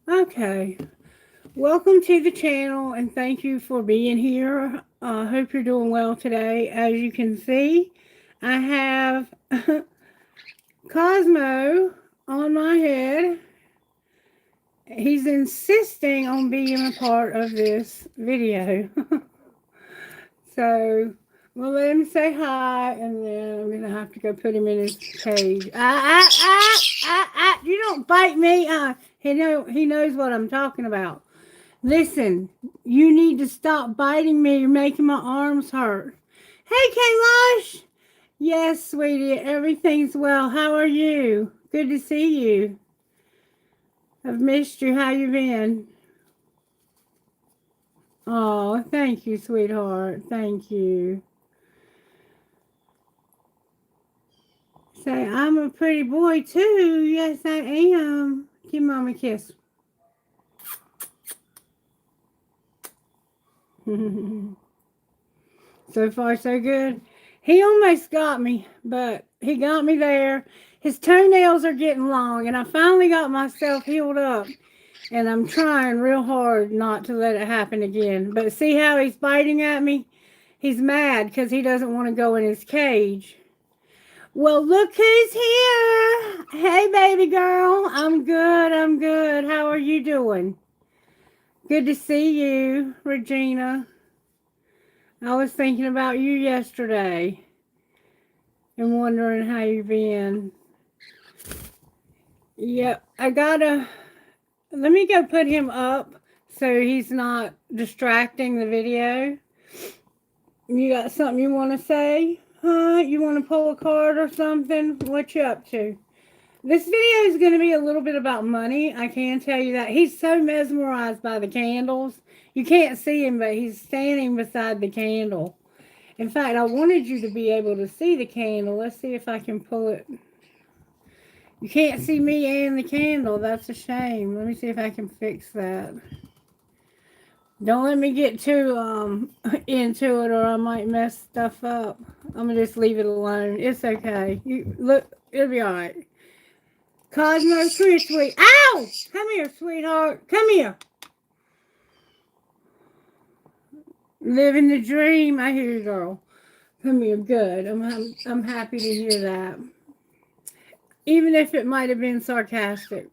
Okay. Welcome to the channel and thank you for being here. I hope you're doing well today. As you can see, I have Cosmo on my head. He's insisting on being a part of this video. So we'll let him say hi and then I'm going to have to go put him in his cage. You don't bite me. He knows what I'm talking about. Listen, you need to stop biting me. You're making my arms hurt. Hey, Kailash. Yes, sweetie, everything's well. How are you? Good to see you. I've missed you. How you been? Oh, thank you, sweetheart. Thank you. Say, I'm a pretty boy, too. Yes, I am. Give Mom a kiss. So far, so good. He almost got me, but he got me there. His toenails are getting long, and I finally got myself healed up. And I'm trying real hard not to let it happen again. But see how he's biting at me? He's mad because he doesn't want to go in his cage. Well, look who's here. Hey, baby girl. I'm good. I'm good. How are you doing? Good to see you, Regina. I was thinking about you yesterday and wondering how you've been. Yep, let me go put him up so he's not distracting the video. You got something you want to say? Huh? You want to pull a card or something? What you up to? This video is going to be a little bit about money. I can tell you that. He's so mesmerized by the candles. You can't see him, but he's standing beside the candle. In fact, I wanted you to be able to see the candle. Let's see if I can pull it. You can't see me and the candle. That's a shame. Let me see if I can fix that. Don't let me get too into it or I might mess stuff up. I'm going to just leave it alone. It's okay. You look, it'll be all right. Cosmo, come here, sweet. Ow! Come here, sweetheart. Come here. Living the dream. I hear you, girl. Come here. Good. I'm happy to hear that. Even if it might have been sarcastic.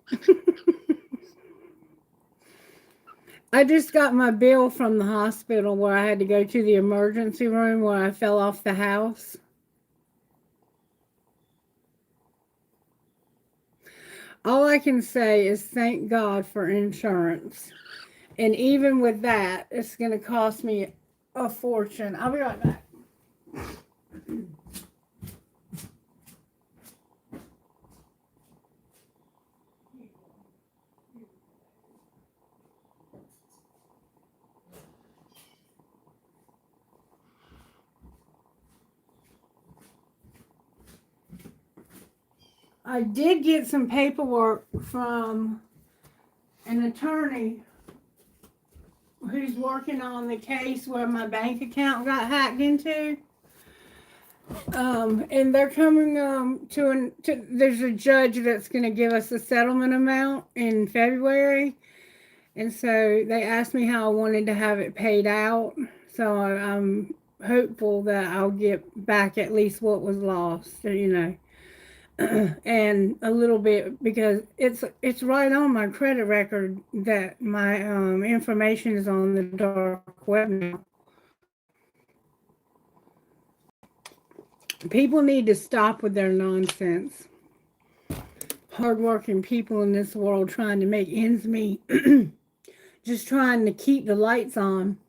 I just got my bill from the hospital where I had to go to the emergency room where I fell off the house. All I can say is thank God for insurance. And even with that, it's going to cost me a fortune. I'll be right back. I did get some paperwork from an attorney who's working on the case where my bank account got hacked into. And they're coming there's a judge that's going to give us a settlement amount in February. And so they asked me how I wanted to have it paid out. So I'm hopeful that I'll get back at least what was lost, and a little bit because it's right on my credit record that my information is on the dark web now. People need to stop with their nonsense. Hardworking people in this world trying to make ends meet, just trying to keep the lights on,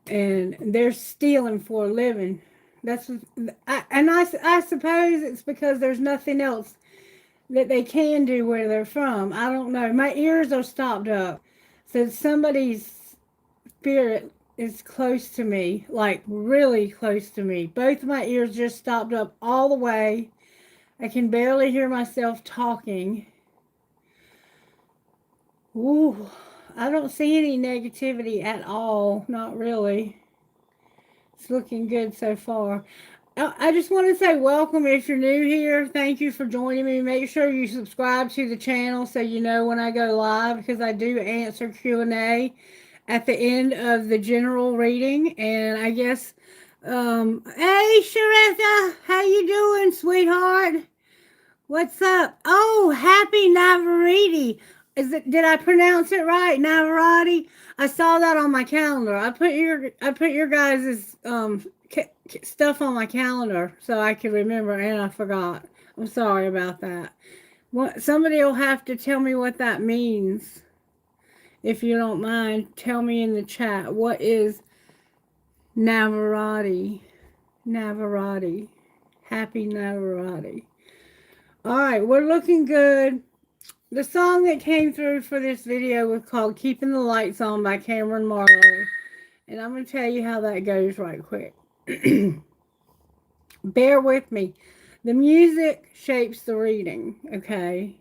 and they're stealing for a living. I suppose it's because there's nothing else that they can do where they're from. I don't know. My ears are stopped up. So somebody's spirit is close to me, like really close to me. Both of my ears just stopped up all the way. I can barely hear myself talking. Ooh, I don't see any negativity at all. Not really. It's looking good so far. I just want to say welcome if you're new here. Thank you for joining me. Make sure you subscribe to the channel so you know when I go live, because I do answer Q&A at the end of the general reading. And I guess, hey, Sharetta, how you doing, sweetheart? What's up? Oh, happy Navariti. Did I pronounce it right? Navarati? I saw that on my calendar. I put your guys' stuff on my calendar so I could remember, and I forgot. I'm sorry about that. Somebody will have to tell me what that means. If you don't mind, tell me in the chat. What is Navarati? Navarati. Happy Navarati. All right, we're looking good. The song that came through for this video was called Keeping the Lights On by Cameron Marlowe. And I'm going to tell you how that goes right quick. Bear with me. The music shapes the reading, okay?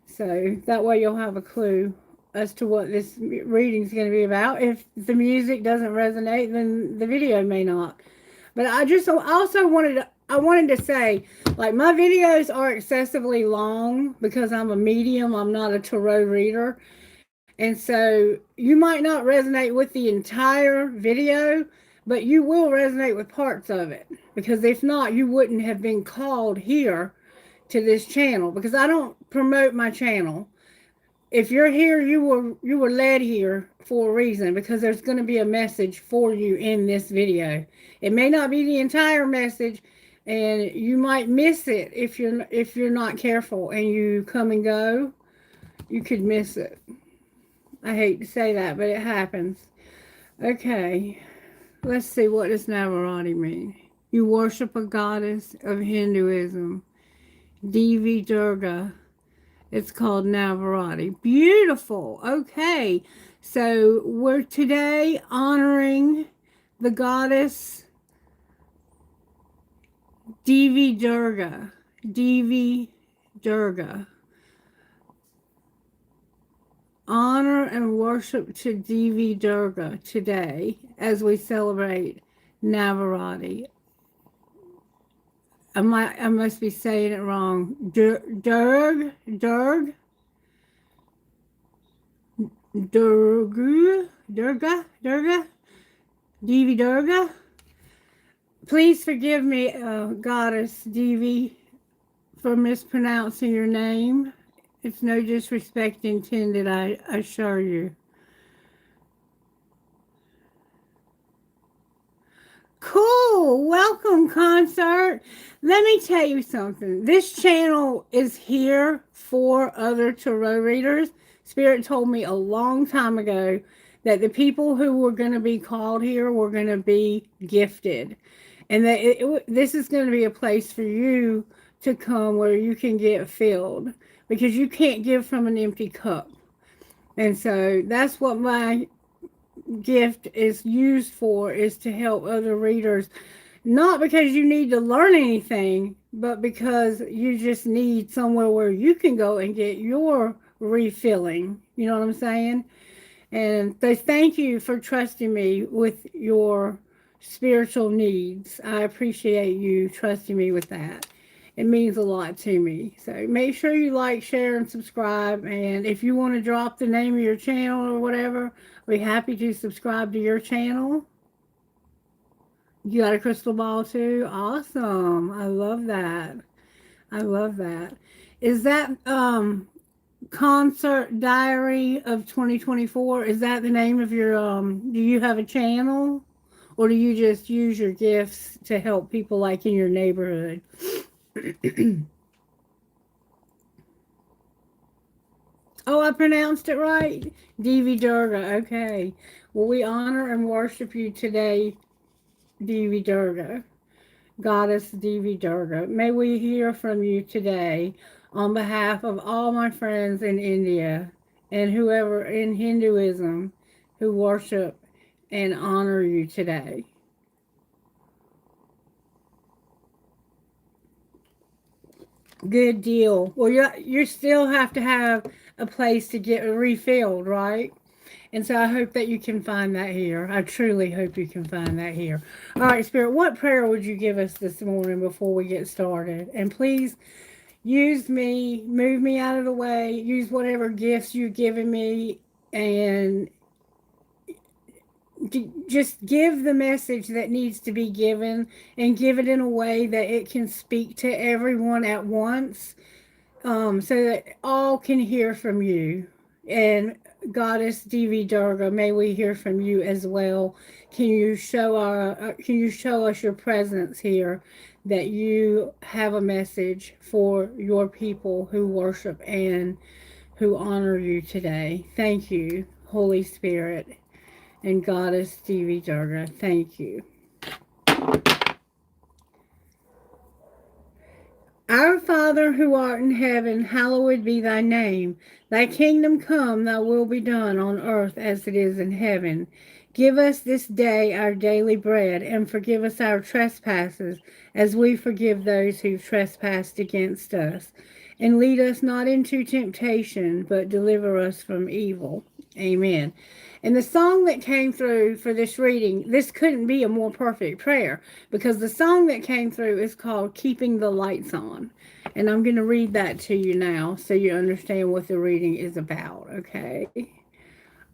So that way you'll have a clue as to what this reading is going to be about. If the music doesn't resonate, then the video may not. But I also wanted to say, like, my videos are excessively long because I'm a medium. I'm not a tarot reader. And so you might not resonate with the entire video, but you will resonate with parts of it. Because if not, you wouldn't have been called here to this channel, because I don't promote my channel. If you're here, you were led here for a reason, because there's going to be a message for you in this video. It may not be the entire message, and you might miss it if you're not careful and you come and go. You could miss it. I hate to say that, but it happens. Okay, let's see, what does Navarati mean? You worship a goddess of Hinduism, Devi Durga. It's called Navarati. Beautiful. Okay, so we're today honoring the goddess Devi Durga. Devi Durga. Honor and worship to Devi Durga today as we celebrate Navarati. I must be saying it wrong. Durga, Devi Durga. Please forgive me, Goddess Devi, for mispronouncing your name. It's no disrespect intended, I assure you. Cool. Welcome, Concert. Let me tell you something. This channel is here for other tarot readers. Spirit told me a long time ago that the people who were going to be called here were going to be gifted. And that this is going to be a place for you to come where you can get filled. Because you can't give from an empty cup. And so that's what my gift is used for, is to help other readers, not because you need to learn anything, but because you just need somewhere where you can go and get your refilling. You know what I'm saying? And so thank you for trusting me with your spiritual needs. I appreciate you trusting me with that. It means a lot to me. So make sure you like, share, and subscribe. And if you want to drop the name of your channel or whatever, we're happy to subscribe to your channel. You got a crystal ball too? Awesome. I love that. I love that. Is that Concert Diary of 2024? Is that the name of your, do you have a channel? Or do you just use your gifts to help people like in your neighborhood? Oh, I pronounced it right? Devi Durga. Okay. Well, we honor and worship you today, Devi Durga. Goddess Devi Durga. May we hear from you today on behalf of all my friends in India and whoever in Hinduism who worship and honor you today. Good deal. Well, you still have to have a place to get refilled, right? And so I hope that you can find that here. I truly hope you can find that here. All right, Spirit, what prayer would you give us this morning before we get started? And please use me, move me out of the way, use whatever gifts you've given me, and just give the message that needs to be given, and give it in a way that it can speak to everyone at once, so that all can hear from you. And Goddess Devi Durga, may we hear from you as well. Can you show us your presence here, that you have a message for your people who worship and who honor you today? Thank you, Holy Spirit and Goddess Devi Durga. Thank you. Our Father who art in heaven, hallowed be thy name. Thy kingdom come, thy will be done on earth as it is in heaven. Give us this day our daily bread, and forgive us our trespasses, as we forgive those who've trespassed against us. And lead us not into temptation, but deliver us from evil. Amen. And the song that came through for this reading, this couldn't be a more perfect prayer, because the song that came through is called Keeping the Lights On. And I'm going to read that to you now so you understand what the reading is about, okay?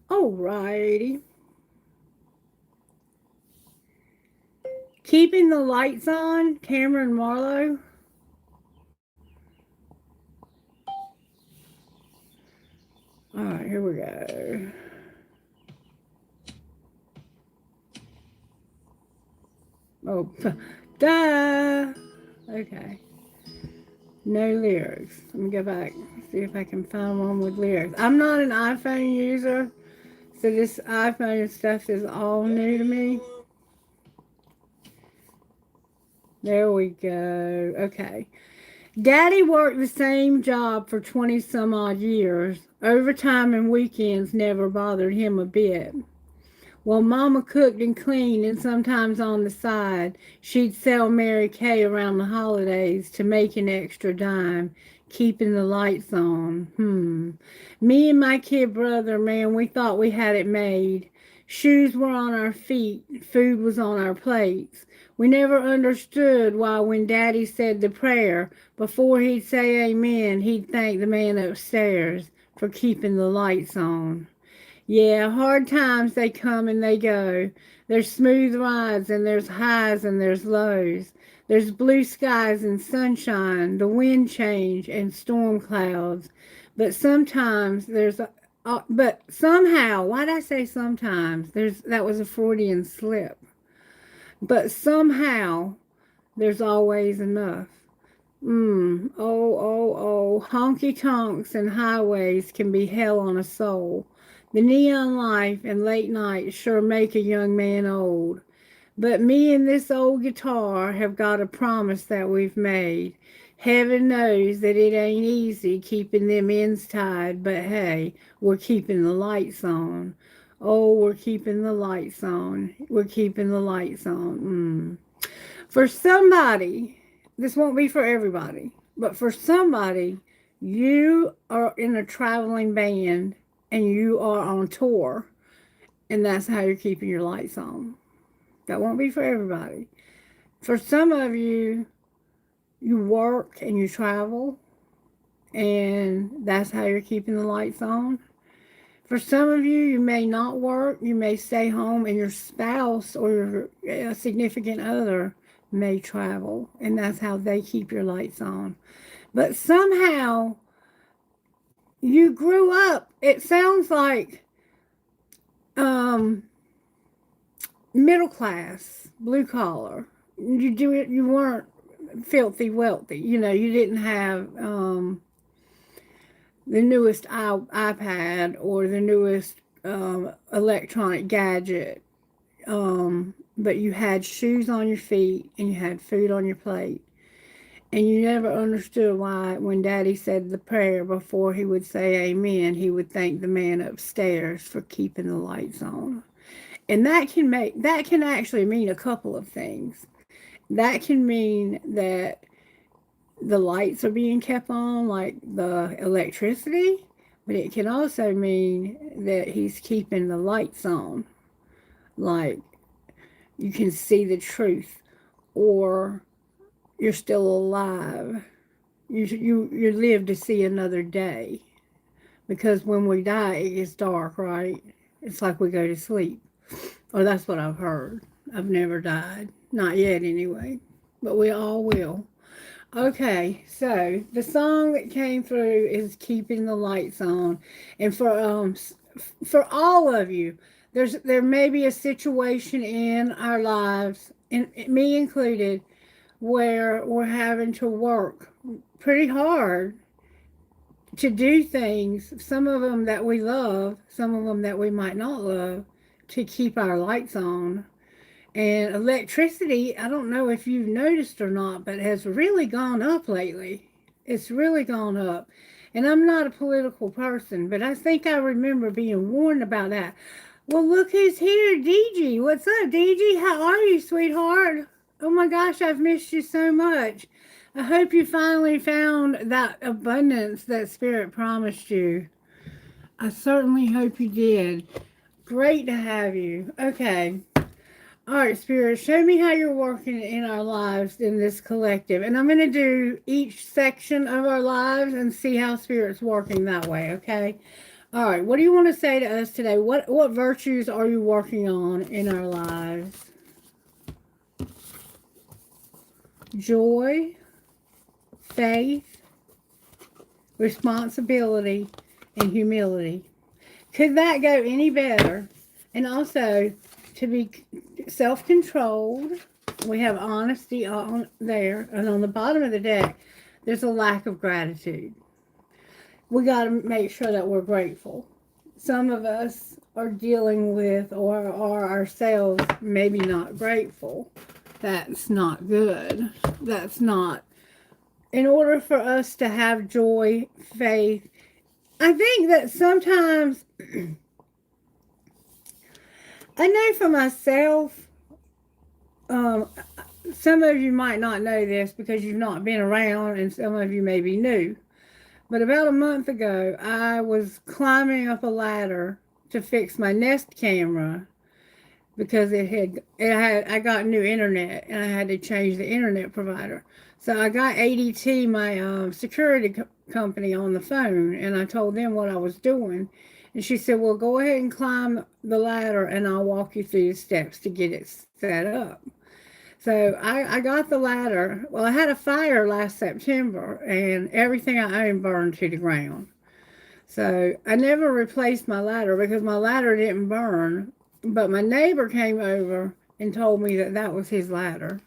Alrighty. Keeping the Lights On, Cameron Marlowe. All right, here we go. Oh, duh. Okay. No lyrics. Let me go back, see if I can find one with lyrics. I'm not an iPhone user, so this iPhone stuff is all new to me. There we go. Okay. Daddy worked the same job for 20 some odd years. Overtime and weekends never bothered him a bit. While Mama cooked and cleaned, and sometimes on the side, she'd sell Mary Kay around the holidays to make an extra dime, keeping the lights on. Me and my kid brother, man, we thought we had it made. Shoes were on our feet, food was on our plates. We never understood why when Daddy said the prayer, before he'd say amen, he'd thank the man upstairs for keeping the lights on. Yeah, hard times, they come and they go. There's smooth rides and there's highs and there's lows. There's blue skies and sunshine, the wind change and storm clouds. But sometimes but somehow, why'd I say sometimes? That was a Freudian slip. But somehow, there's always enough. Honky tonks and highways can be hell on a soul. The neon life and late nights sure make a young man old. But me and this old guitar have got a promise that we've made. Heaven knows that it ain't easy keeping them ends tied, but hey, we're keeping the lights on. Oh, we're keeping the lights on. We're keeping the lights on. For somebody, this won't be for everybody, but for somebody, you are in a traveling band and you are on tour, and that's how you're keeping your lights on. That won't be for everybody. For some of you, you work and you travel, and that's how you're keeping the lights on. For some of you, you may not work, you may stay home, and your spouse or your significant other may travel, and that's how they keep your lights on. But somehow you grew up, it sounds like middle class, blue collar. You weren't filthy wealthy. You didn't have the newest iPad or the newest electronic gadget. But you had shoes on your feet and you had food on your plate. And you never understood why when Daddy said the prayer before he would say amen, he would thank the man upstairs for keeping the lights on. And that can actually mean a couple of things. That can mean that the lights are being kept on, like the electricity, But it can also mean that he's keeping the lights on. Like, you can see the truth, or you're still alive. You live to see another day. Because when we die, it gets dark, right? It's like we go to sleep. Or that's what I've heard. I've never died. Not yet, anyway. But we all will. Okay, so the song that came through is "Keeping the Lights On," and for all of you, there may be a situation in our lives, and me included, where we're having to work pretty hard to do things. Some of them that we love, some of them that we might not love, to keep our lights on. And electricity, I don't know if you've noticed or not, but has really gone up lately. It's really gone up. And I'm not a political person, but I think I remember being warned about that. Well, look who's here, DG. What's up, DG? How are you, sweetheart? Oh my gosh, I've missed you so much. I hope you finally found that abundance that Spirit promised you. I certainly hope you did. Great to have you. Okay. All right, Spirit, show me how you're working in our lives in this collective. And I'm going to do each section of our lives and see how Spirit's working that way, okay? All right, what do you want to say to us today? What virtues are you working on in our lives? Joy, faith, responsibility, and humility. Could that go any better? And also, to be self-controlled. We have honesty on there. And on the bottom of the deck, there's a lack of gratitude. We got to make sure that we're grateful. Some of us are dealing with, or are ourselves maybe not grateful. That's not good. That's not. In order for us to have joy, faith, I think that sometimes I know for myself, some of you might not know this because you've not been around, and some of you may be new. But about a month ago, I was climbing up a ladder to fix my Nest camera because I got new internet and I had to change the internet provider. So I got ADT, my security company, on the phone, and I told them what I was doing. And she said, well, go ahead and climb the ladder and I'll walk you through the steps to get it set up. So I got the ladder. Well, I had a fire last September and everything I owned burned to the ground. So I never replaced my ladder because my ladder didn't burn. But my neighbor came over and told me that that was his ladder.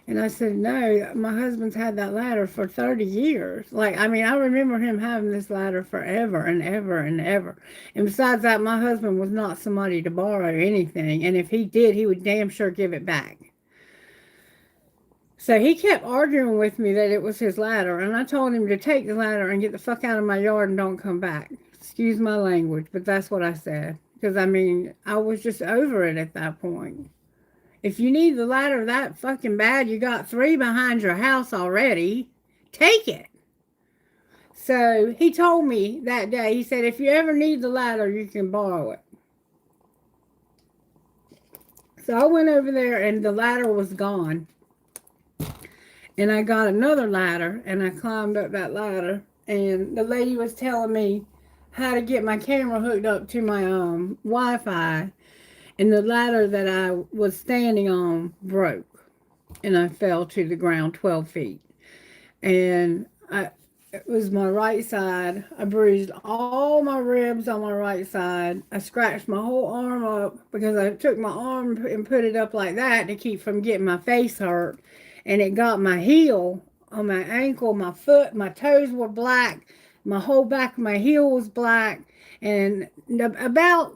And I said, no, my husband's had that ladder for 30 years. I remember him having this ladder forever and ever and ever. And besides that, my husband was not somebody to borrow anything. And if he did, he would damn sure give it back. So he kept arguing with me that it was his ladder. And I told him to take the ladder and get the fuck out of my yard and don't come back. Excuse my language, but that's what I said. Because, I was just over it at that point. If you need the ladder that fucking bad, you got 3 behind your house already. Take it. So he told me that day, he said, if you ever need the ladder, you can borrow it. So I went over there and the ladder was gone. And I got another ladder and I climbed up that ladder. And the lady was telling me how to get my camera hooked up to my Wi-Fi. And the ladder that I was standing on broke. And I fell to the ground 12 feet. And it was my right side. I bruised all my ribs on my right side. I scratched my whole arm up because I took my arm and put it up like that to keep from getting my face hurt. And it got my heel on my ankle, my foot, my toes were black. My whole back of my heel was black. And about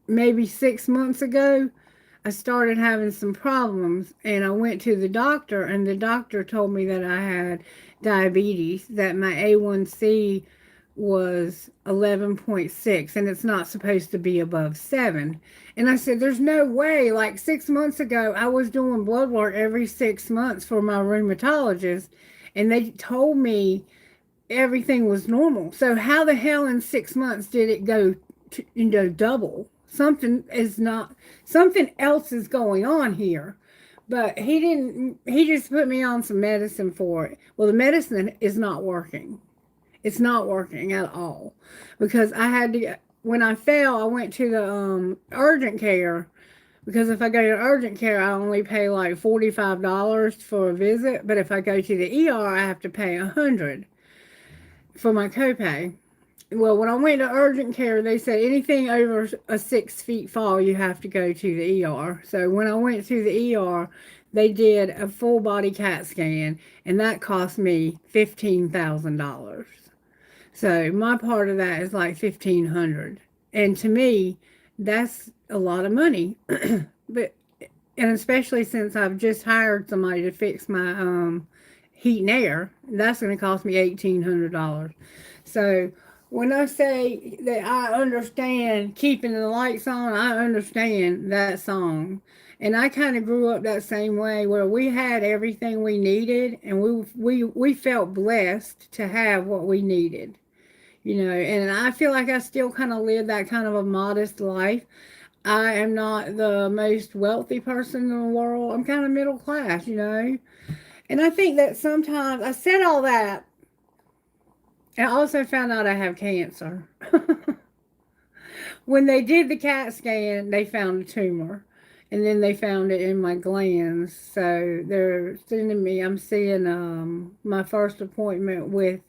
maybe 6 months ago, I started having some problems, and I went to the doctor, and the doctor told me that I had diabetes, that my A1C was 11.6, and it's not supposed to be above 7. And I said, there's no way. 6 months ago, I was doing blood work every 6 months for my rheumatologist, and they told me everything was normal. So how the hell in 6 months did it go to, double? Something else is going on here. But he just put me on some medicine for it. Well, the medicine is not working. It's not working at all. Because I had to, when I fell, I went to the urgent care. Because if I go to urgent care, I only pay like $45 for a visit. But if I go to the ER, I have to pay $100 for my copay. Well, when I went to urgent care, they said anything over a 6 feet fall, you have to go to the ER. So when I went to the ER, they did a full body CAT scan, and that cost me $15,000. So my part of that is like $1,500, and to me, that's a lot of money. But and especially since I've just hired somebody to fix my heat and air, that's going to cost me $1,800. So when I say that I understand keeping the lights on, I understand that song. And I kind of grew up that same way where we had everything we needed, and we felt blessed to have what we needed. And I feel like I still kind of live that kind of a modest life. I am not the most wealthy person in the world. I'm kind of middle class. And I think that sometimes I said all that. I also found out I have cancer. When they did the CAT scan, they found a tumor. And then they found it in my glands. So they're sending me, I'm seeing my first appointment with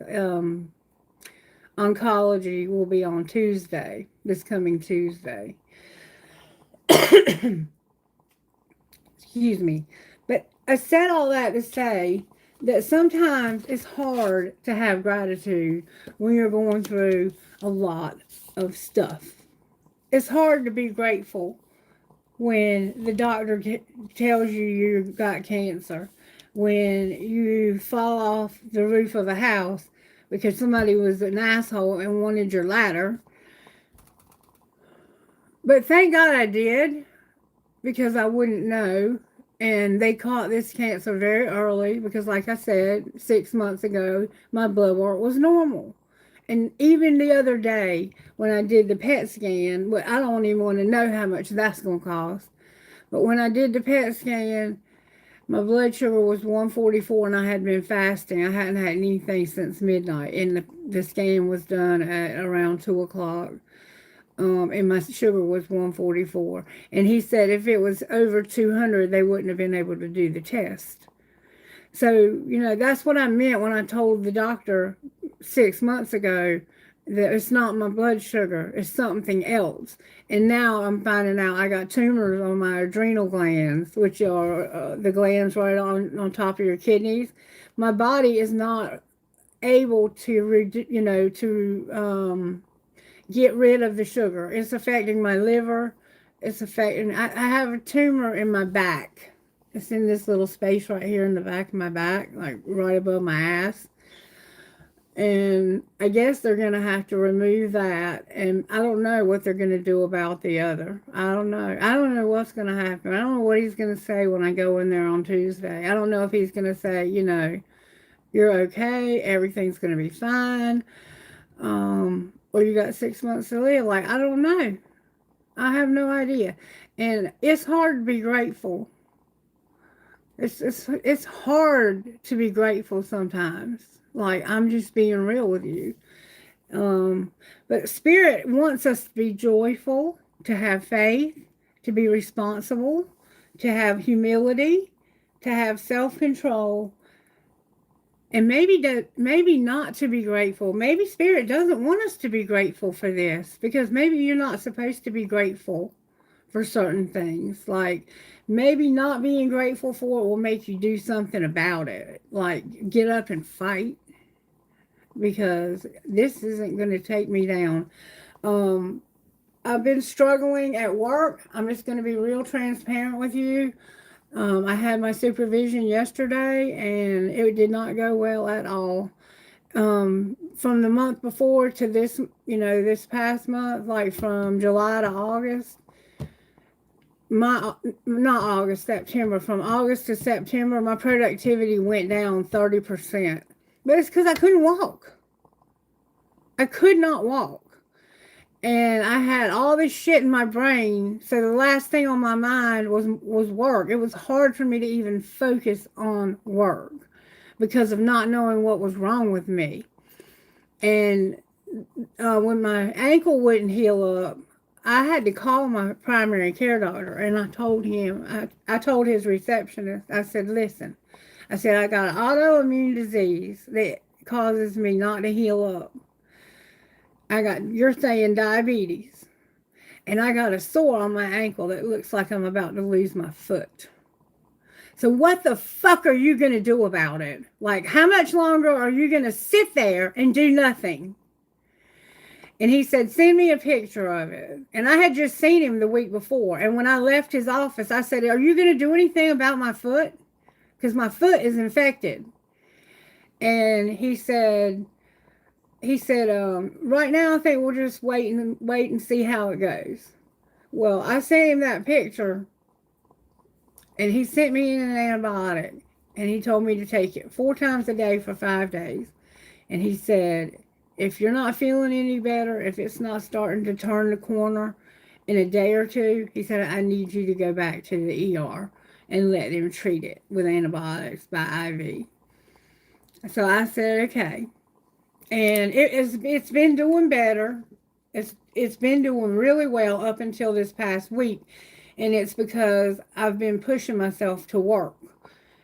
oncology will be on Tuesday, this coming Tuesday. Excuse me. But I said all that to say that sometimes it's hard to have gratitude when you're going through a lot of stuff. It's hard to be grateful when the doctor tells you you've got cancer, when you fall off the roof of a house because somebody was an asshole and wanted your ladder. But thank God I did, because I wouldn't know. And they caught this cancer very early because, like I said, 6 months ago, my blood work was normal. And even the other day, when I did the PET scan, well, I don't even want to know how much that's going to cost. But when I did the PET scan, my blood sugar was 144, and I had been fasting. I hadn't had anything since midnight. And the scan was done at around 2 o'clock. And my sugar was 144. And he said if it was over 200, they wouldn't have been able to do the test. So, that's what I meant when I told the doctor 6 months ago that it's not my blood sugar, it's something else. And now I'm finding out I got tumors on my adrenal glands, which are the glands right on top of your kidneys. My body is not able to get rid of the sugar. It's affecting my liver. I have a tumor in my back. It's in this little space right here in the back of my back, like right above my ass. And I guess they're going to have to remove that. And I don't know what they're going to do about the other. I don't know. I don't know what's going to happen. I don't know what he's going to say when I go in there on Tuesday. I don't know if he's going to say, you're okay, everything's going to be fine. Or you got 6 months to live. Like, I don't know. I have no idea. And it's hard to be grateful. It's hard to be grateful sometimes. Like, I'm just being real with you. But Spirit wants us to be joyful, to have faith, to be responsible, to have humility, to have self-control, and maybe not to be grateful. Maybe Spirit doesn't want us to be grateful for this, because maybe you're not supposed to be grateful for certain things. Like, maybe not being grateful for it will make you do something about it. Like, get up and fight, because this isn't going to take me down. I've been struggling at work. I'm just going to be real transparent with you. I had my supervision yesterday, and it did not go well at all. From the month before to this, this past month, like from July to August, September, from August to September, my productivity went down 30%. But it's because I couldn't walk. I could not walk. And I had all this shit in my brain, so the last thing on my mind was work. It was hard for me to even focus on work because of not knowing what was wrong with me. And when my ankle wouldn't heal up, I had to call my primary care doctor, and I told him, I told his receptionist, I said, listen, I said, I got an autoimmune disease that causes me not to heal up. You're saying diabetes. And I got a sore on my ankle that looks like I'm about to lose my foot. So what the fuck are you going to do about it? Like, how much longer are you going to sit there and do nothing? And he said, send me a picture of it. And I had just seen him the week before. And when I left his office, I said, are you going to do anything about my foot? Because my foot is infected. And he said, right now I think we'll just wait and see how it goes. Well, I sent him that picture, and he sent me in an antibiotic, and he told me to take it 4 times a day for 5 days. And he said, if you're not feeling any better, if it's not starting to turn the corner in a day or two, he said, I need you to go back to the ER and let them treat it with antibiotics by IV. So I said, okay. And it's been doing better. It's been doing really well up until this past week. And it's because I've been pushing myself to work.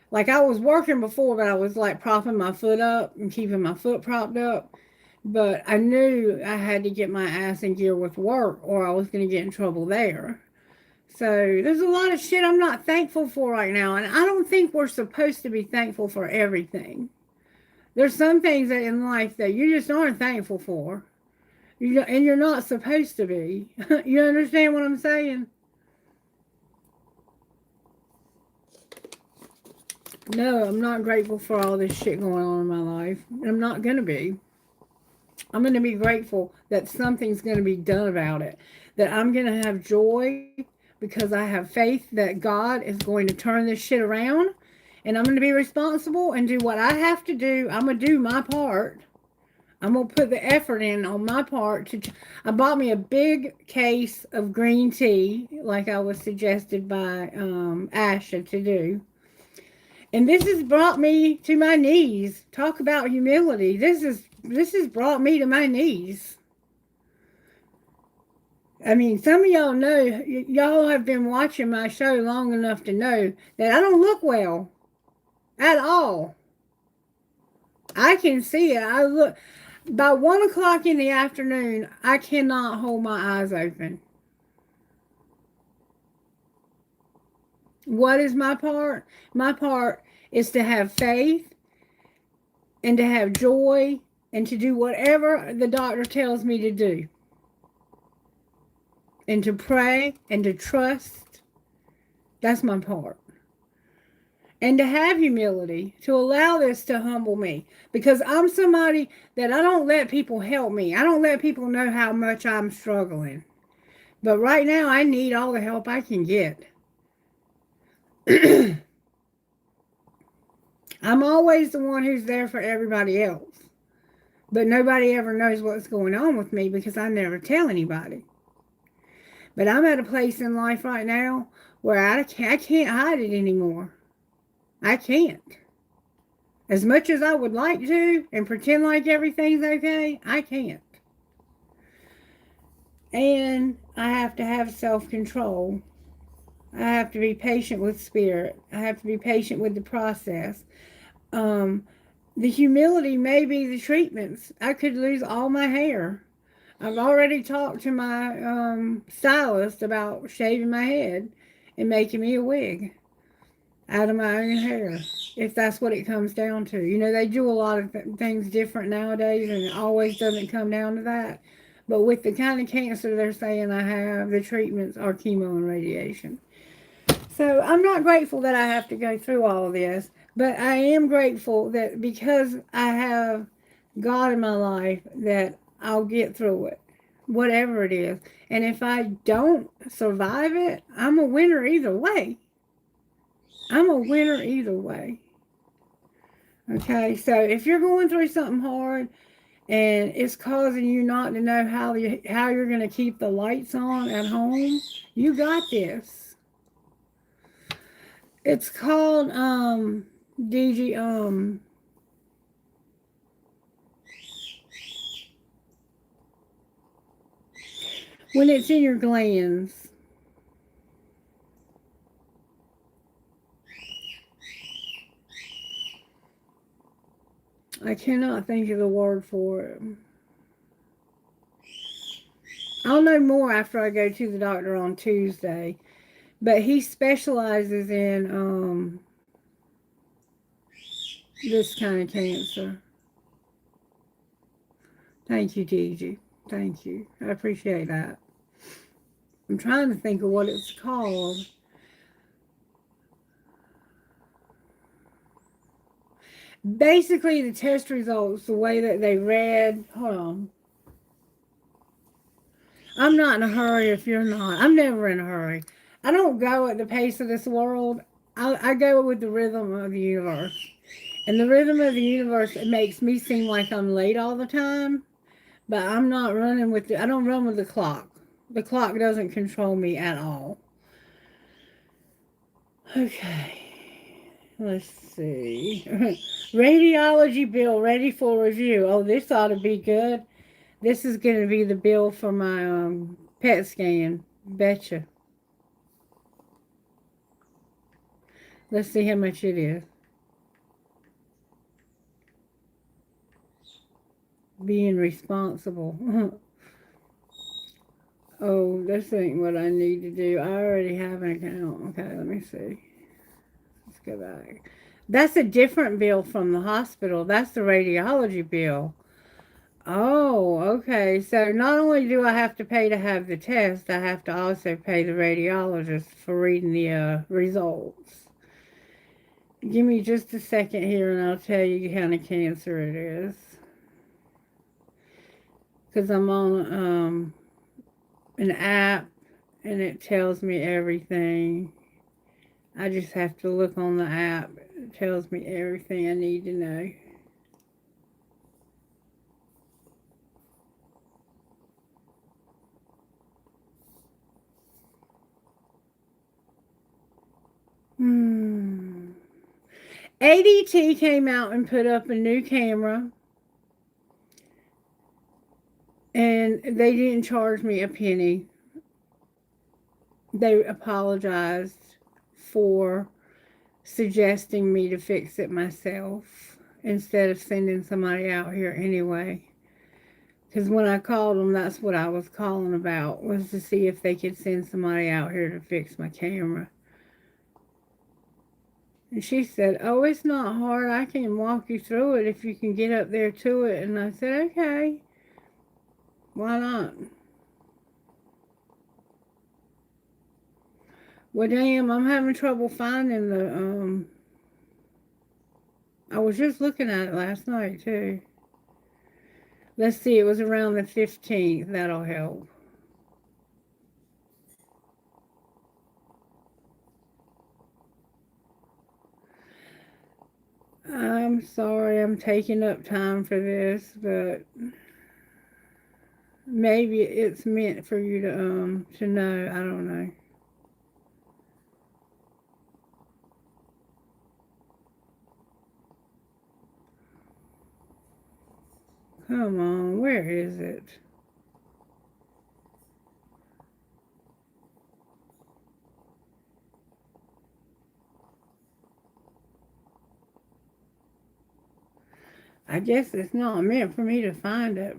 Like, I was working before, but I was like propping my foot up and keeping my foot propped up. But I knew I had to get my ass in gear with work, or I was going to get in trouble there. So there's a lot of shit I'm not thankful for right now. And I don't think we're supposed to be thankful for everything. There's some things that in life that you just aren't thankful for. And you're not supposed to be. You understand what I'm saying? No, I'm not grateful for all this shit going on in my life. I'm not going to be. I'm going to be grateful that something's going to be done about it. That I'm going to have joy because I have faith that God is going to turn this shit around. And I'm going to be responsible and do what I have to do. I'm going to do my part. I'm going to put the effort in on my part. I bought me a big case of green tea, like I was suggested by Asha to do. And this has brought me to my knees. Talk about humility. This has brought me to my knees. I mean, some of y'all know, y'all have been watching my show long enough to know that I don't look well at all. I can see it. I look, by 1 o'clock in the afternoon, I cannot hold my eyes open. What is my part? My part is to have faith and to have joy and to do whatever the doctor tells me to do. And to pray and to trust. That's my part. And to have humility, to allow this to humble me. Because I'm somebody that I don't let people help me. I don't let people know how much I'm struggling. But right now, I need all the help I can get. I'm always the one who's there for everybody else. But nobody ever knows what's going on with me because I never tell anybody. But I'm at a place in life right now where I can't hide it anymore. I can't. As much as I would like to and pretend like everything's okay, I can't. And I have to have self-control. I have to be patient with spirit. I have to be patient with the process. The humility may be the treatments. I could lose all my hair. I've already talked to my stylist about shaving my head and making me a wig out of my own hair, if that's what it comes down to. You know, they do a lot of things different nowadays, and it always doesn't come down to that. But with the kind of cancer they're saying I have, the treatments are chemo and radiation. So I'm not grateful that I have to go through all of this, but I am grateful that because I have God in my life, that I'll get through it, whatever it is. And if I don't survive it, I'm a winner either way. I'm a winner either way. Okay, so if you're going through something hard and it's causing you not to know how you're going to keep the lights on at home, you got this. It's called DG when it's in your glands. I cannot think of the word for it. I'll know more after I go to the doctor on Tuesday. But he specializes in this kind of cancer. Thank you, TG. Thank you. I appreciate that. I'm trying to think of what it's called. Basically, the test results, the way that they read, hold on. I'm not in a hurry if you're not. I'm never in a hurry. I don't go at the pace of this world. I go with the rhythm of the universe. And the rhythm of the universe, it makes me seem like I'm late all the time. But I'm not running with I don't run with the clock. The clock doesn't control me at all. Okay. Let's see. Radiology bill ready for review. Oh, this ought to be good. This is going to be the bill for my PET scan. Betcha. Let's see how much it is. Being responsible. Oh, this ain't what I need to do. I already have an account. Okay, let me see. Let's go back. That's a different bill from the hospital. That's the radiology bill. Oh, okay. So not only do I have to pay to have the test, I have to also pay the radiologist for reading the results. Give me just a second here and I'll tell you what kind of cancer it is. Because I'm on an app and it tells me everything. I just have to look on the app. It tells me everything I need to know. ADT came out and put up a new camera. And they didn't charge me a penny. They apologized for suggesting me to fix it myself instead of sending somebody out here anyway. Because when I called them, that's what I was calling about, was to see if they could send somebody out here to fix my camera. And she said, oh, it's not hard. I can walk you through it if you can get up there to it. And I said, okay. Why not? Well, damn, I'm having trouble finding the, I was just looking at it last night, too. Let's see, it was around the 15th. That'll help. I'm sorry I'm taking up time for this, but maybe it's meant for you to know. I don't know. Come on, where is it? I guess it's not meant for me to find it.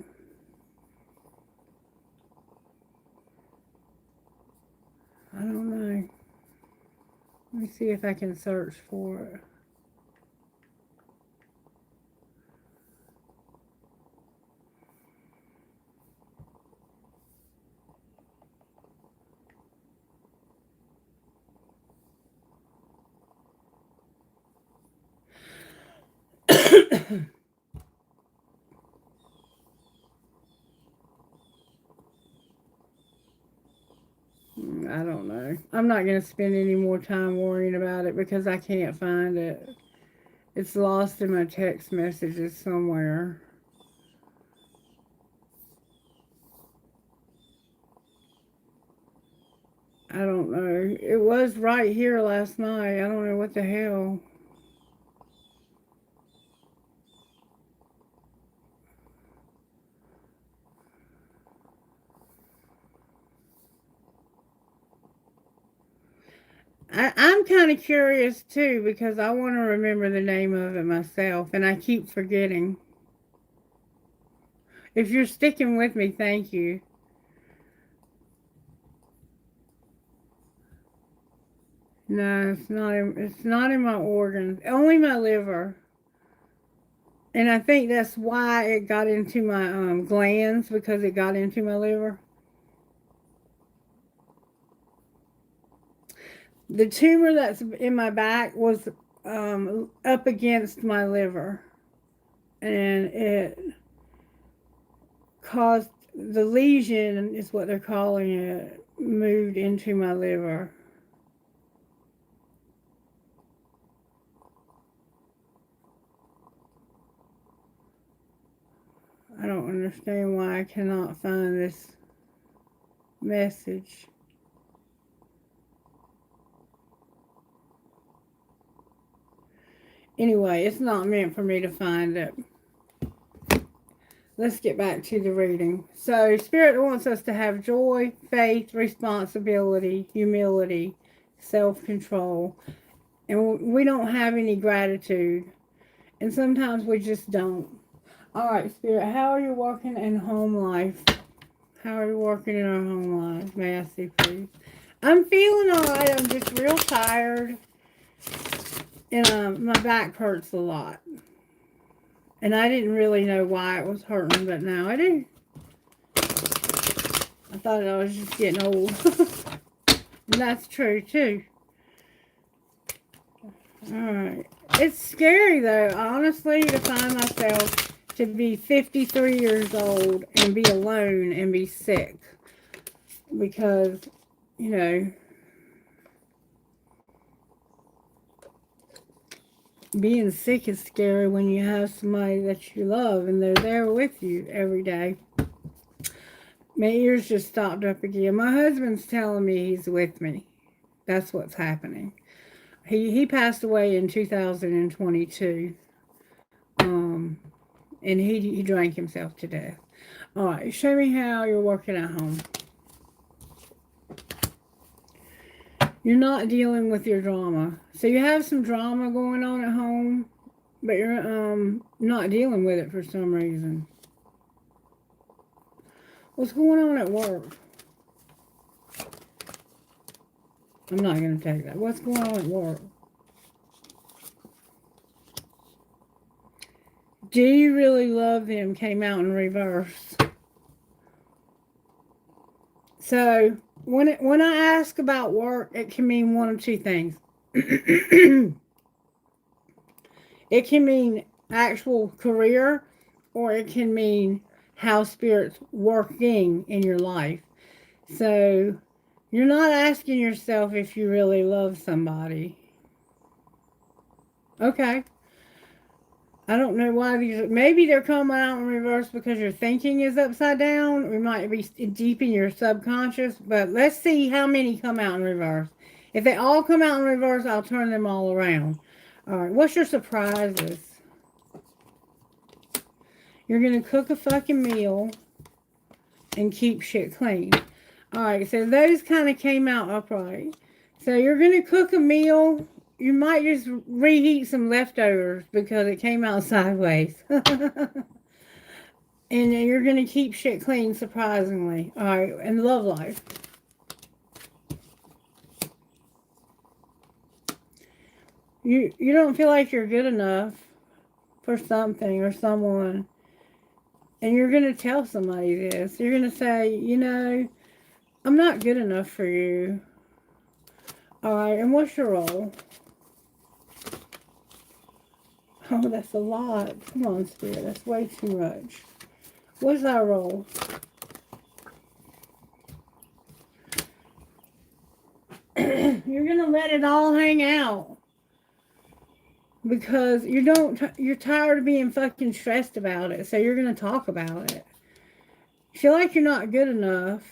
I don't know. Let me see if I can search for it. I don't know. I'm not going to spend any more time worrying about it because I can't find it. It's lost in my text messages somewhere. I don't know. It was right here last night. I don't know what the hell. I'm kind of curious too because I want to remember the name of it myself and I keep forgetting. If you're sticking with me, thank you. No, it's not in my organs. Only my liver. And I think that's why it got into my glands because it got into my liver. The tumor that's in my back was up against my liver, and it caused the lesion, is what they're calling it, moved into my liver. I don't understand why I cannot find this message. Anyway, it's not meant for me to find it. Let's get back to the reading. So, Spirit wants us to have joy, faith, responsibility, humility, self-control. And we don't have any gratitude. And sometimes we just don't. All right, Spirit, how are you working in home life? How are you working in our home life? May I see, please? I'm feeling all right. I'm just real tired. And my back hurts a lot. And I didn't really know why it was hurting, but now I do. I thought I was just getting old. And that's true, too. Alright. It's scary, though, honestly, to find myself to be 53 years old and be alone and be sick. Because, you know, being sick is scary when you have somebody that you love and they're there with you every day. My ears just stopped up again. My husband's telling me he's with me. That's what's happening. He passed away in 2022. And he drank himself to death. All right, show me how you're working at home. You're not dealing with your drama. So you have some drama going on at home, but you're not dealing with it for some reason. What's going on at work? I'm not going to take that. What's going on at work? Do you really love them? Came out in reverse. So when I ask about work, it can mean one of two things. It can mean actual career, or it can mean how Spirit's working in your life. So you're not asking yourself if you really love somebody. Okay. I don't know why these, maybe they're coming out in reverse because your thinking is upside down. We might be deep in your subconscious, but let's see how many come out in reverse. If they all come out in reverse, I'll turn them all around. All right, what's your surprises? You're going to cook a fucking meal and keep shit clean. All right, so those kind of came out upright. So you're going to cook a meal. You might just reheat some leftovers because it came out sideways. And you're going to keep shit clean, surprisingly. All right, and love life. You don't feel like you're good enough for something or someone. And you're going to tell somebody this. You're going to say, you know, I'm not good enough for you. All right, and what's your role? Oh, that's a lot. Come on, Spirit. That's way too much. What's our role? You're going to let it all hang out. Because you're tired of being fucking stressed about it. So you're going to talk about it. You feel like you're not good enough.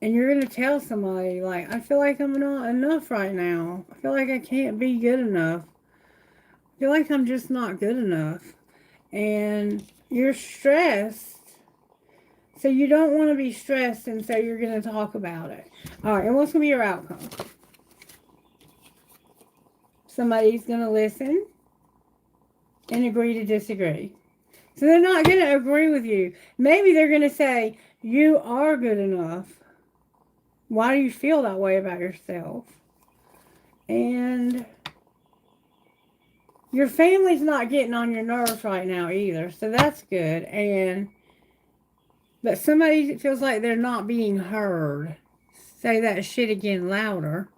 And you're going to tell somebody, like, I feel like I'm not enough right now. I feel like I can't be good enough. I feel like I'm just not good enough. And you're stressed. So you don't want to be stressed, and so you're going to talk about it. All right, and what's going to be your outcome? Somebody's going to listen and agree to disagree. So they're not going to agree with you. Maybe they're going to say, you are good enough. Why do you feel that way about yourself? And your family's not getting on your nerves right now either. So that's good. But somebody feels like they're not being heard. Say that shit again louder.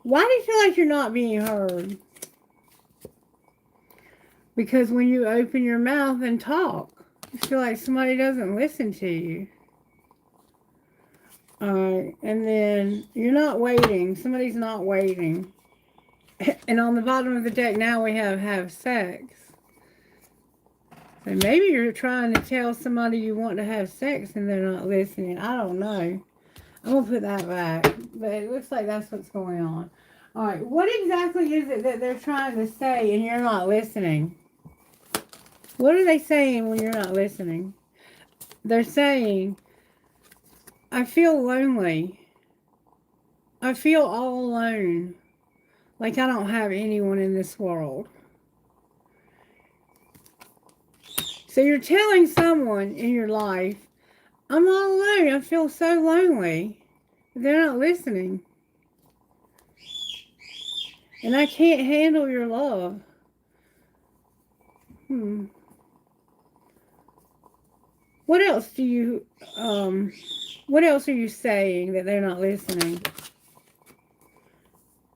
Why do you feel like you're not being heard? Because when you open your mouth and talk, you feel like somebody doesn't listen to you. Alright, and then you're not waiting. Somebody's not waiting. And on the bottom of the deck now we have sex. So maybe you're trying to tell somebody you want to have sex and they're not listening. I don't know. I'm going to put that back. But it looks like that's what's going on. Alright, what exactly is it that they're trying to say and you're not listening? What are they saying when you're not listening? They're saying, I feel lonely. I feel all alone. Like I don't have anyone in this world. So you're telling someone in your life, I'm all alone. I feel so lonely. But they're not listening. And I can't handle your love. What else do you, what else are you saying that they're not listening?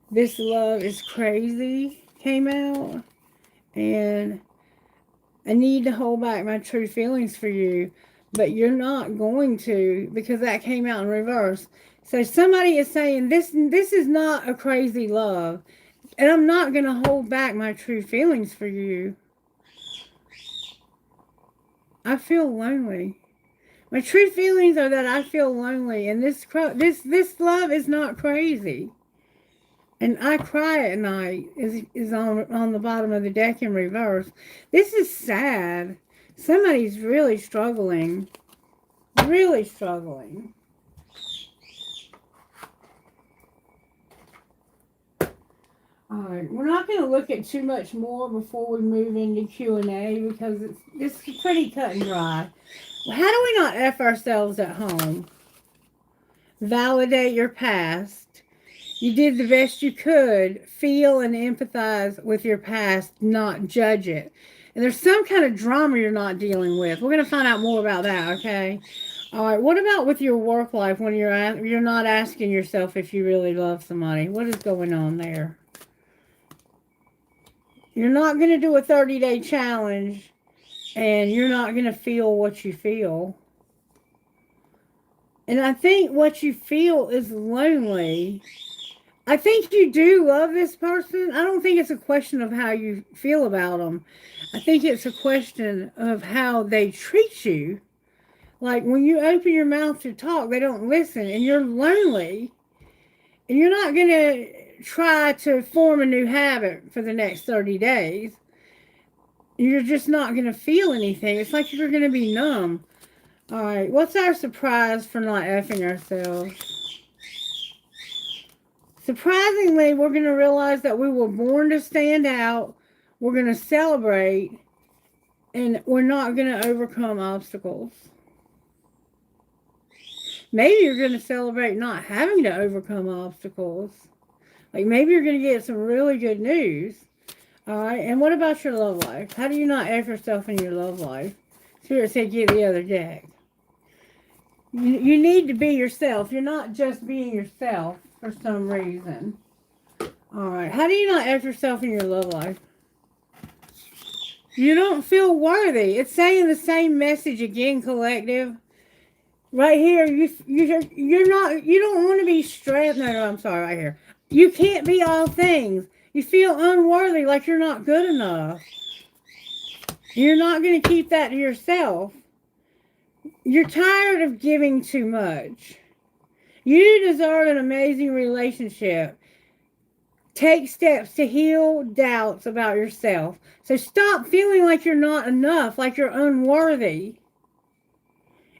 This love is crazy came out. And I need to hold back my true feelings for you. But you're not going to, because that came out in reverse. So somebody is saying, this is not a crazy love. And I'm not going to hold back my true feelings for you. I feel lonely. My true feelings are that I feel lonely. And this love is not crazy. And I cry at night is on the bottom of the deck in reverse. This is sad. Somebody's really struggling. Really struggling. Alright, we're not going to look at too much more before we move into Q&A because it's pretty cut and dry. How do we not F ourselves at home? Validate your past. You did the best you could. Feel and empathize with your past, not judge it. And there's some kind of drama you're not dealing with. We're going to find out more about that, okay? All right, what about with your work life when you're not asking yourself if you really love somebody? What is going on there? You're not going to do a 30-day challenge and you're not going to feel what you feel. And I think what you feel is lonely. I think you do love this person. I don't think it's a question of how you feel about them. I think it's a question of how they treat you. Like when you open your mouth to talk, they don't listen and you're lonely. And you're not going to try to form a new habit for the next 30 days. You're just not going to feel anything. It's like you're going to be numb. All right, what's our surprise for not effing ourselves? Surprisingly, we're going to realize that we were born to stand out. We're going to celebrate. And we're not going to overcome obstacles. Maybe you're going to celebrate not having to overcome obstacles. Like maybe you're going to get some really good news. All right, and what about your love life? How do you not F yourself in your love life? Spirit said get the other deck. You need to be yourself. You're not just being yourself for some reason. All right. How do you not F yourself in your love life? You don't feel worthy. It's saying the same message again, collective. Right here, you're not. You don't want to be stressed. No, I'm sorry. Right here, you can't be all things. You feel unworthy, like you're not good enough. You're not going to keep that to yourself. You're tired of giving too much. You deserve an amazing relationship. Take steps to heal doubts about yourself. So stop feeling like you're not enough, like you're unworthy.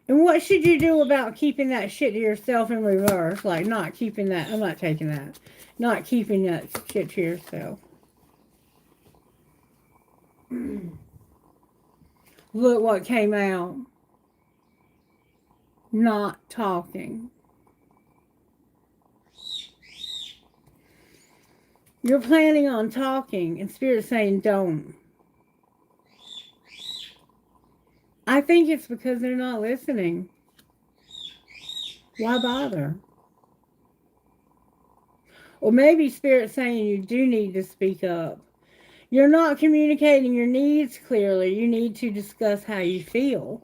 And what should you do about keeping that shit to yourself in reverse? Like not keeping that, I'm not taking that. Not keeping that shit to yourself. Look what came out. Not talking. You're planning on talking, and Spirit's saying don't. I think it's because they're not listening. Why bother? Or maybe Spirit's saying you do need to speak up. You're not communicating your needs clearly. You need to discuss how you feel.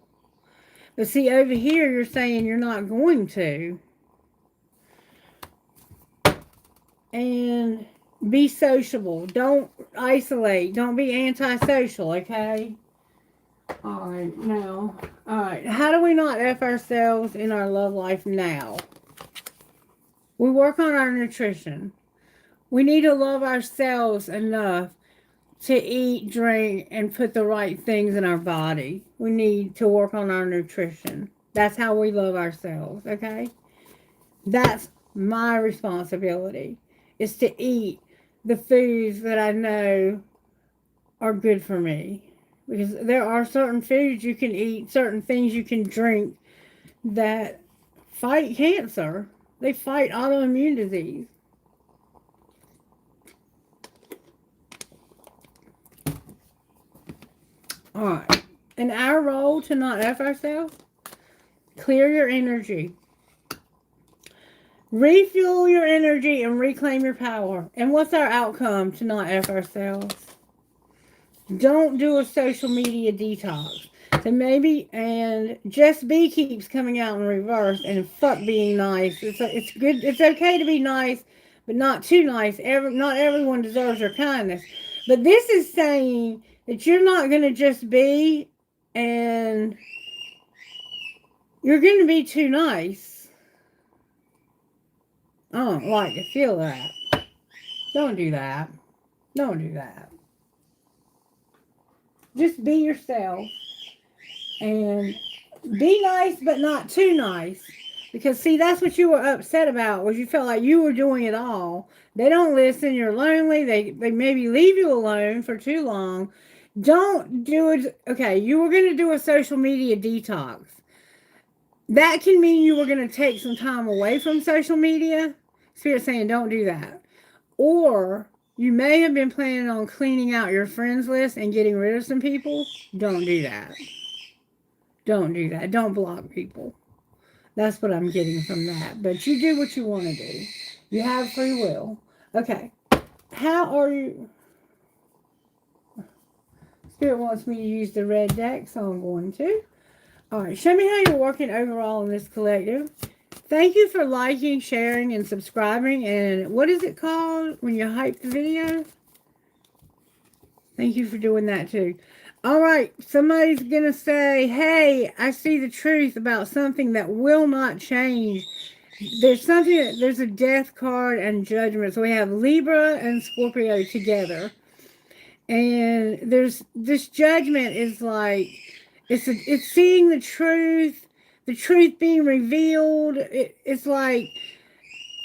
But see, over here, you're saying you're not going to. And be sociable. Don't isolate. Don't be antisocial, okay? All right, now. All right, how do we not F ourselves in our love life now? We work on our nutrition. We need to love ourselves enough to eat, drink, and put the right things in our body. We need to work on our nutrition. That's how we love ourselves, okay? That's my responsibility, is to eat the foods that I know are good for me. Because there are certain foods you can eat, certain things you can drink that fight cancer. They fight autoimmune disease. All right. And our role to not F ourselves, clear your energy. Refuel your energy and reclaim your power. And what's our outcome to not F ourselves? Don't do a social media detox. So maybe, and Just Be keeps coming out in reverse, and fuck being nice. It's good. It's okay to be nice, but not too nice. Not everyone deserves your kindness. But this is saying that you're not going to just be, and you're going to be too nice. I don't like to feel that. Don't do that. Don't do that. Just be yourself. And be nice, but not too nice. Because, see, that's what you were upset about, was you felt like you were doing it all. They don't listen. You're lonely. They maybe leave you alone for too long. Don't do it. Okay, you were going to do a social media detox. That can mean you were going to take some time away from social media. Spirit's saying don't do that. Or you may have been planning on cleaning out your friends list and getting rid of some people. Don't do that. Don't do that. Don't block people. That's what I'm getting from that. But you do what you want to do. You have free will. Okay. How are you? Spirit wants me to use the red deck, so I'm going to. All right. Show me how you're working overall in this collective. Thank you for liking, sharing, and subscribing. And what is it called when you hype the video? Thank you for doing that too. All right, somebody's going to say, hey, I see the truth about something that will not change. There's a death card and judgment. So we have Libra and Scorpio together. And there's this judgment is like, it's seeing the truth being revealed. It's like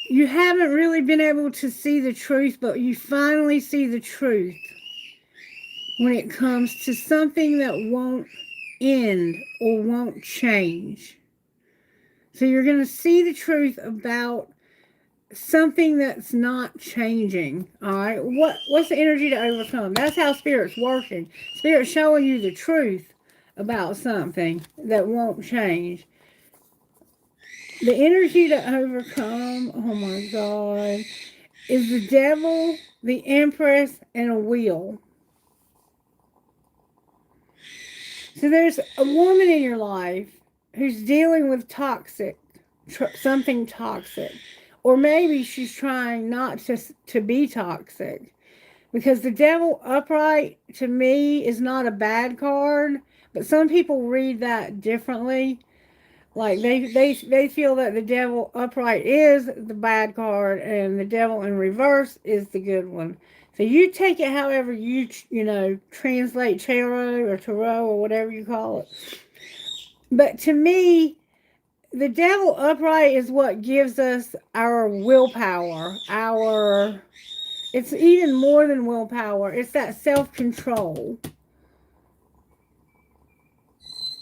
you haven't really been able to see the truth, but you finally see the truth. When it comes to something that won't end or won't change. So you're going to see the truth about something that's not changing. All right. What's the energy to overcome? That's how Spirit's working. Spirit's showing you the truth about something that won't change. The energy to overcome, oh my God, is the Devil, the Empress, and a Wheel. So there's a woman in your life who's dealing with something toxic. Or maybe she's trying not to be toxic. Because the Devil upright, to me, is not a bad card. But some people read that differently. Like they feel that the devil upright is the bad card and the devil in reverse is the good one. So you take it however you translate tarot or whatever you call it. But to me, the devil upright is what gives us our willpower. It's even more than willpower. It's that self-control.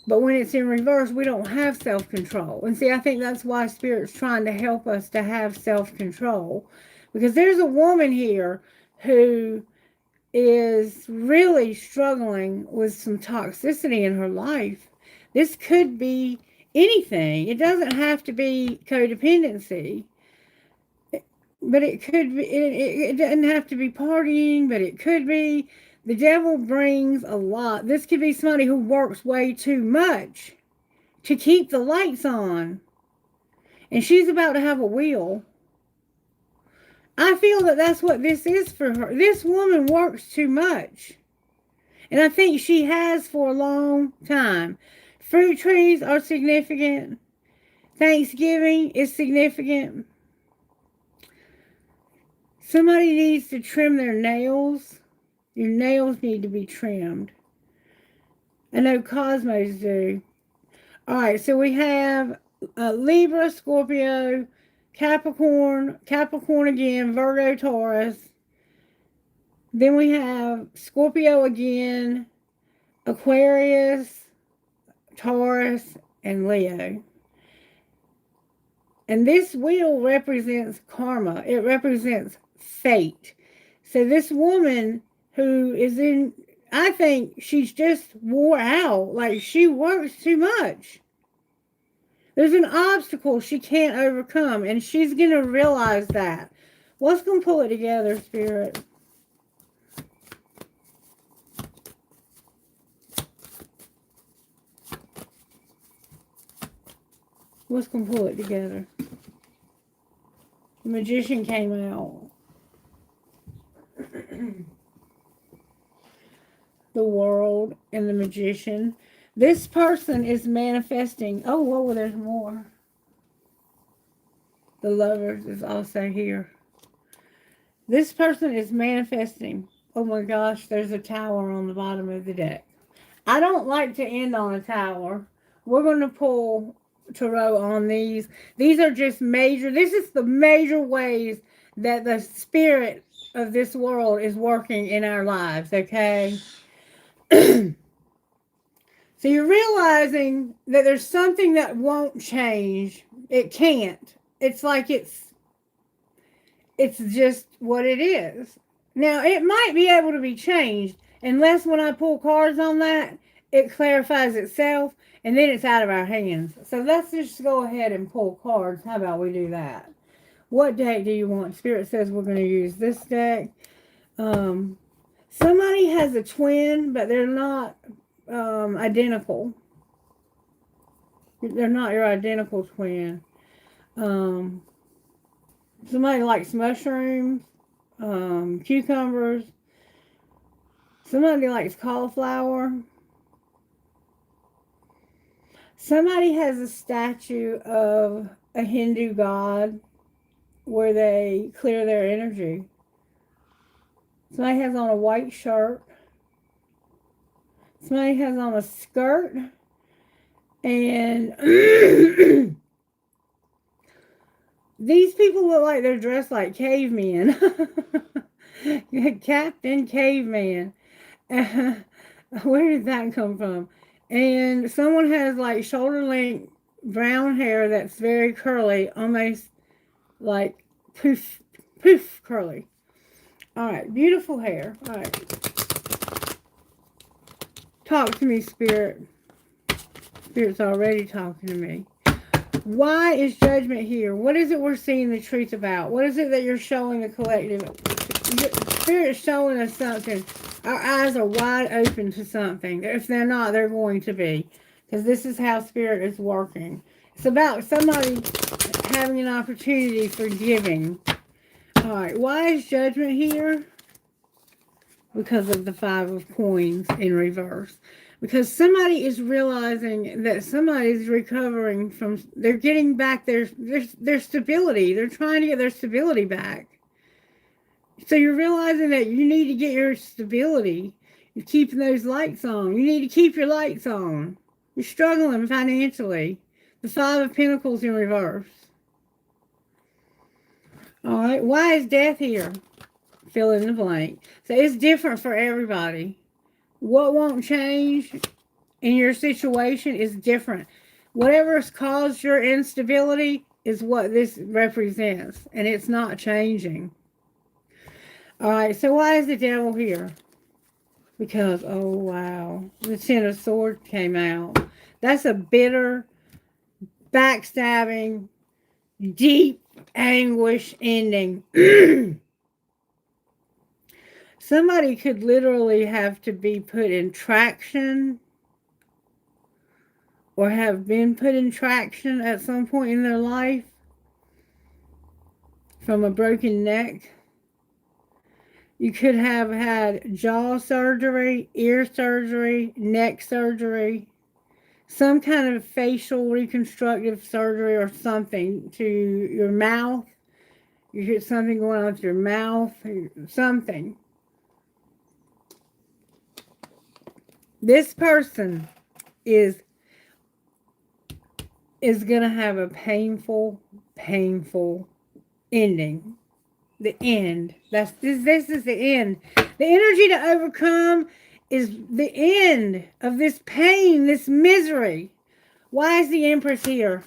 But when it's in reverse, we don't have self-control. And see, I think that's why Spirit's trying to help us to have self-control. Because there's a woman here who is really struggling with some toxicity in her life. This could be anything. It doesn't have to be codependency. But it could be, it doesn't have to be partying, but it could be. The devil brings a lot. This could be somebody who works way too much to keep the lights on. And she's about to have a wheel. I feel that that's what this is for her. This woman works too much. And I think she has for a long time. Fruit trees are significant. Thanksgiving is significant. Somebody needs to trim their nails. Your nails need to be trimmed. I know Cosmos do. All right, so we have Libra, Scorpio, Capricorn again, Virgo, Taurus. Then we have Scorpio again, Aquarius, Taurus, and Leo. And this wheel represents karma. It represents fate. So this woman who is in, I think she's just wore out. Like she works too much. There's an obstacle she can't overcome, and she's going to realize that. What's going to pull it together, Spirit? What's going to pull it together? The Magician came out. The World and the Magician. This person is manifesting. Oh, whoa, there's more. The Lovers is also here. This person is manifesting. Oh my gosh, there's a tower on the bottom of the deck. I don't like to end on a tower. We're going to pull tarot on these. These are just major. This is the major ways that the spirit of this world is working in our lives, okay? So you're realizing that there's something that won't change. It can't. It's like it's just what it is. Now, it might be able to be changed unless when I pull cards on that, it clarifies itself and then it's out of our hands. So let's just go ahead and pull cards. How about we do that? What deck do you want? Spirit says we're going to use this deck. Somebody has a twin, but they're not identical. They're not your identical twin. Somebody likes mushrooms, cucumbers. Somebody likes cauliflower. Somebody has a statue of a Hindu god where they clear their energy. Somebody has on a white shirt. Somebody has on a skirt. And these people look like they're dressed like cavemen. Captain Caveman. Where did that come from? And someone has like shoulder length brown hair that's very curly, almost like poof curly. All right, beautiful hair. All right. Talk to me, Spirit. Spirit's already talking to me. Why is judgment here? What is it we're seeing the truth about? What is it that you're showing the collective? Spirit's showing us something. Our eyes are wide open to something. If they're not, they're going to be. Because this is how Spirit is working. It's about somebody having an opportunity for giving. Alright, why is judgment here? Because of the 5 of coins in reverse. Because somebody is realizing that somebody's recovering from, they're getting back their stability. They're trying to get their stability back. So you're realizing that you need to get your stability. You're keeping those lights on. You need to keep your lights on. You're struggling financially. The Five of Pentacles in reverse. All right. Why is death here? Fill in the blank. So it's different for everybody. What won't change in your situation is different. Whatever has caused your instability is what this represents. And it's not changing. All right. So why is the devil here? Because, oh, wow. The Ten of Swords came out. That's a bitter, backstabbing, deep anguish ending. Somebody could literally have to be put in traction or have been put in traction at some point in their life from a broken neck. You could have had jaw surgery, ear surgery, neck surgery, some kind of facial reconstructive surgery or something to your mouth. You get something going on with your mouth, something. This person is going to have a painful ending. The end. This is the end. The energy to overcome is the end of this pain, this misery. Why is the Empress here?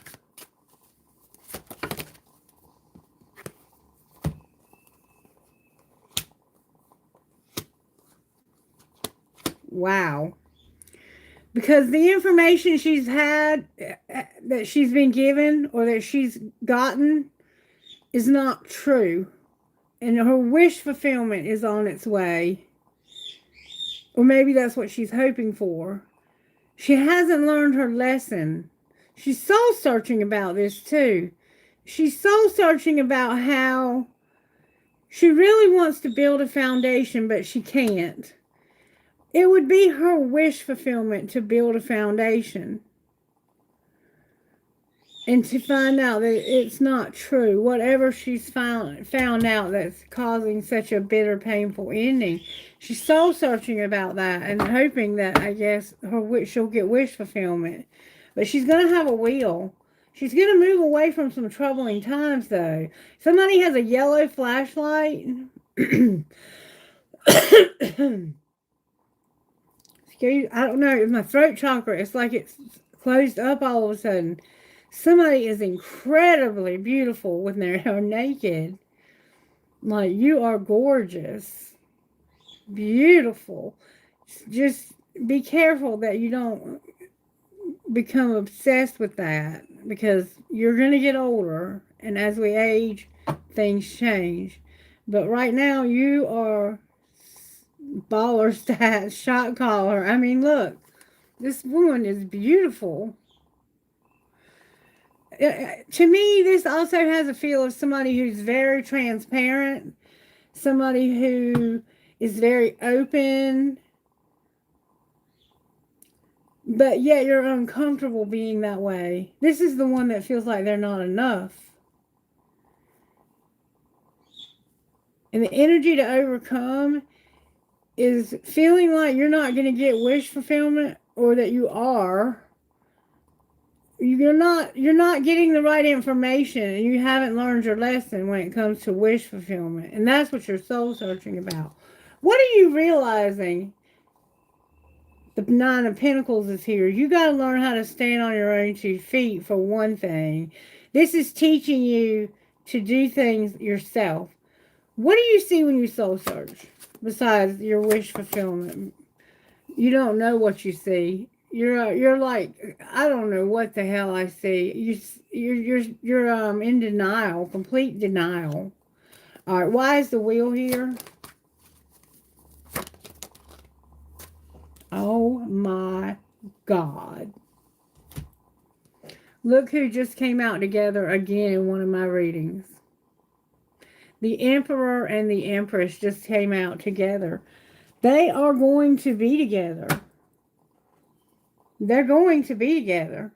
Wow. Because the information she's had, that she's been given or that she's gotten is not true. And her wish fulfillment is on its way. Or maybe that's what she's hoping for. She hasn't learned her lesson. She's soul searching about this too. She's soul searching about how she really wants to build a foundation, but she can't. It would be her wish fulfillment to build a foundation. And to find out that it's not true. Whatever she's found out that's causing such a bitter, painful ending. She's soul searching about that and hoping that, I guess, she'll get wish fulfillment. But she's going to have a wheel. She's going to move away from some troubling times, though. Somebody has a yellow flashlight. I don't know, my throat chakra, it's like it's closed up all of a sudden. Somebody is incredibly beautiful when they're naked. Like, you are gorgeous. Beautiful. Just be careful that you don't become obsessed with that, because you're going to get older, and as we age, things change. But right now, you are baller stat, shot caller. I mean, look, this woman is beautiful. To me, this also has a feel of somebody who's very transparent, somebody who is very open, but yet you're uncomfortable being that way. This is the one that feels like they're not enough. And the energy to overcome is feeling like you're not going to get wish fulfillment, or that you are. You're not getting the right information, and you haven't learned your lesson when it comes to wish fulfillment. And that's what you're soul searching about. What are you realizing? The Nine of Pentacles is here. You got to learn how to stand on your own 2 feet, for one thing. This is teaching you to do things yourself. What do you see when you soul search, besides your wish fulfillment? You don't know what you see. You're like, I don't know what the hell I see. You're in denial, complete denial. All right, why is the wheel here? Oh my God. Look who just came out together again in one of my readings. The Emperor and the Empress just came out together. They are going to be together. They're going to be together.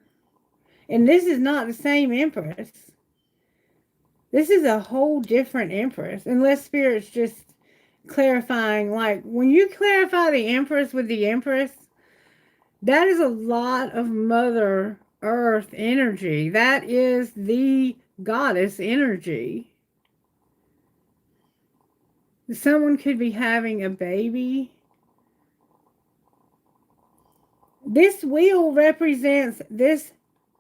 And this is not the same Empress. This is a whole different Empress. Unless Spirit's just clarifying. Like, when you clarify the Empress with the Empress, that is a lot of Mother Earth energy. That is the goddess energy. Someone could be having a baby. This wheel represents this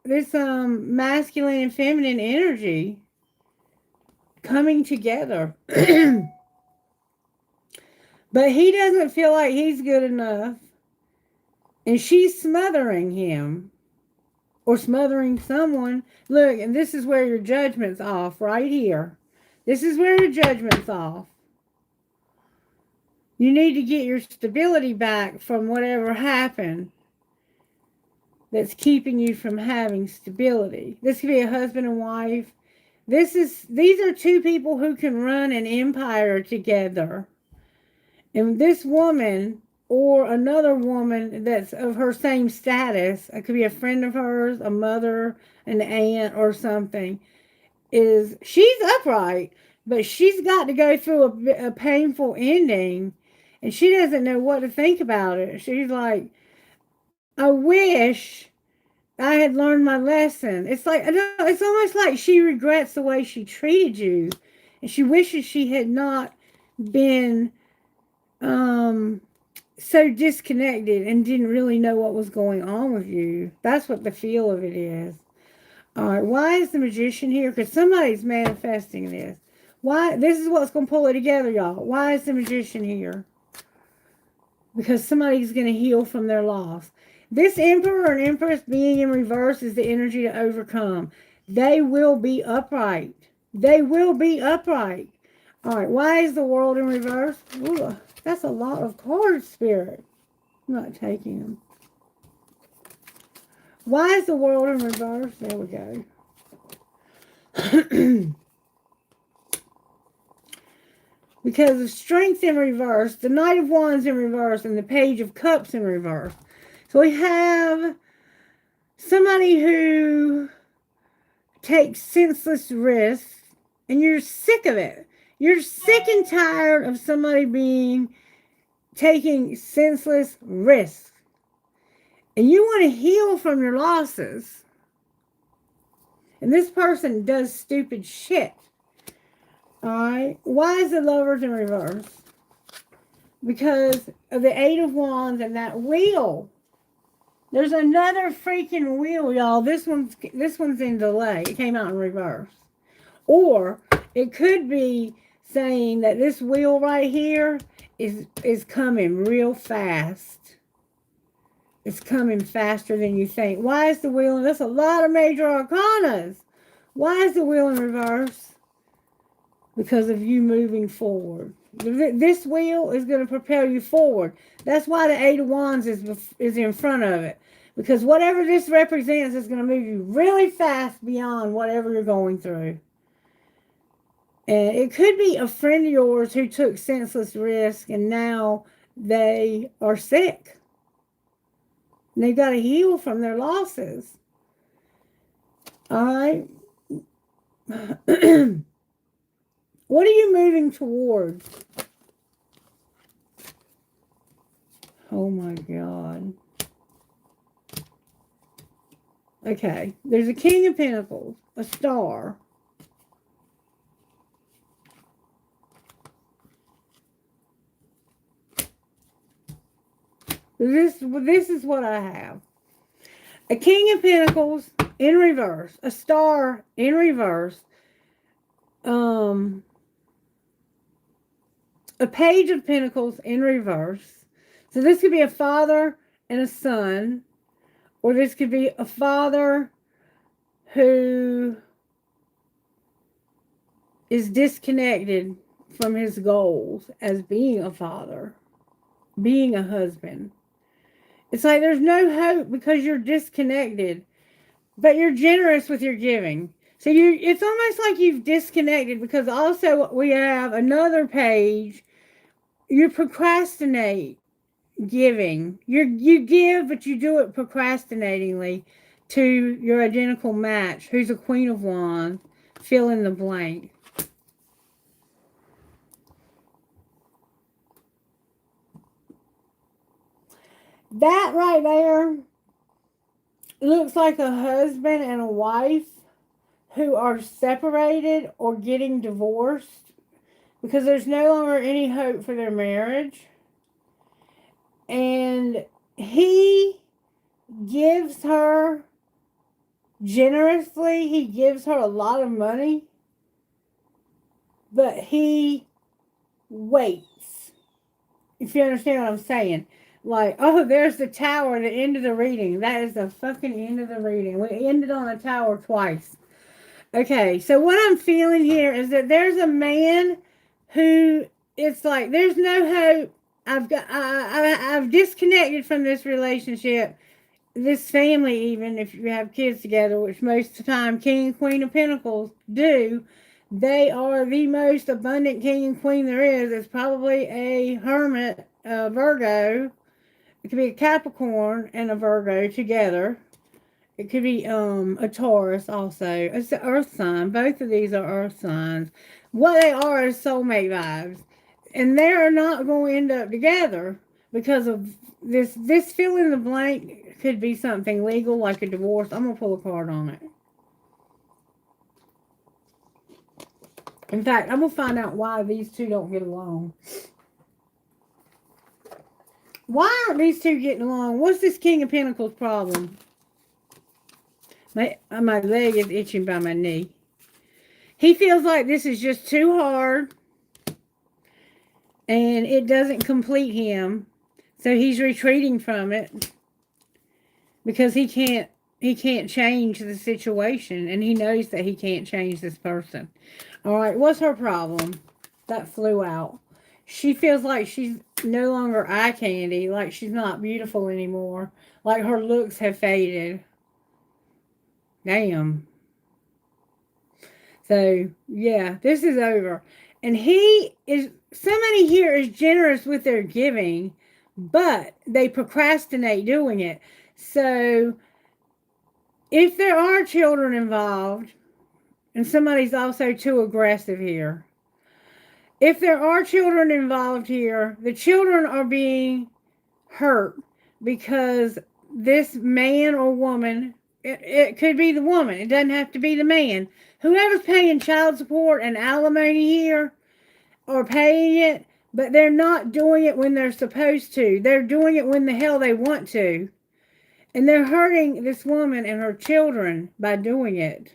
masculine and feminine energy coming together. But he doesn't feel like he's good enough. And she's smothering him. Or smothering someone. Look, and this is where your judgment's off, right here. This is where your judgment's off. You need to get your stability back from whatever happened that's keeping you from having stability. This could be a husband and wife. These are two people who can run an empire together. And this woman or another woman that's of her same status, it could be a friend of hers, a mother, an aunt or something, she's upright, but she's got to go through a painful ending, and she doesn't know what to think about it. She's like, I wish I had learned my lesson. It's like, it's almost like she regrets the way she treated you, and she wishes she had not been so disconnected and didn't really know what was going on with you. That's what the feel of it is. All right, why is the Magician here? Because somebody's manifesting this. Why? This is what's going to pull it together, y'all. Why is the Magician here? Because somebody's going to heal from their loss. This Emperor and Empress being in reverse is the energy to overcome. They will be upright. They will be upright. All right, why is the World in reverse? Ooh, that's a lot of cards, Spirit. I'm not taking them. Why is the World in reverse? There we go. Because of Strength in reverse, the Knight of Wands in reverse, and the Page of Cups in reverse. So we have somebody who takes senseless risks, and you're sick of it. You're sick and tired of somebody taking senseless risks. And you want to heal from your losses. And this person does stupid shit. Alright? Why is the Lovers in reverse? Because of the Eight of Wands and that wheel. There's another freaking wheel, y'all. This one's in delay. It came out in reverse. Or it could be saying that this wheel right here is coming real fast. It's coming faster than you think. Why is the wheel? That's a lot of major arcanas. Why is the wheel in reverse? Because of you moving forward. This wheel is going to propel you forward. That's why the Eight of Wands is in front of it. Because whatever this represents is going to move you really fast beyond whatever you're going through. And it could be a friend of yours who took senseless risk and now they are sick. And they've got to heal from their losses. All right. What are you moving towards? Oh my God. Okay. There's a King of Pentacles, a star. This is what I have. A King of Pentacles in reverse. A star in reverse. A Page of Pentacles in reverse. So this could be a father and a son. Or this could be a father who is disconnected from his goals as being a father, being a husband. It's like there's no hope because you're disconnected, but you're generous with your giving. So it's almost like you've disconnected because also we have another page. You procrastinate. giving. You give, but you do it procrastinatingly to your identical match, who's a Queen of Wands. Fill in the blank. That right there looks like a husband and a wife who are separated or getting divorced because there's no longer any hope for their marriage. And he gives her generously, he gives her a lot of money, but he waits. If you understand what I'm saying. Like, oh, there's the tower, the end of the reading. That is the fucking end of the reading. We ended on a tower twice. Okay, so what I'm feeling here is that there's a man who, it's like there's no hope. I've disconnected from this relationship, this family, even if you have kids together, which most of the time King and Queen of Pentacles do. They are the most abundant king and queen there is. It's probably a hermit, Virgo. It could be a Capricorn and a Virgo together. It could be a Taurus also. It's the earth sign. Both of these are earth signs. What they are is soulmate vibes. And they're not going to end up together because of this. This fill in the blank could be something legal like a divorce. I'm going to pull a card on it. In fact, I'm going to find out why these two don't get along. Why aren't these two getting along? What's this King of Pentacles problem? My leg is itching by my knee. He feels like this is just too hard. And it doesn't complete him. So he's retreating from it. Because he can't change the situation. And he knows that he can't change this person. Alright, what's her problem? That flew out. She feels like she's no longer eye candy. Like she's not beautiful anymore. Like her looks have faded. Damn. So, yeah, this is over. And somebody here is generous with their giving, but they procrastinate doing it. So, if there are children involved, and somebody's also too aggressive here. If there are children involved here, the children are being hurt because this man or woman, it could be the woman, it doesn't have to be the man. Whoever's paying child support and alimony here are paying it, but they're not doing it when they're supposed to. They're doing it when the hell they want to. And they're hurting this woman and her children by doing it.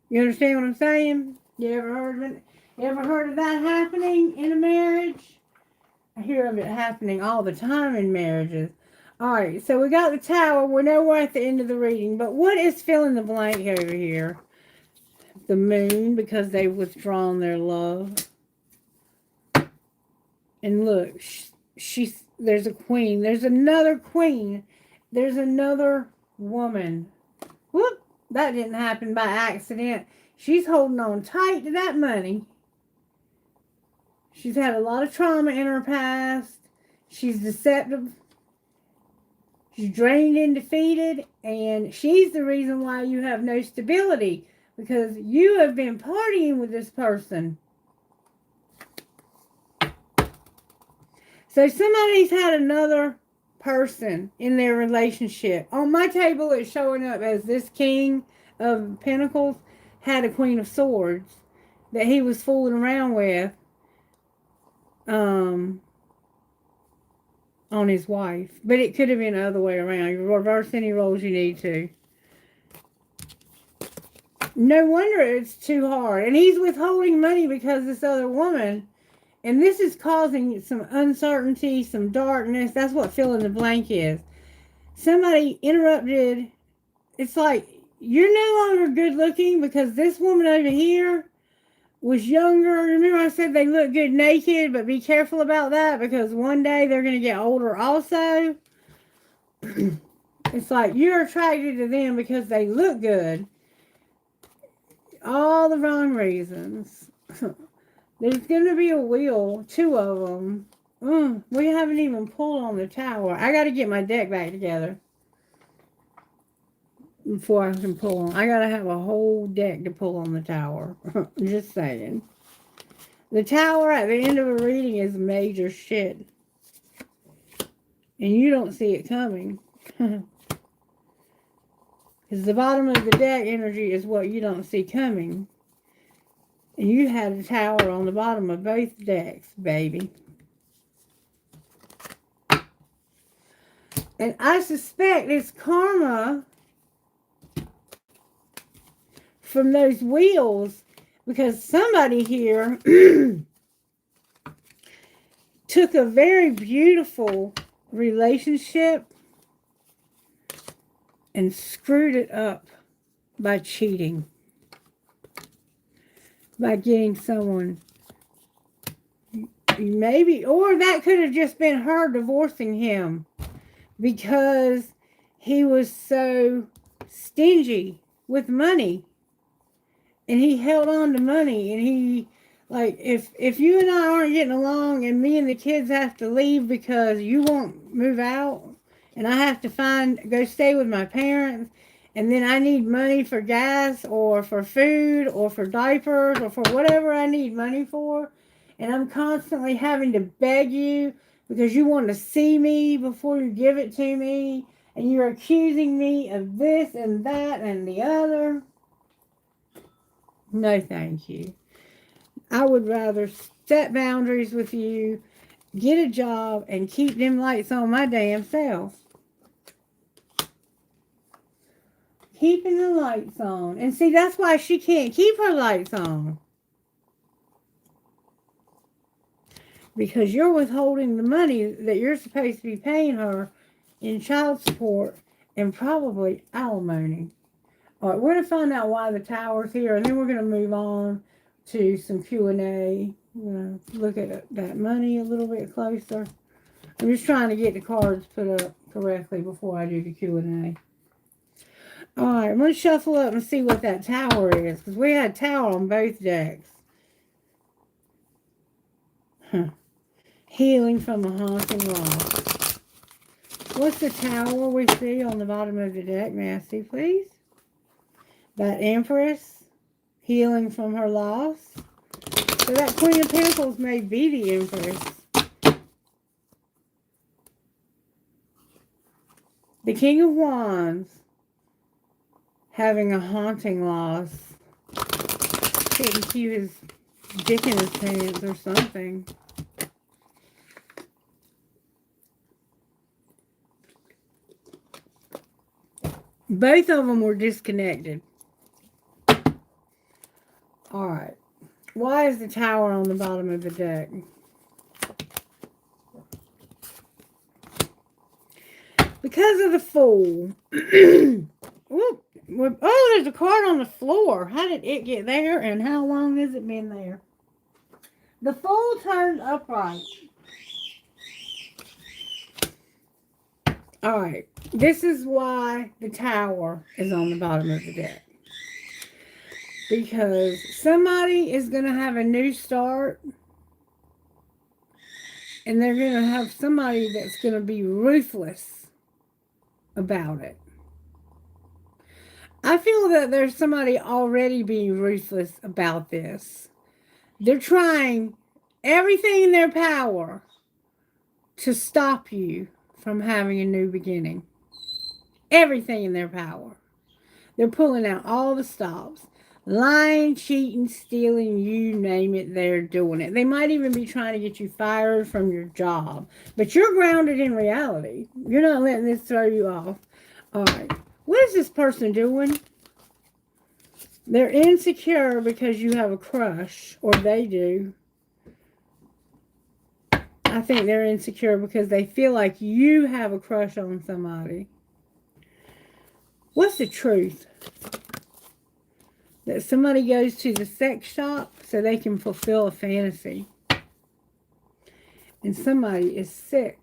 You understand what I'm saying? You ever heard of that happening in a marriage? I hear of it happening all the time in marriages. Alright, so we got the tower. We know we're at the end of the reading. But what is filling the blank over here? The moon, because they've withdrawn their love. And look, there's a queen. There's another queen. There's another woman. Whoop! That didn't happen by accident. She's holding on tight to that money. She's had a lot of trauma in her past. She's deceptive. She's drained and defeated. And she's the reason why you have no stability. Because you have been partying with this person. So somebody's had another person in their relationship. On my table, it's showing up as this King of Pentacles had a Queen of Swords that he was fooling around with on his wife. But it could have been the other way around. You reverse any roles you need to. No wonder it's too hard. And he's withholding money because this other woman, and this is causing some uncertainty, some darkness. That's what fill in the blank is. Somebody interrupted. It's like, you're no longer good looking because this woman over here was younger. Remember I said they look good naked, but be careful about that because one day they're going to get older also. It's like you're attracted to them because they look good. All the wrong reasons. There's going to be a wheel, two of them. We haven't even pulled on the tower. I got to get my deck back together before I can pull on. I got to have a whole deck to pull on the tower. Just saying. The tower at the end of a reading is major shit. And you don't see it coming. Because the bottom of the deck energy is what you don't see coming. And you had a tower on the bottom of both decks, baby. And I suspect it's karma from those wheels, because somebody here took a very beautiful relationship and screwed it up by cheating, by getting someone, maybe, or that could have just been her divorcing him because he was so stingy with money. And he held on to money, and he, like, if you and I aren't getting along and me and the kids have to leave because you won't move out, and I have to go stay with my parents, and then I need money for gas or for food or for diapers or for whatever I need money for, and I'm constantly having to beg you because you want to see me before you give it to me, and you're accusing me of this and that and the other. No, thank you. I would rather set boundaries with you, get a job, and keep them lights on my damn self. Keeping the lights on. And see, that's why she can't keep her lights on. Because you're withholding the money that you're supposed to be paying her in child support and probably alimony. All right, we're going to find out why the tower's here, and then we're going to move on to some Q&A. Look at that money a little bit closer. I'm just trying to get the cards put up correctly before I do the Q&A. All right, I'm going to shuffle up and see what that tower is, because we had tower on both decks. Healing from a haunting loss. What's the tower we see on the bottom of the deck? May I see, please? That Empress, healing from her loss. So that Queen of Pentacles may be the Empress. The King of Wands, having a haunting loss. Couldn't keep his dick in his pants or something. Both of them were disconnected. All right. Why is the tower on the bottom of the deck? Because of the Fool. Oh, there's a card on the floor. How did it get there, and how long has it been there? The Fool turned upright. All right. This is why the tower is on the bottom of the deck. Because somebody is going to have a new start. And they're going to have somebody that's going to be ruthless about it. I feel that there's somebody already being ruthless about this. They're trying everything in their power to stop you from having a new beginning. Everything in their power. They're pulling out all the stops. Lying, cheating, stealing, you name it, they're doing it. They might even be trying to get you fired from your job. But you're grounded in reality. You're not letting this throw you off. All right. What is this person doing? They're insecure because you have a crush, or they do. I think they're insecure because they feel like you have a crush on somebody. What's the truth? That somebody goes to the sex shop so they can fulfill a fantasy. And somebody is sick.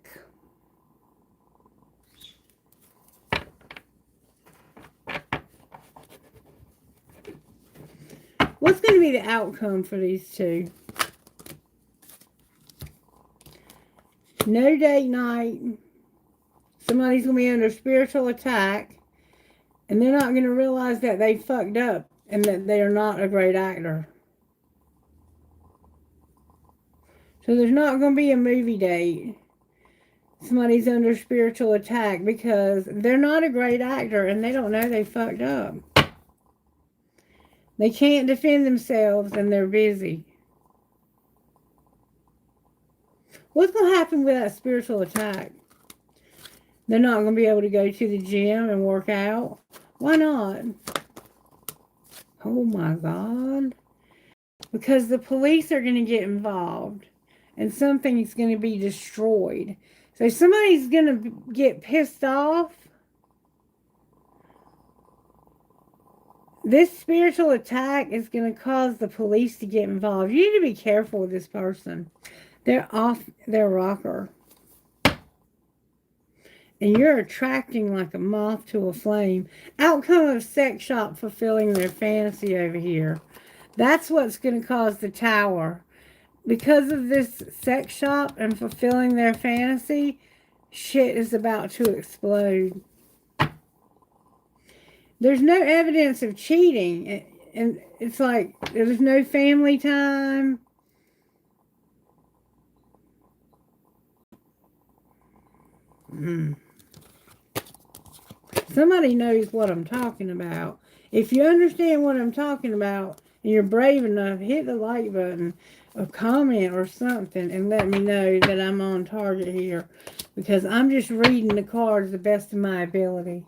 What's going to be the outcome for these two? No date night. Somebody's going to be under spiritual attack. And they're not going to realize that they fucked up and that they are not a great actor. So there's not going to be a movie date. Somebody's under spiritual attack because they're not a great actor and they don't know they fucked up. They can't defend themselves and they're busy. What's going to happen with that spiritual attack? They're not going to be able to go to the gym and work out. Why not? Oh my God. Because the police are going to get involved and something's going to be destroyed. So somebody's going to get pissed off. This spiritual attack is going to cause the police to get involved. You need to be careful with this person. They're off their rocker. And you're attracting like a moth to a flame. Outcome of sex shop fulfilling their fantasy over here. That's what's going to cause the tower. Because of this sex shop and fulfilling their fantasy, shit is about to explode. There's no evidence of cheating. And it's like there's no family time. Somebody knows what I'm talking about. If you understand what I'm talking about and you're brave enough, hit the like button or comment or something and let me know that I'm on target here, because I'm just reading the cards the best of my ability.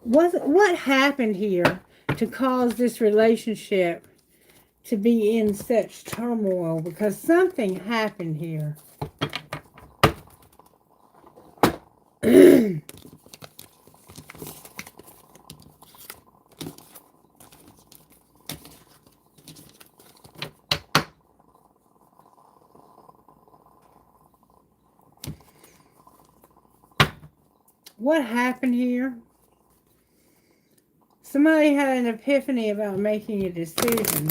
What happened here to cause this relationship to be in such turmoil? Because something happened here. What happened here? Somebody had an epiphany about making a decision.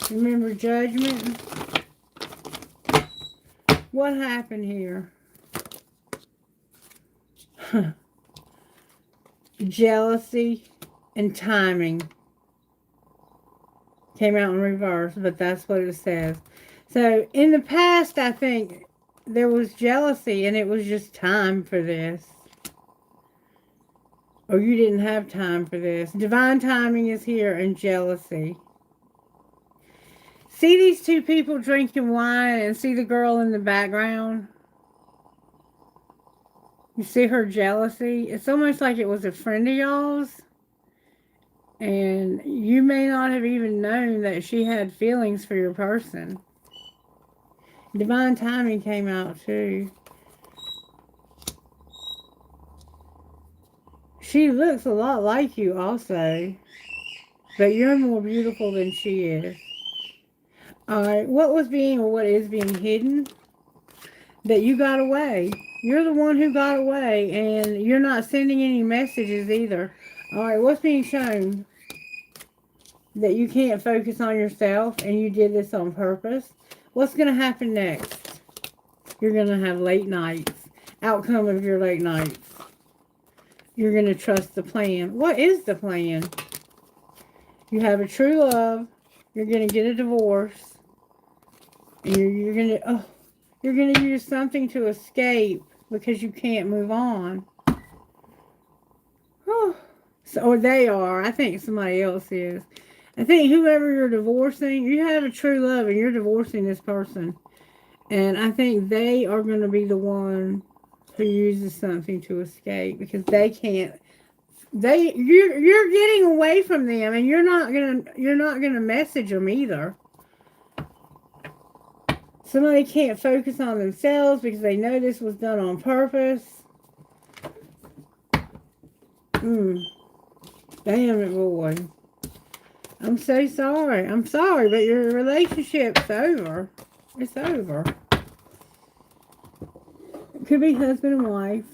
Remember judgment? What happened here? Jealousy and timing. Came out in reverse, but that's what it says. So, in the past, I think there was jealousy and it was just time for this. Or you didn't have time for this. Divine timing is here and jealousy. See these two people drinking wine and see the girl in the background? You see her jealousy? It's almost like it was a friend of y'all's. And you may not have even known that she had feelings for your person. Divine timing came out too. She looks a lot like you also. But you're more beautiful than she is. Alright, what was being or what is being hidden? That you got away. You're the one who got away and you're not sending any messages either. Alright, what's being shown? That you can't focus on yourself and you did this on purpose. What's going to happen next? You're going to have late nights. Outcome of your late nights. You're going to trust the plan. What is the plan? You have a true love. You're going to get a divorce. And you're going to use something to escape because you can't move on. So, or they are. I think somebody else is. I think whoever you're divorcing, you have a true love and you're divorcing this person. And I think they are going to be the one who uses something to escape because they can't. You're getting away from them and you're not gonna message them either. Somebody can't focus on themselves because they know this was done on purpose. Damn it, boy. I'm so sorry. I'm sorry, but your relationship's over. It's over. It could be husband and wife.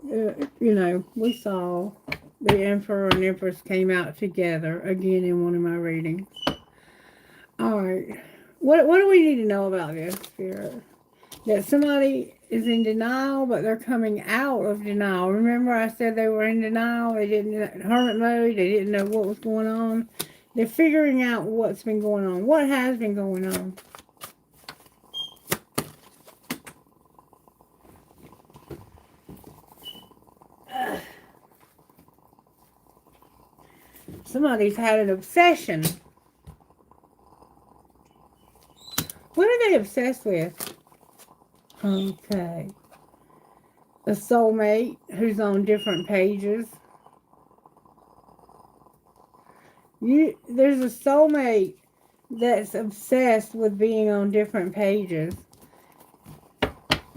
You know, we saw the Emperor and Empress came out together again in one of my readings. Alright. What do we need to know about this, Spirit? that somebody is in denial, but they're coming out of denial. Remember I said they were in denial? They didn't, hermit mode, they didn't know what was going on. They're figuring out what's been going on. What has been going on? Somebody's had an obsession. What are they obsessed with? Okay. A soulmate who's on different pages. There's a soulmate that's obsessed with being on different pages.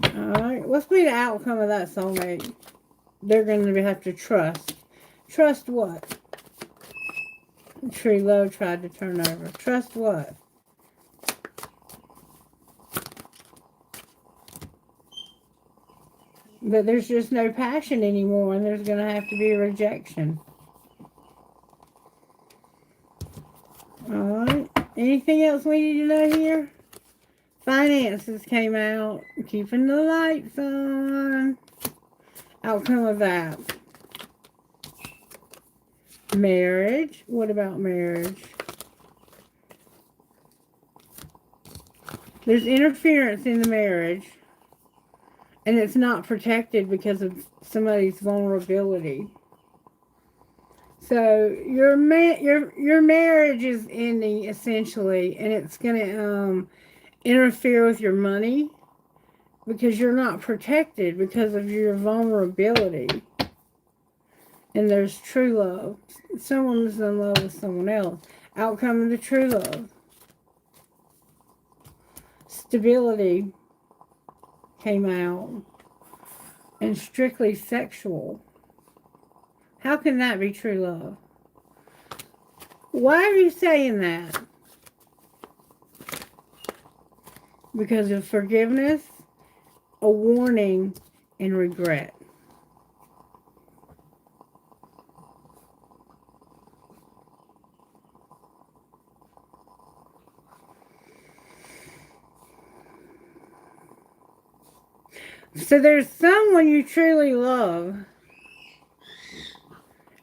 Alright, what's be the outcome of that soulmate? They're going to have to trust. Trust what? True love tried to turn over. Trust what? But there's just no passion anymore, and there's going to have to be a rejection. Alright. Anything else we need to know here? Finances came out. Keeping the lights on. Outcome of that. Marriage. What about marriage? There's interference in the marriage. And it's not protected because of somebody's vulnerability. So your marriage is ending essentially, and it's going to interfere with your money because you're not protected because of your vulnerability. And there's true love. Someone is in love with someone else. Outcome of the true love. Stability came out. And strictly sexual. How can that be true love? Why are you saying that? Because of forgiveness, a warning, and regret. So there's someone you truly love,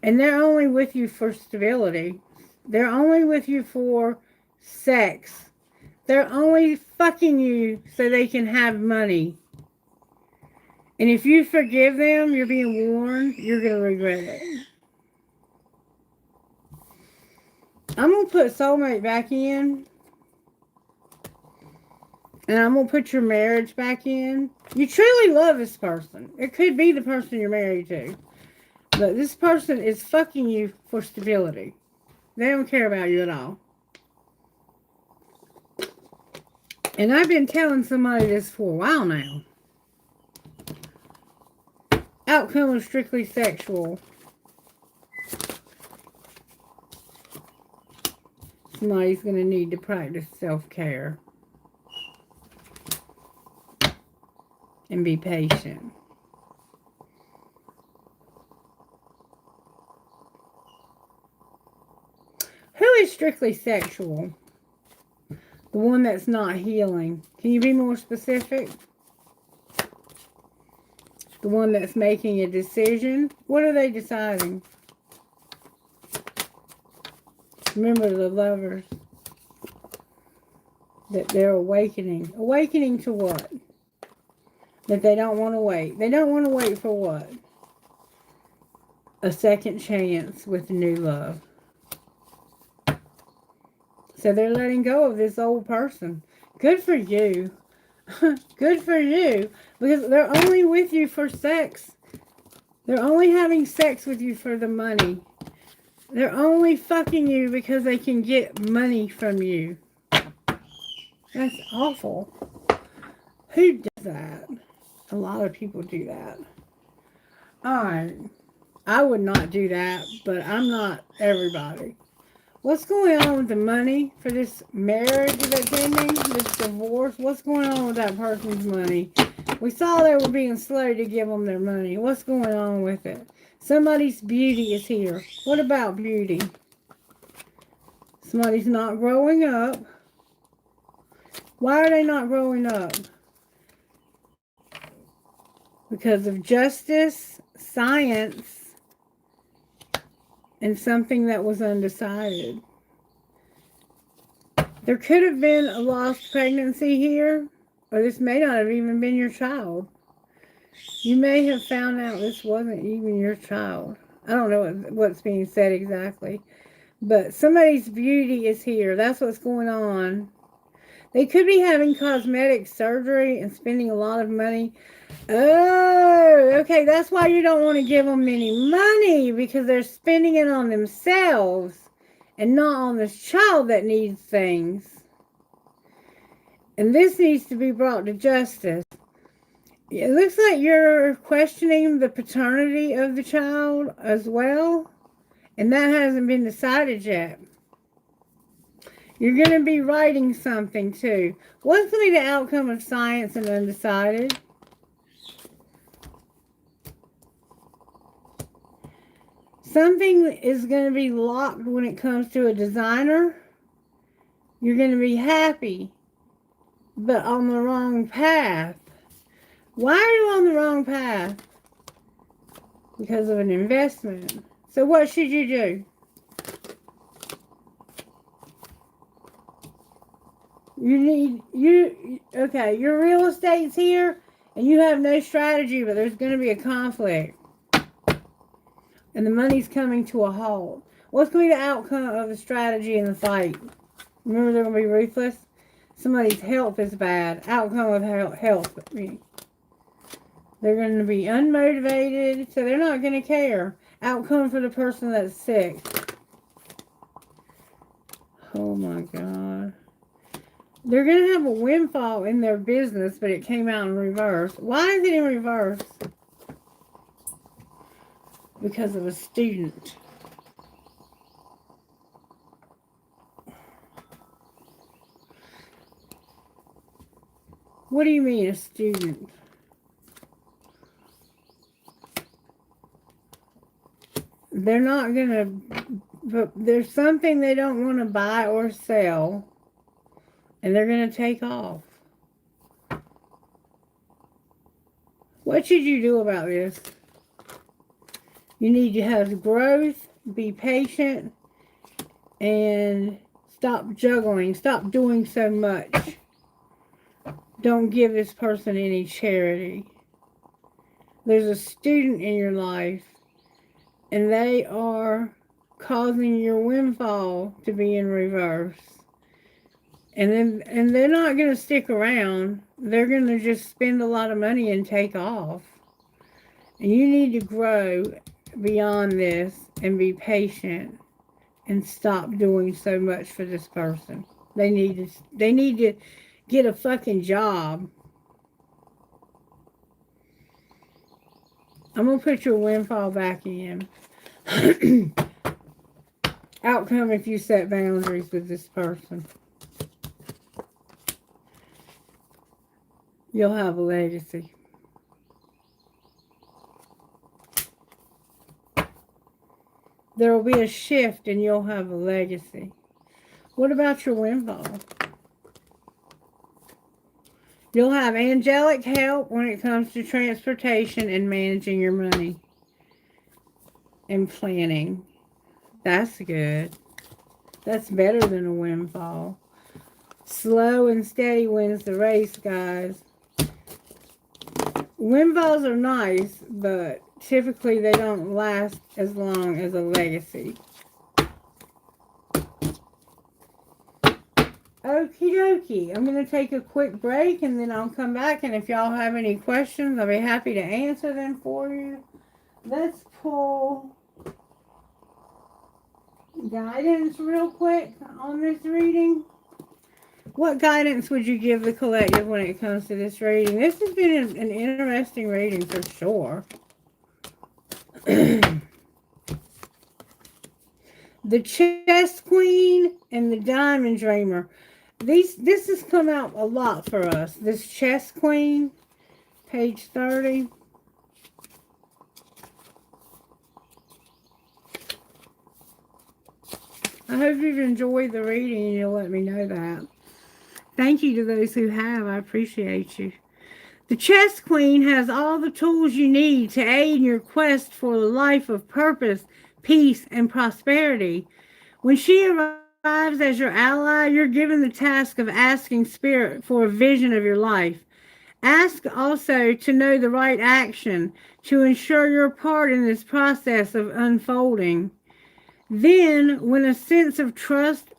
and they're only with you for stability. They're only with you for sex. They're only fucking you so they can have money. And if you forgive them, you're being warned, you're going to regret it. I'm going to put soulmate back in. And I'm going to put your marriage back in. You truly love this person. It could be the person you're married to. But this person is fucking you for stability. They don't care about you at all. And I've been telling somebody this for a while now. Outcome of strictly sexual. Somebody's going to need to practice self-care. And be patient. Who is strictly sexual? The one that's not healing. Can you be more specific? The one that's making a decision. What are they deciding? Remember the lovers. That they're awakening. Awakening to what? That they don't want to wait. They don't want to wait for what? A second chance with new love. So they're letting go of this old person. Good for you. Good for you. Because they're only with you for sex. They're only having sex with you for the money. They're only fucking you because they can get money from you. That's awful. Who does that? A lot of people do that. Alright. I would not do that, but I'm not everybody. What's going on with the money for this marriage that's ending? This divorce? What's going on with that person's money? We saw they were being slow to give them their money. What's going on with it? Somebody's beauty is here. What about beauty? Somebody's not growing up. Why are they not growing up? because of justice, science, and something that was undecided. There could have been a lost pregnancy here, or this may not have even been your child. You may have found out this wasn't even your child. I don't know what's being said exactly. But somebody's beauty is here. That's what's going on. They could be having cosmetic surgery and spending a lot of money. Oh, okay. That's why you don't want to give them any money, because they're spending it on themselves and not on this child that needs things. And this needs to be brought to justice. It looks like you're questioning the paternity of the child as well, and that hasn't been decided yet. You're going to be writing something too. What's going to be the outcome of science and undecided? Something is going to be locked when it comes to a designer. You're going to be happy, but on the wrong path. Why are you on the wrong path? Because of an investment. So what should you do? Okay, your real estate's here and you have no strategy, but there's going to be a conflict. And the money's coming to a halt. What's going to be the outcome of the strategy in the fight? Remember, they're going to be ruthless. Somebody's health is bad. Outcome of health. They're going to be unmotivated, so they're not going to care. Outcome for the person that's sick. Oh my God. They're going to have a windfall in their business, but it came out in reverse. Why is it in reverse? Because of a student. What do you mean, a student? They're not going to, but there's something they don't want to buy or sell, and they're going to take off. What should you do about this? You need to have growth, be patient, and stop juggling. Stop doing so much. Don't give this person any charity. There's a student in your life, and they are causing your windfall to be in reverse. And they're not going to stick around. They're going to just spend a lot of money and take off. And you need to grow beyond this and be patient and stop doing so much for this person. They need to get a fucking job. I'm going to put your windfall back in. Outcome if you set boundaries with this person. You'll have a legacy. There will be a shift and you'll have a legacy. What about your windfall? You'll have angelic help when it comes to transportation and managing your money. And planning. That's good. That's better than a windfall. Slow and steady wins the race, guys. Windfalls are nice, but typically they don't last as long as a legacy. Okie dokie. I'm going to take a quick break and then I'll come back. And if y'all have any questions, I'll be happy to answer them for you. Let's pull guidance real quick on this reading. What guidance would you give the collective when it comes to this reading? This has been an interesting reading for sure. The Chess Queen and the Diamond Dreamer. This has come out a lot for us. This Chess Queen, page 30. I hope you've enjoyed the reading and you'll let me know that. Thank you to those who have. I appreciate you. The chess queen has all the tools you need to aid in your quest for a life of purpose, peace, and prosperity. When she arrives as your ally, you're given the task of asking Spirit for a vision of your life. Ask also to know the right action to ensure your part in this process of unfolding. Then, with a sense of trust,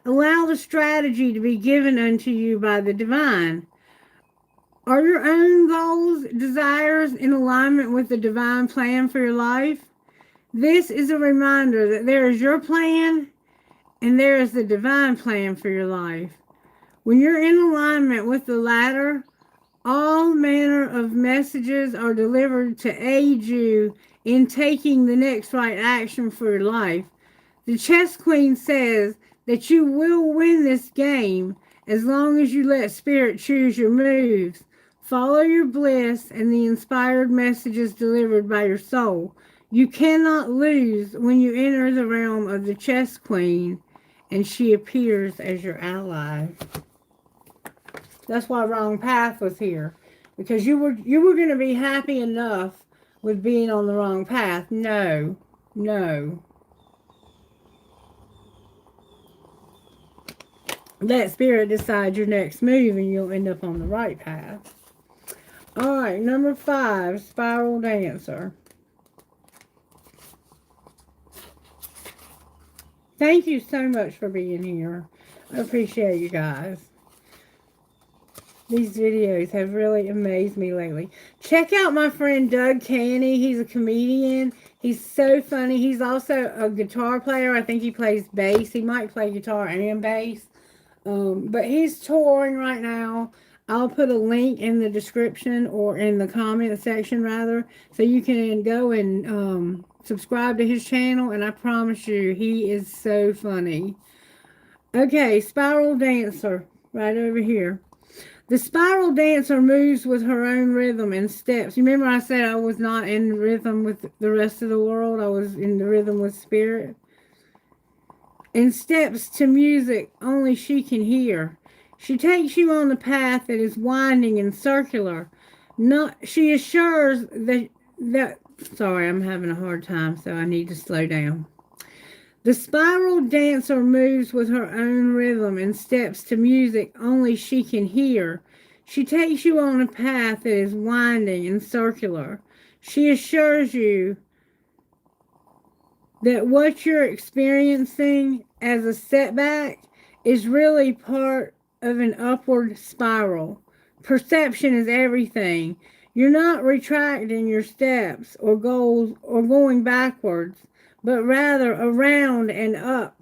allow the strategy to be given unto you by the divine. Are your own goals, desires in alignment with the divine plan for your life? This is a reminder that there is your plan and there is the divine plan for your life. When you're in alignment with the latter, all manner of messages are delivered to aid you in taking the next right action for your life. The chess queen says that you will win this game as long as you let Spirit choose your moves. Follow your bliss and the inspired messages delivered by your soul. You cannot lose when you enter the realm of the chess queen and she appears as your ally. That's why Wrong Path was here. Because you were going to be happy enough with being on the wrong path. No. Let Spirit decide your next move and you'll end up on the right path. All right, number 5, Spiral Dancer. Thank you so much for being here. I appreciate you guys. These videos have really amazed me lately. Check out my friend Doug Canny. He's a comedian. He's so funny. He's also a guitar player. I think he plays bass. He might play guitar and bass. But he's touring right now. I'll put a link in the description or in the comment section rather. So you can go and subscribe to his channel. And I promise you, he is so funny. Okay, Spiral Dancer. Right over here. The spiral dancer moves with her own rhythm and steps. You remember I said I was not in rhythm with the rest of the world. I was in the rhythm with Spirit. And steps to music only she can hear. She takes you on the path that is winding and circular. She assures that sorry, I'm having a hard time, so I need to slow down. The spiral dancer moves with her own rhythm and steps to music only she can hear. She takes you on a path that is winding and circular. She assures you that what you're experiencing as a setback is really part of an upward spiral. Perception is everything. You're not retracting your steps or goals or going backwards, but rather around and up.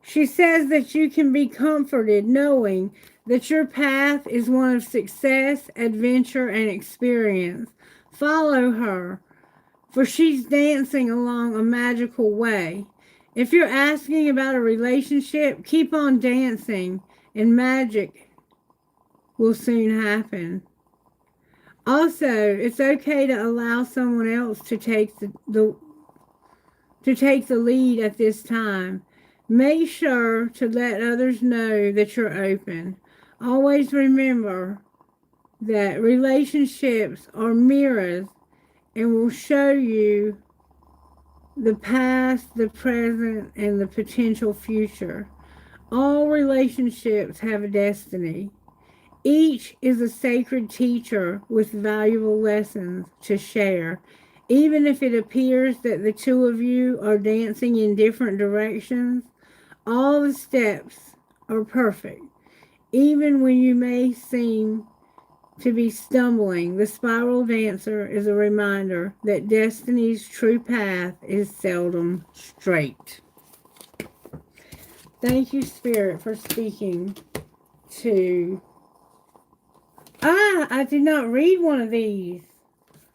She says that you can be comforted knowing that your path is one of success, adventure, and experience. Follow her, for she's dancing along a magical way. If you're asking about a relationship, keep on dancing, and magic will soon happen. Also, it's okay to allow someone else to take the lead at this time. Make sure to let others know that you're open. Always remember that relationships are mirrors and will show you the past, the present, and the potential future. All relationships have a destiny. Each is a sacred teacher with valuable lessons to share. Even if it appears that the two of you are dancing in different directions, all the steps are perfect. Even when you may seem to be stumbling, the spiral dancer is a reminder that destiny's true path is seldom straight. Thank you, Spirit, for speaking to... I did not read one of these.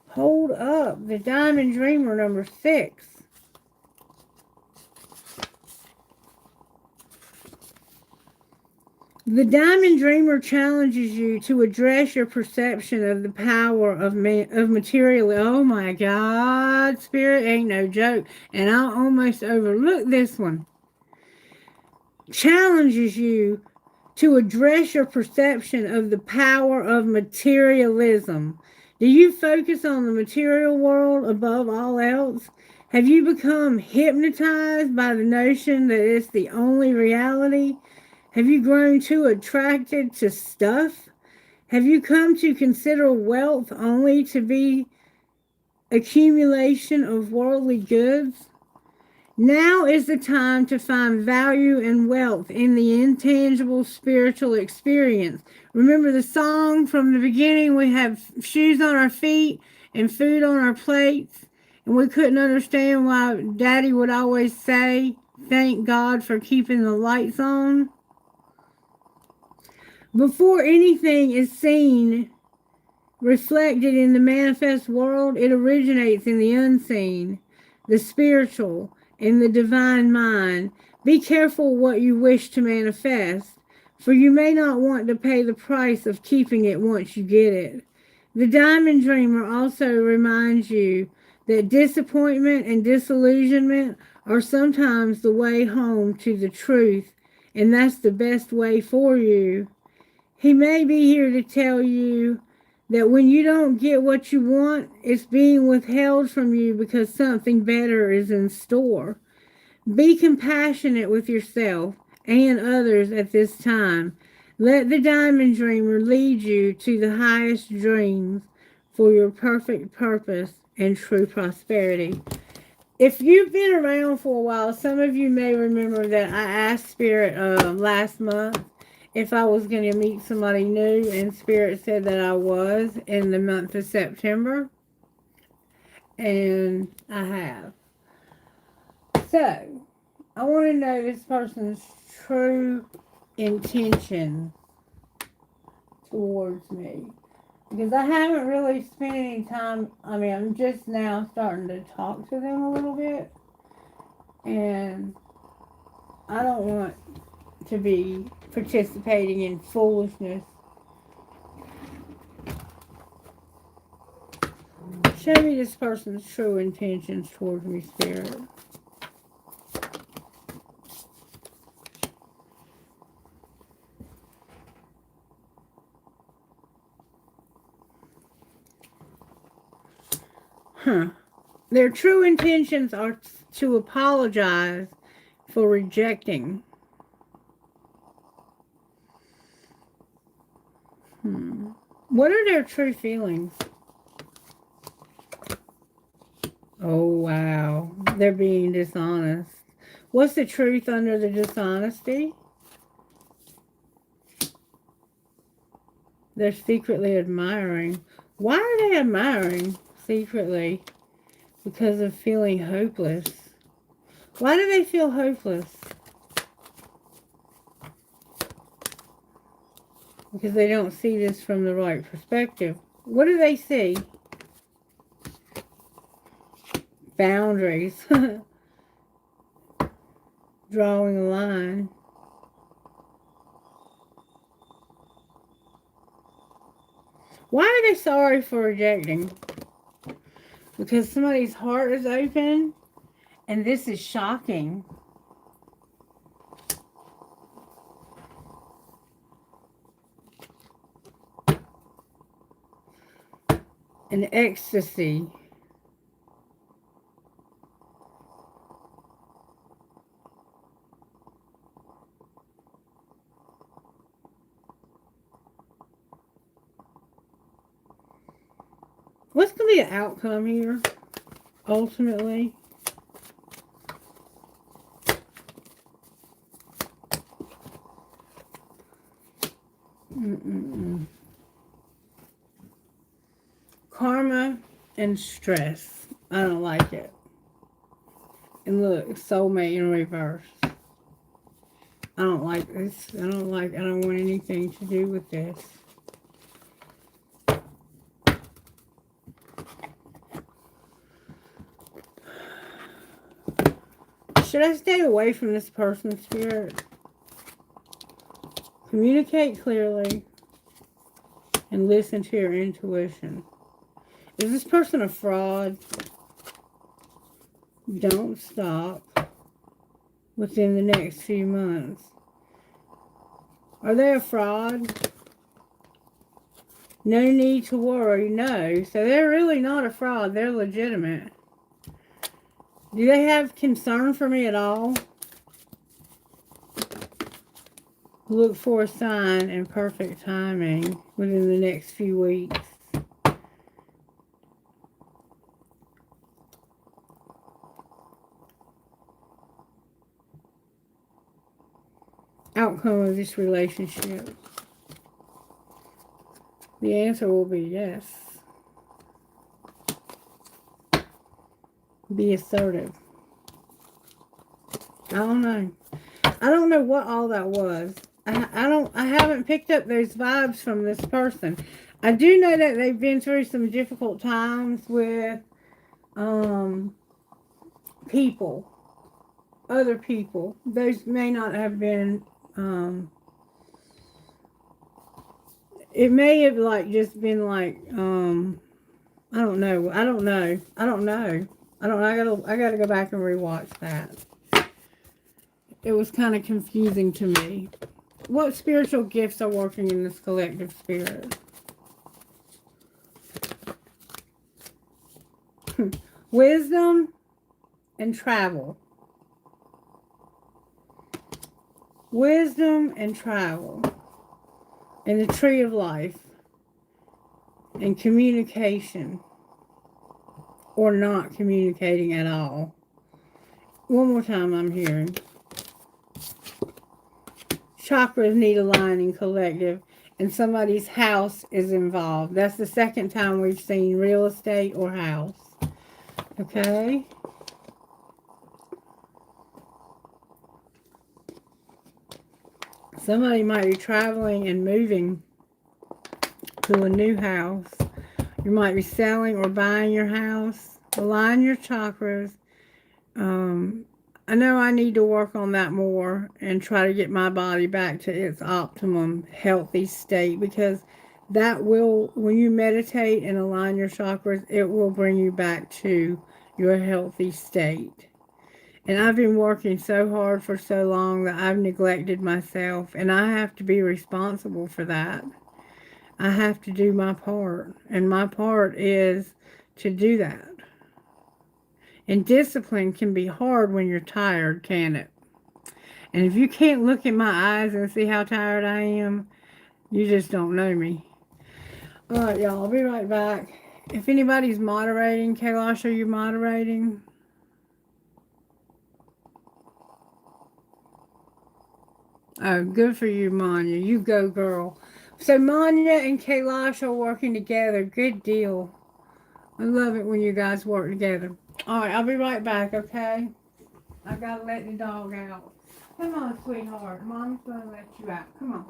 Hold up. The Diamond Dreamer, number 6. The Diamond Dreamer challenges you to address your perception of the power of material. Oh my God, Spirit ain't no joke. And I almost overlooked this one. Challenges you to address your perception of the power of materialism. Do you focus on the material world above all else? Have you become hypnotized by the notion that it's the only reality? Have you grown too attracted to stuff? Have you come to consider wealth only to be accumulation of worldly goods? Now is the time to find value and wealth in the intangible spiritual experience. Remember the song from the beginning? We have shoes on our feet and food on our plates. And we couldn't understand why Daddy would always say, thank God for keeping the lights on. Before anything is seen reflected in the manifest world, it originates in the unseen, the spiritual, in the divine mind. Be careful what you wish to manifest, for you may not want to pay the price of keeping it once you get it. The Diamond Dreamer also reminds you that disappointment and disillusionment are sometimes the way home to the truth, and that's the best way for you. He may be here to tell you that when you don't get what you want, it's being withheld from you because something better is in store. Be compassionate with yourself and others at this time. Let the Diamond Dreamer lead you to the highest dreams for your perfect purpose and true prosperity. If you've been around for a while, some of you may remember that I asked Spirit last month if I was going to meet somebody new, and Spirit said that I was in the month of September, and I have. So, I want to know this person's true intention towards me, because I haven't really spent any time. I mean, I'm just now starting to talk to them a little bit, and I don't want to be participating in foolishness. Show me this person's true intentions towards me, Spirit. Their true intentions are to apologize for rejecting. What are their true feelings? Oh, wow. They're being dishonest. What's the truth under the dishonesty? They're secretly admiring. Why are they admiring secretly? Because of feeling hopeless. Why do they feel hopeless? Because they don't see this from the right perspective. What do they see? Boundaries. Drawing a line. Why are they sorry for rejecting? Because somebody's heart is open, and this is shocking. An ecstasy. What's going to be the outcome here, ultimately? Karma and stress. I don't like it. And look, soulmate in reverse. I don't like this. I don't want anything to do with this. Should I stay away from this person, Spirit? Communicate clearly and listen to your intuition. Is this person a fraud? Don't stop within the next few months. Are they a fraud? No need to worry. No. So they're really not a fraud. They're legitimate. Do they have concern for me at all? Look for a sign and perfect timing within the next few weeks. Outcome of this relationship. The answer will be yes. Be assertive. I don't know. I don't know what all that was. I haven't picked up those vibes from this person. I do know that they've been through some difficult times with people, other people. Those may not have been it may have like just been like I don't know. I gotta go back and rewatch that. It was kind of confusing to me. What spiritual gifts are working in this collective spirit? Wisdom and travel. Wisdom and travel. And the tree of life. And communication. Or not communicating at all. One more time I'm hearing. Chakras need aligning collective, and somebody's house is involved. That's the second time we've seen real estate or house. Okay? Somebody might be traveling and moving to a new house. You might be selling or buying your house. Align your chakras. I know I need to work on that more and try to get my body back to its optimum healthy state, because that will, when you meditate and align your chakras, it will bring you back to your healthy state. And I've been working so hard for so long that I've neglected myself, and I have to be responsible for that. I have to do my part, and my part is to do that. And discipline can be hard when you're tired, can't it? And if you can't look in my eyes and see how tired I am, you just don't know me. Alright, y'all, I'll be right back. If anybody's moderating, Kailash, are you moderating? Oh, good for you, Manya. You go, girl. So Manya and Kailash are working together. Good deal. I love it when you guys work together. Alright, I'll be right back, okay? I gotta let the dog out. Come on, sweetheart. Mom's gonna let you out. Come on.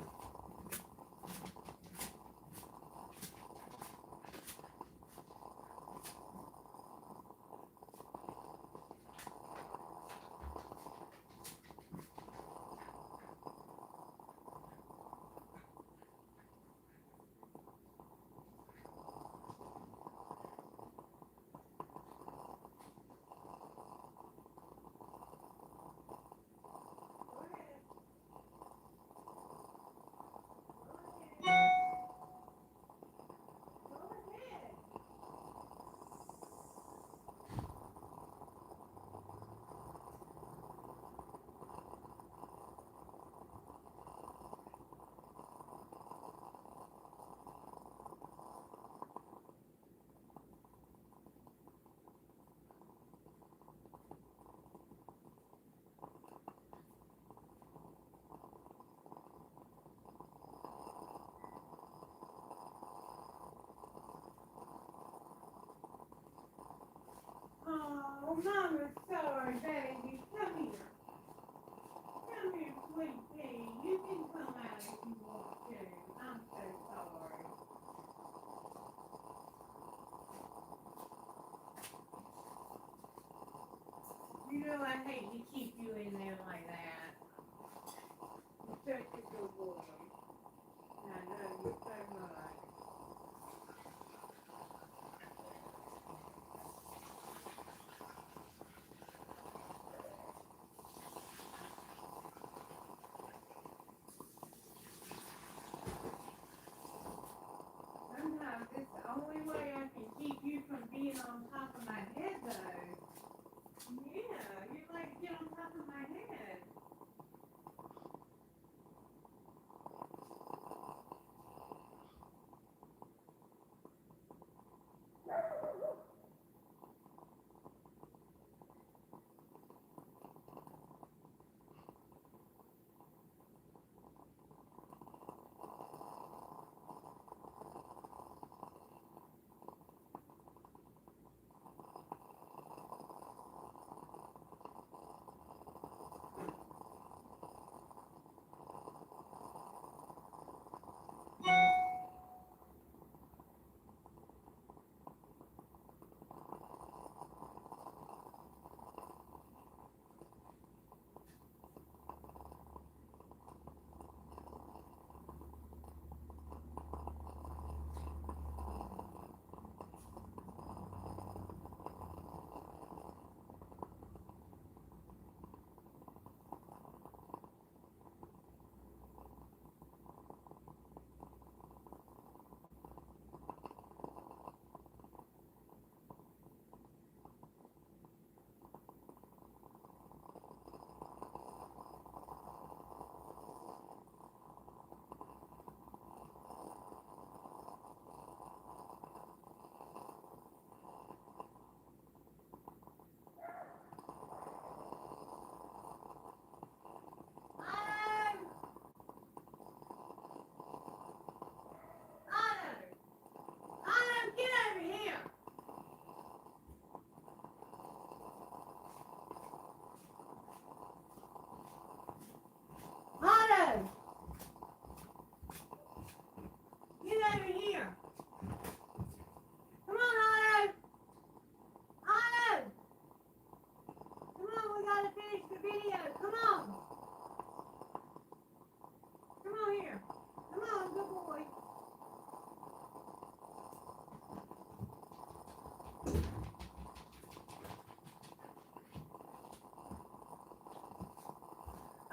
Oh, Mama's sorry, baby. Come here. Come here, sweet pea. You can come out if you want to. I'm so sorry. You know I hate to keep you in there like that. You're such a good boy. I love you so much. get on top of my head, though. Yeah, you like to get on top of my head.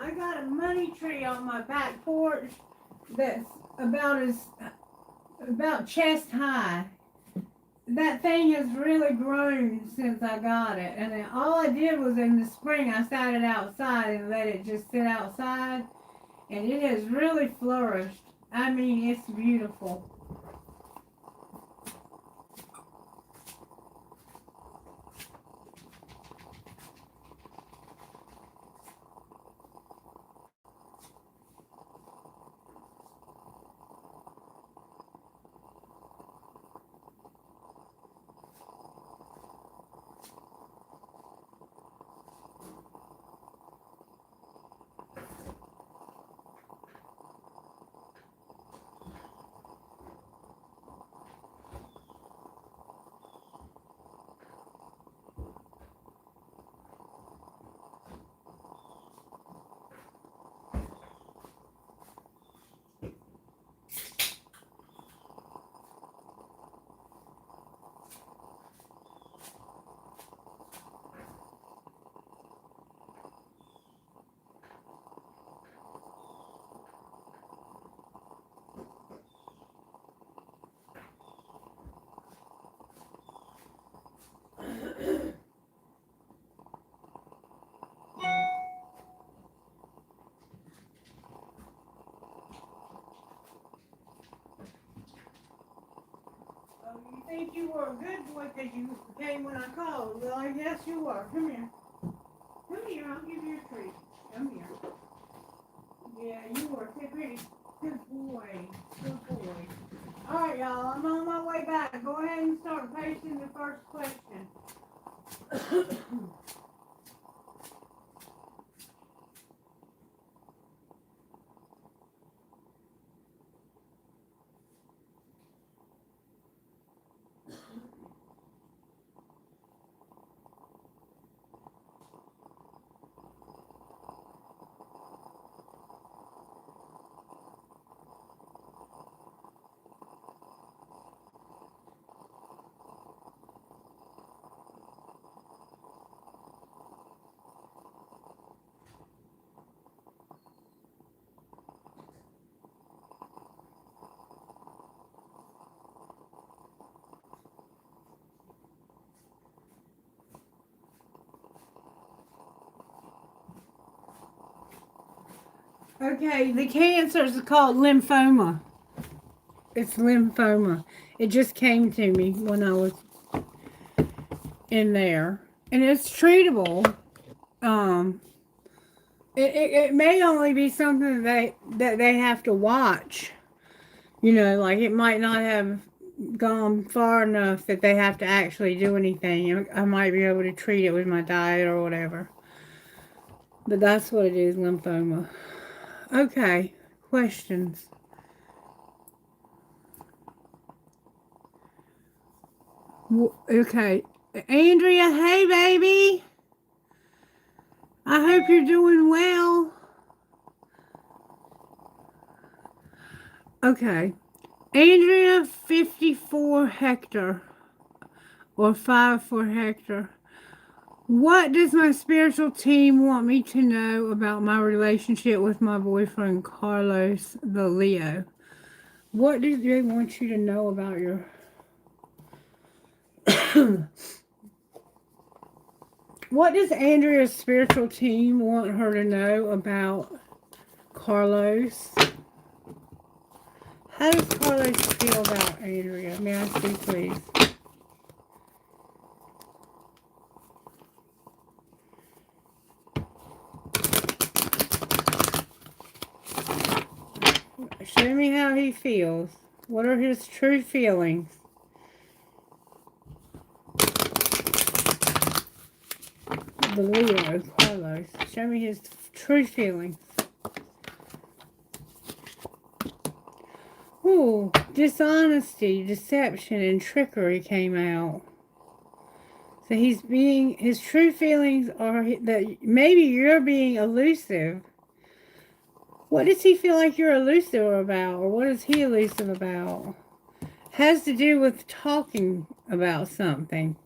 I got a money tree on my back porch that's about chest high. That thing has really grown since I got it. And then all I did was in the spring, I sat it outside and let it just sit outside. And it has really flourished. I mean, it's beautiful. You think you were a good boy because you came when I called. Well, I guess you were. Come here. Come here. I'll give you a treat. Come here. Yeah, you were a pretty good boy. Good boy. All right, y'all. I'm on my way back. Go ahead and start pasting the first question. Okay, the cancer is called lymphoma. It's lymphoma. It just came to me when I was in there. And it's treatable. Um, it may only be something that they have to watch. You know, like it might not have gone far enough that they have to actually do anything. I might be able to treat it with my diet or whatever. But that's what it is, lymphoma. Okay, questions. Okay, Andrea, hey baby. I hope you're doing well. Okay, Andrea 54 Hector, or 5 for Hector. What does my spiritual team want me to know about my relationship with my boyfriend Carlos the Leo? What do they want you to know about your... What does Andrea's spiritual team want her to know about Carlos? How does Carlos feel about Andrea? May I see, please? Show me how he feels. What are his true feelings? The Leo, Carlos. Show me his true feelings. Ooh, dishonesty, deception, and trickery came out. So his true feelings are that maybe you're being elusive. What does he feel like you're elusive about? Or what is he elusive about? Has to do with talking about something.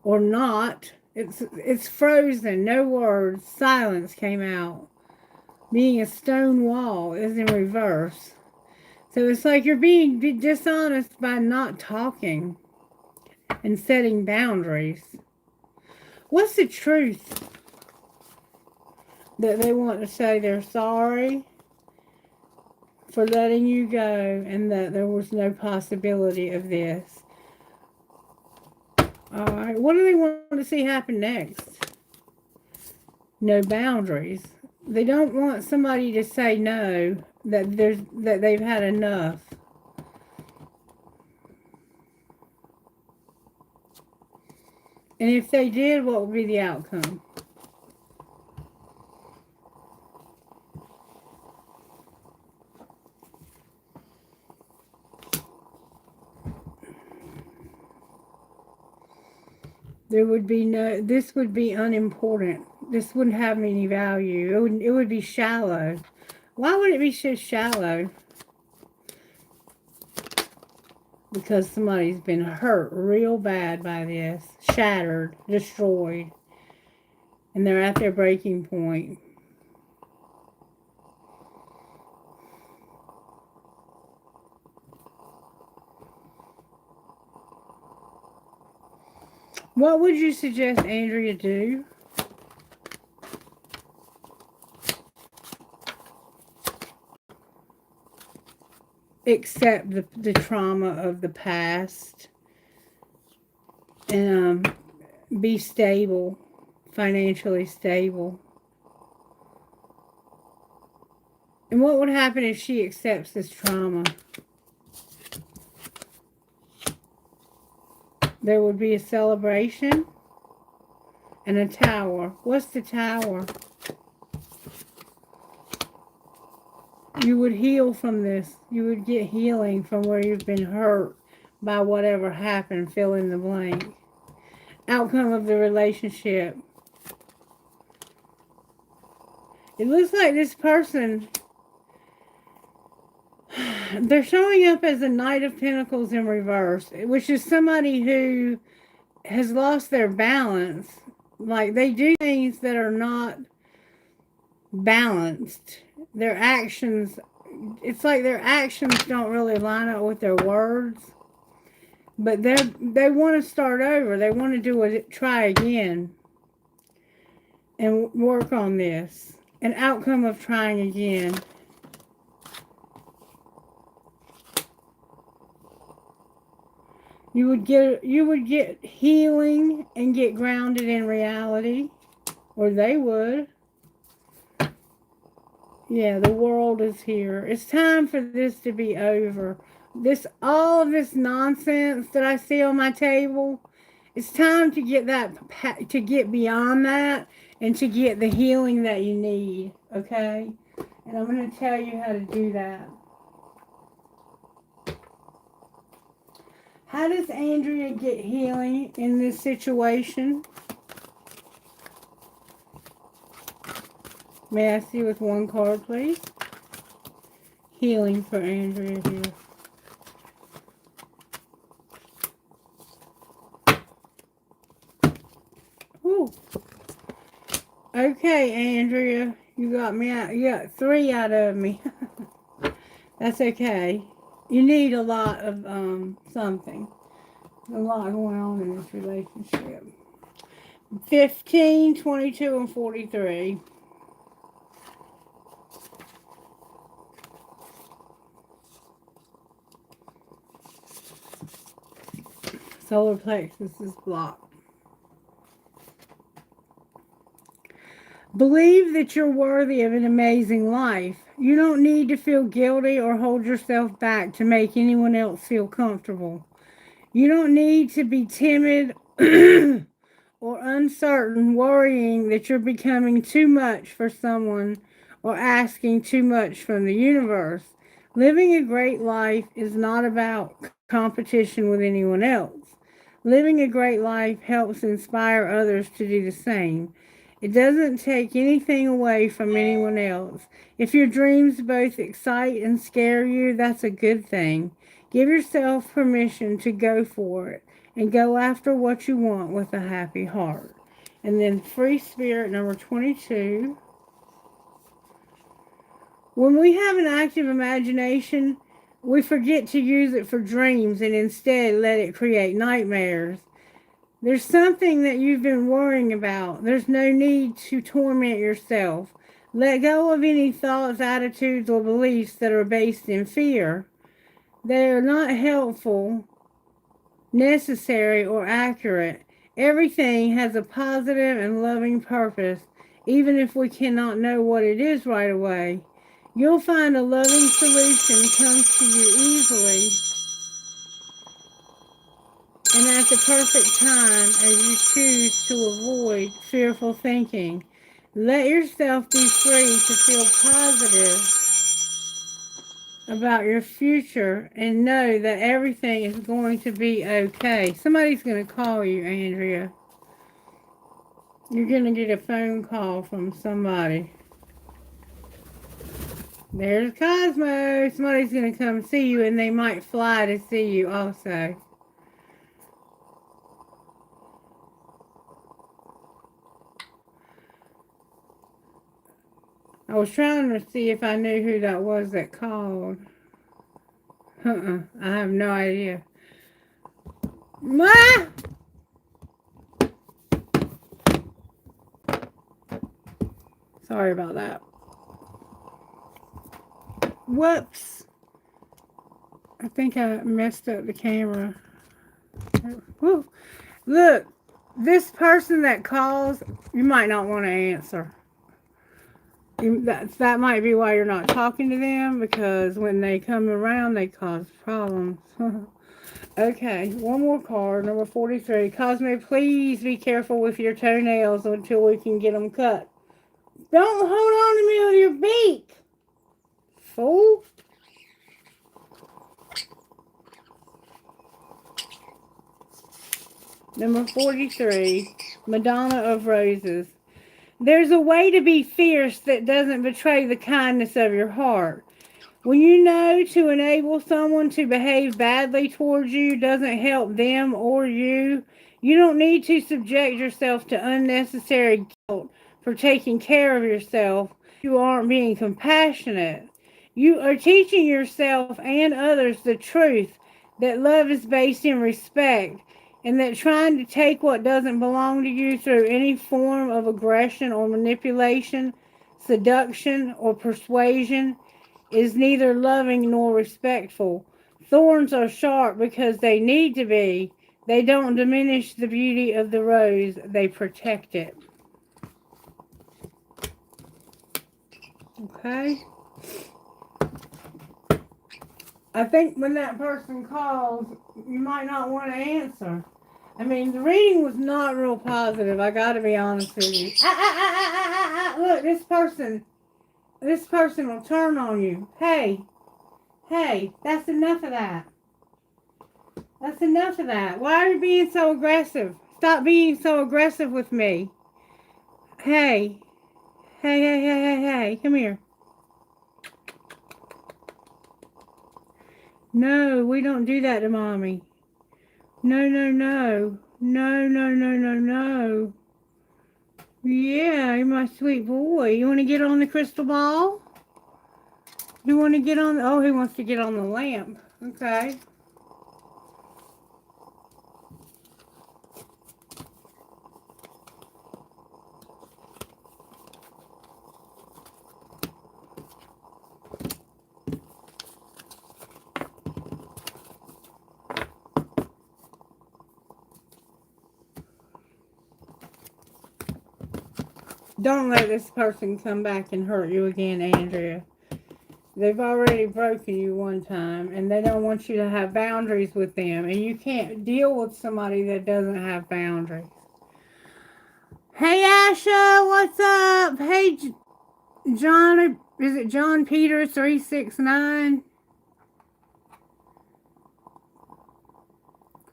Or not. It's frozen. No words. Silence came out. Being a stone wall is in reverse. So it's like you're being dishonest by not talking and setting boundaries. What's the truth? That they want to say they're sorry for letting you go and that there was no possibility of this. Alright, what do they want to see happen next? No boundaries. They don't want somebody to say no, that they've had enough. And if they did, what would be the outcome? There would be no, this would be unimportant. This wouldn't have any value. It would be shallow. Why would it be so shallow? Because somebody's been hurt real bad by this. Shattered, destroyed. And they're at their breaking point. What would you suggest Andrea do? Accept the trauma of the past and be stable, financially stable. And what would happen if she accepts this trauma? There would be a celebration and a tower. What's the tower? You would heal from this. You would get healing from where you've been hurt by whatever happened. Fill in the blank. Outcome of the relationship. It looks like this person, they're showing up as a Knight of Pentacles in reverse, which is somebody who has lost their balance. Like they do things that are not balanced. Their actions, it's like their actions don't really line up with their words. But they want to start over. They want to try again and work on this. An outcome of trying again. You would get healing and get grounded in reality, or they would. Yeah, the world is here. It's time for this to be over. All of this nonsense that I see on my table, it's time to get beyond that and to get the healing that you need, okay? And I'm going to tell you how to do that. How does Andrea get healing in this situation? May I see with one card, please? Healing for Andrea here. Ooh. Okay, Andrea, you got me out. You got 3 out of me. That's okay. You need a lot of something. A lot going on in this relationship. 15, 22, and 43. Solar plexus is blocked. Believe that you're worthy of an amazing life. You don't need to feel guilty or hold yourself back to make anyone else feel comfortable. You don't need to be timid or uncertain, worrying that you're becoming too much for someone or asking too much from the universe. Living a great life is not about competition with anyone else. Living a great life helps inspire others to do the same. It doesn't take anything away from anyone else. If your dreams both excite and scare you, that's a good thing. Give yourself permission to go for it and go after what you want with a happy heart. And then free spirit number 22. When we have an active imagination, we forget to use it for dreams and instead let it create nightmares. There's something that you've been worrying about. There's no need to torment yourself. Let go of any thoughts, attitudes, or beliefs that are based in fear. They are not helpful, necessary, or accurate. Everything has a positive and loving purpose, even if we cannot know what it is right away. You'll find a loving solution comes to you easily and at the perfect time as you choose to avoid fearful thinking. Let yourself be free to feel positive about your future and know that everything is going to be okay. Somebody's going to call you, Andrea. You're going to get a phone call from somebody. There's Cosmo. Somebody's going to come see you, and they might fly to see you also. I was trying to see if I knew who that was that called. I have no idea. Ma! Sorry about that. Whoops. I think I messed up the camera. Woo. Look, this person that calls, you might not want to answer. That might be why you're not talking to them, because when they come around, they cause problems. Okay, one more card, number 43. Cosmo, please be careful with your toenails until we can get them cut. Don't hold on to me with your beak, fool. Number 43, Madonna of Roses. There's a way to be fierce that doesn't betray the kindness of your heart. When you know to enable someone to behave badly towards you doesn't help them or you, you don't need to subject yourself to unnecessary guilt for taking care of yourself. You aren't being compassionate. You are teaching yourself and others the truth that love is based in respect, and that trying to take what doesn't belong to you through any form of aggression or manipulation seduction, or persuasion is neither loving nor respectful. Thorns are sharp because they need to be. They don't diminish the beauty of the rose, they protect it. Okay? I think when that person calls, you might not want to answer. I mean, the reading was not real positive. I got to be honest with you. Look, this person will turn on you. Hey, that's enough of that. That's enough of that. Why are you being so aggressive? Stop being so aggressive with me. Hey, come here. No, we don't do that to mommy. No. Yeah, you're my sweet boy. You want to get on the crystal ball? You want to get on? Oh, he wants to get on the lamp. Okay. Don't let this person come back and hurt you again, Andrea. They've already broken you one time, and they don't want you to have boundaries with them, and you can't deal with somebody that doesn't have boundaries. Hey, Asha, what's up? Hey, John, is it John Peter 369?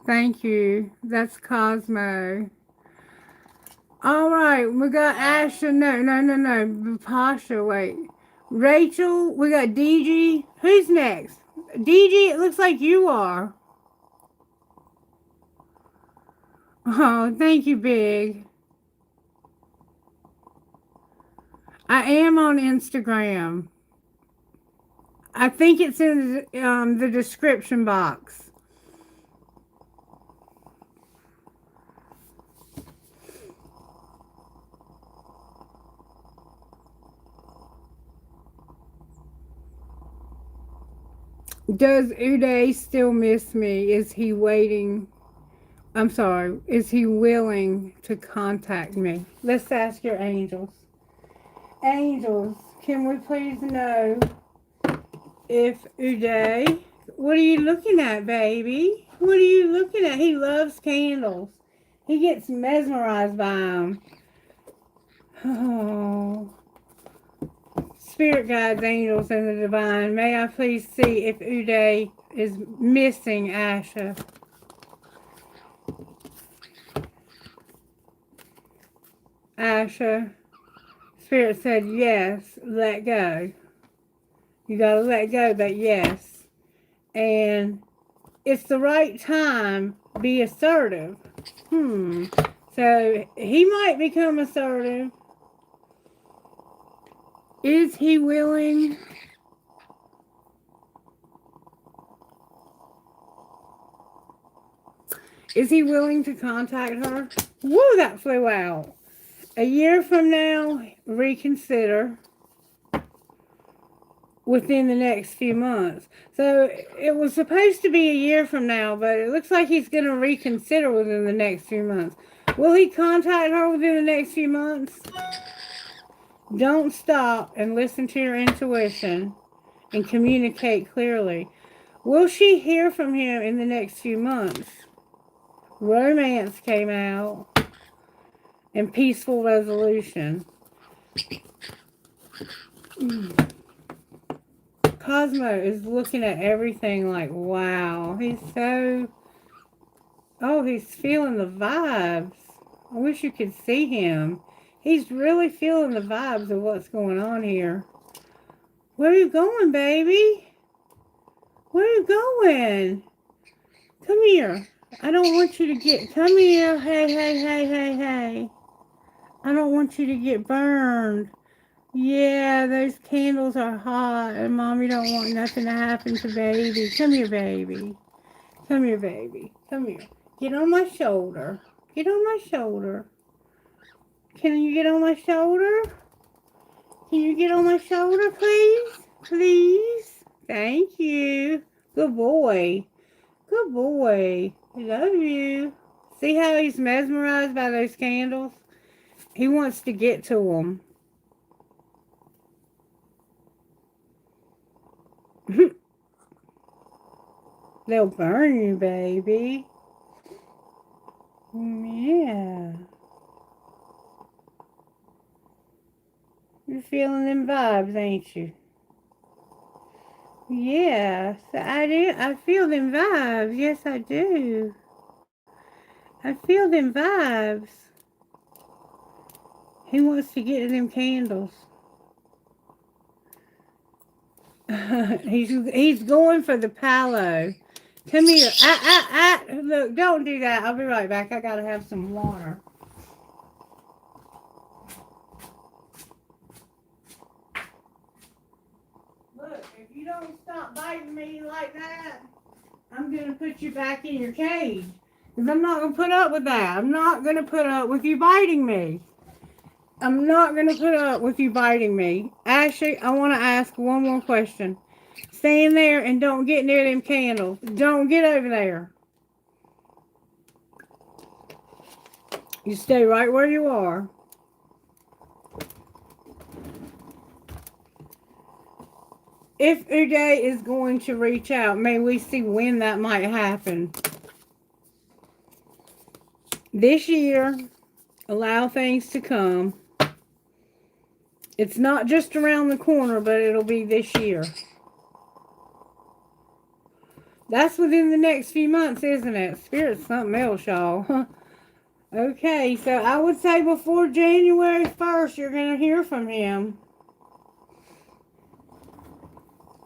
Thank you. That's Cosmo. All right, we got Asha. No. Pasha, wait. Rachel, we got DG. Who's next? DG, it looks like you are. Oh, thank you, Big. I am on Instagram. I think it's in the description box. Does Uday still miss me? Is he waiting? I'm sorry. Is he willing to contact me? Let's ask your angels. Angels, can we please know if Uday... What are you looking at, baby? What are you looking at? He loves candles. He gets mesmerized by them. Oh... Spirit guides, angels, and the divine, may I please see if Uday is missing Asha? Asha, Spirit said yes, let go. You gotta let go, but yes. And it's the right time, be assertive. So he might become assertive. Is he willing? Is he willing to contact her? Woo, that flew out. A year from now, reconsider within the next few months. So it was supposed to be a year from now, but it looks like he's going to reconsider within the next few months. Will he contact her within the next few months? Don't stop and listen to your intuition and communicate clearly. Will she hear from him in the next few months? Romance came out and peaceful resolution. Cosmo is looking at everything like, wow. He's so... Oh, he's feeling the vibes. I wish you could see him. He's really feeling the vibes of what's going on here. Where are you going, baby? Where are you going? Come here. I don't want you to get... Come here. Hey. I don't want you to get burned. Yeah, those candles are hot, and Mommy don't want nothing to happen to baby. Come here, baby. Come here, baby. Come here. Get on my shoulder. Get on my shoulder. Can you get on my shoulder? Can you get on my shoulder, please? Please? Thank you. Good boy. Good boy. I love you. See how he's mesmerized by those candles? He wants to get to them. They'll burn you, baby. Yeah. You're feeling them vibes, ain't you? Yes, I do. I feel them vibes. Yes, I do. I feel them vibes. He wants to get to them candles. he's going for the palo. Come here. Look, don't do that. I'll be right back. I gotta have some water. Look, if you don't stop biting me like that, I'm gonna put you back in your cage. Because I'm not gonna put up with that. I'm not gonna put up with you biting me. I'm not gonna put up with you biting me. Actually, I want to ask one more question. Stand there and don't get near them candles. Don't get over there. You stay right where you are. If Uday is going to reach out, may we see when that might happen. This year, allow things to come. It's not just around the corner, but it'll be this year. That's within the next few months, isn't it? Spirit's something else, y'all. Okay, so I would say before January 1st, you're going to hear from him.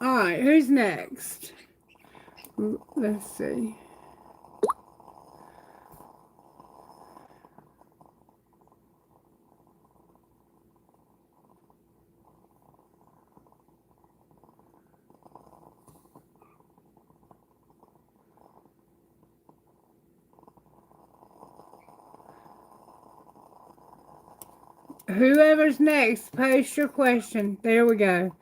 Alright, who's next? Let's see. Whoever's next, post your question. There we go.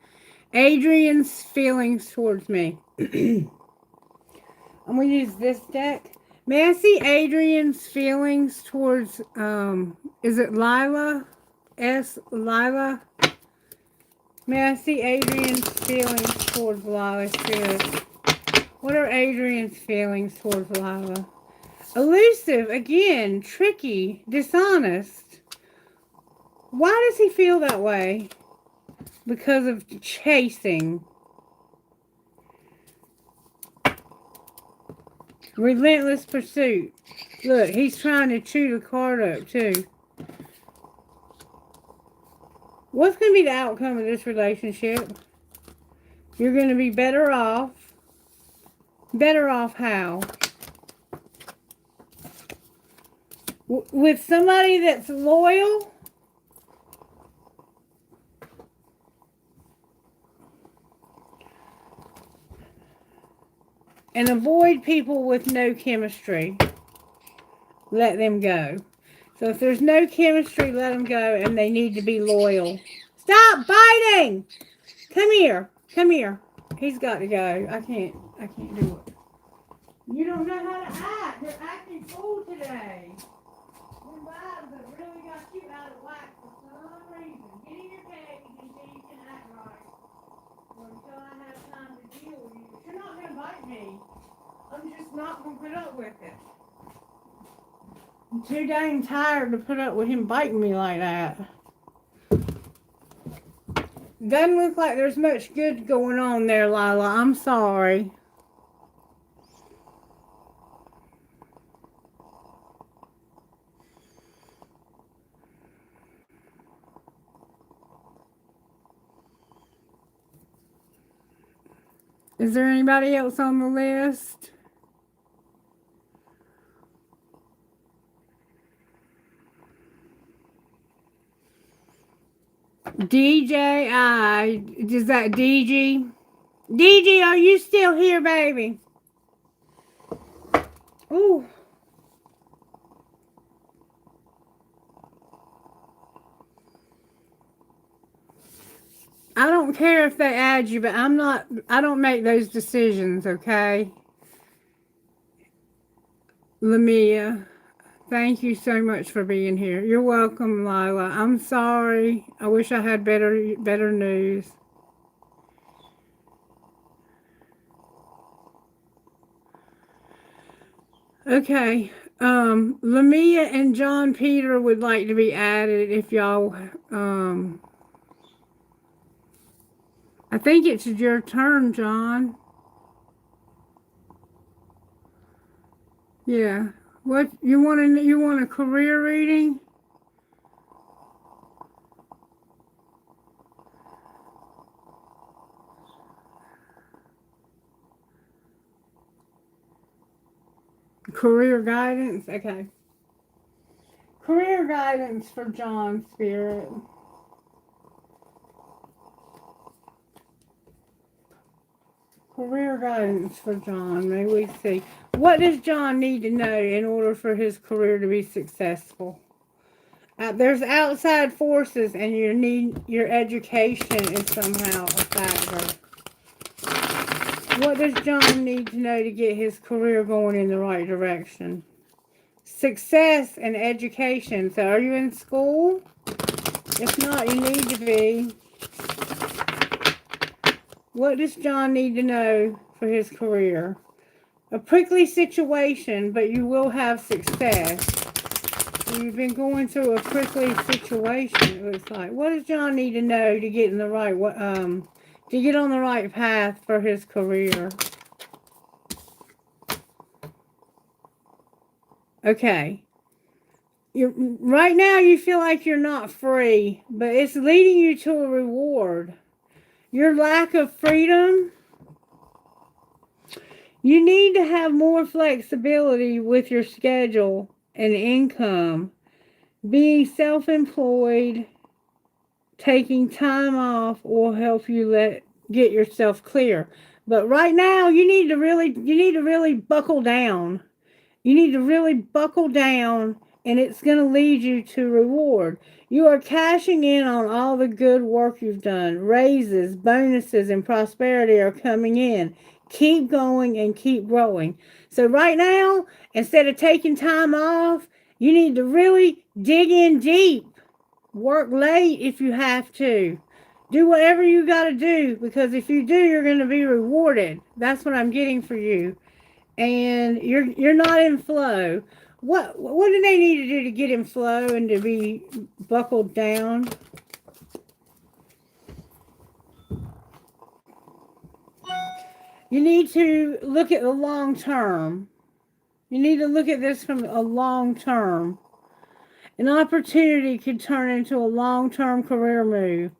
Adrian's feelings towards me. I'm going to use this deck. May I see Adrian's feelings towards, is it Lila? Lila? May I see Adrian's feelings towards Lila, Spirit? What are Adrian's feelings towards Lila? Elusive, again, tricky, dishonest. Why does he feel that way? Because of chasing. Relentless pursuit. Look, he's trying to chew the card up too. What's going to be the outcome of this relationship? You're going to be better off. Better off how? With somebody that's loyal? And avoid people with no chemistry. Let them go. So if there's no chemistry, let them go, and they need to be loyal. Stop biting! Come here. Come here. He's got to go. I can't do it. You don't know how to act. You're acting fool today. Your vibes have really got you out of whack for some reason. Get in your cage until you can act right. Or until I have time to deal with you. But you're not going to bite me. I'm just not going to put up with it. I'm too dang tired to put up with him biting me like that. Doesn't look like there's much good going on there, Lila. I'm sorry. Is there anybody else on the list? DJI. Is that DG? DG, are you still here, baby? Ooh. I don't care if they add you, but I don't make those decisions, okay? Lamia, thank you so much for being here. You're welcome, Lila. I'm sorry. I wish I had better news. Okay. Lamia and John Peter would like to be added if y'all I think it's your turn, John. Yeah. What you want a career reading? Career guidance? Okay. Career guidance for John Spirit. Career guidance for John. May we see. What does John need to know in order for his career to be successful? There's outside forces, and your education is somehow a factor. What does John need to know to get his career going in the right direction? Success and education. So are you in school? If not, you need to be. What does John need to know for his career? A prickly situation, but you will have success. You've been going through a prickly situation, it looks like. What does John need to know to get in the right to get on the right path for his career? Okay. Right now you feel like you're not free, but it's leading you to a reward. Your lack of freedom, you need to have more flexibility with your schedule and income. Being self-employed, taking time off will help you get yourself clear. But right now you need to really buckle down. You need to really buckle down, and it's going to lead you to reward. You are cashing in on all the good work you've done. Raises, bonuses, and prosperity are coming in. Keep going and keep growing. So right now, instead of taking time off, you need to really dig in deep. Work late if you have to. Do whatever you got to do, because if you do, you're going to be rewarded. That's what I'm getting for you. And you're not in flow. What do they need to do to get in flow and to be buckled down? You need to look at the long term. You need to look at this from a long term. An opportunity could turn into a long-term career move,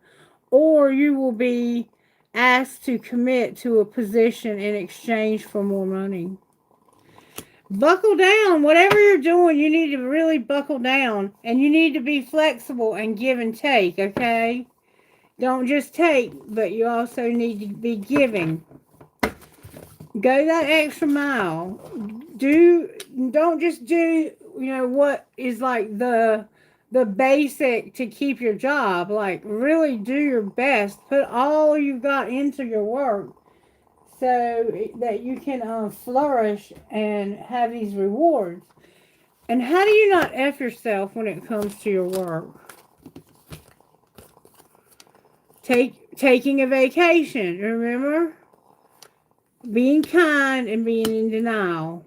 or you will be asked to commit to a position in exchange for more money. Buckle down. Whatever you're doing, you need to really buckle down. And you need to be flexible and give and take, okay? Don't just take, but you also need to be giving. Go that extra mile. Don't just do, what is like the basic to keep your job. Like, really do your best. Put all you've got into your work, so that you can flourish and have these rewards. And how do you not F yourself when it comes to your work? Taking a vacation, remember? Being kind and being in denial.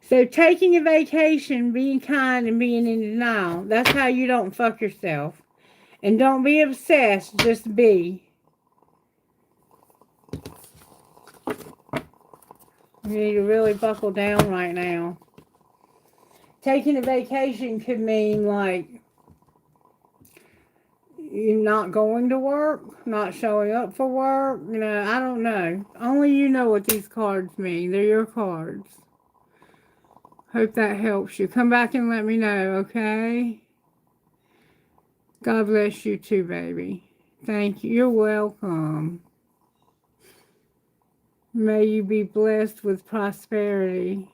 So taking a vacation, being kind, and being in denial. That's how you don't fuck yourself. And don't be obsessed, just be. You need to really buckle down right now. Taking a vacation could mean like you're not going to work, not showing up for work. I don't know. Only you know what these cards mean. They're your cards. Hope that helps you. Come back and let me know, okay? God bless you too, baby. Thank you. You're welcome. May you be blessed with prosperity.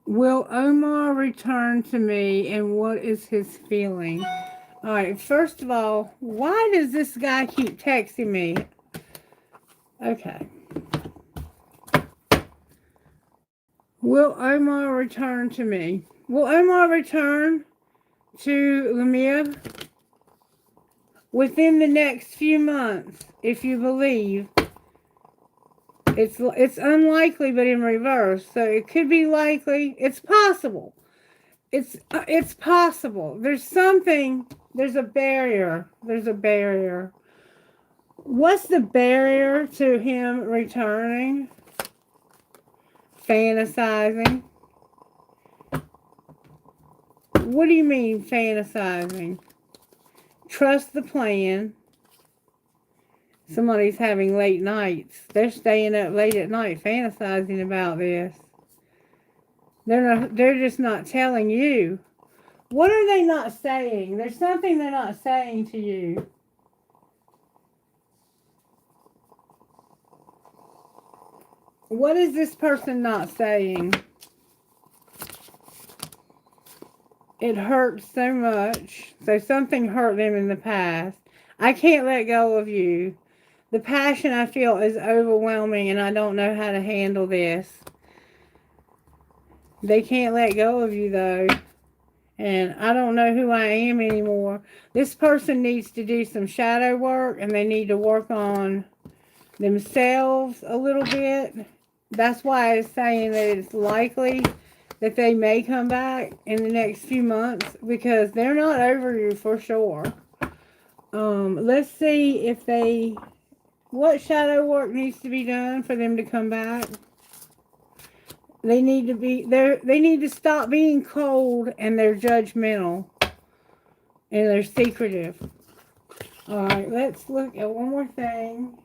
Will Omar return to me, and what is his feeling? All right, first of all, why does this guy keep texting me? Okay. Will Omar return to me? Will Omar return to Lamia within the next few months, if you believe? It's unlikely, but in reverse. So it could be likely. It's possible. It's possible. There's something. There's a barrier. There's a barrier. What's the barrier to him returning? Fantasizing. What do you mean fantasizing? Trust the plan. Somebody's having late nights. They're staying up late at night fantasizing about this. They're just not telling you. What are they not saying? There's something they're not saying to you. What is this person not saying? It hurts so much. So something hurt them in the past. I can't let go of you. The passion I feel is overwhelming and I don't know how to handle this. They can't let go of you though. And I don't know who I am anymore. This person needs to do some shadow work and they need to work on themselves a little bit. That's why it's saying that it's likely that they may come back in the next few months because they're not over you for sure. Let's see if what shadow work needs to be done for them to come back. They need to be they need to stop being cold and they're judgmental and they're secretive. All right, let's look at one more thing.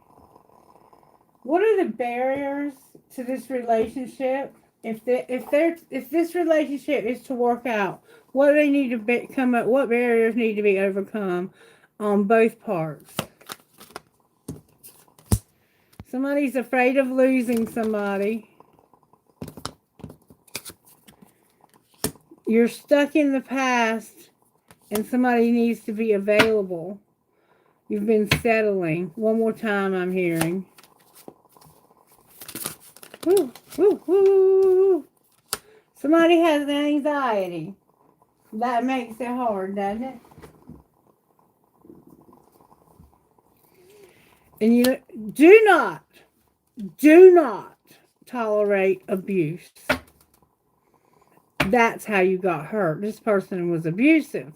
What are the barriers to this relationship? If this relationship is to work out, what do they need to come up? What barriers need to be overcome on both parts? Somebody's afraid of losing somebody. You're stuck in the past and somebody needs to be available. You've been settling. One more time I'm hearing. Woo, woo, woo. Somebody has anxiety. That makes it hard, doesn't it? And you do not tolerate abuse. That's how you got hurt. This person was abusive.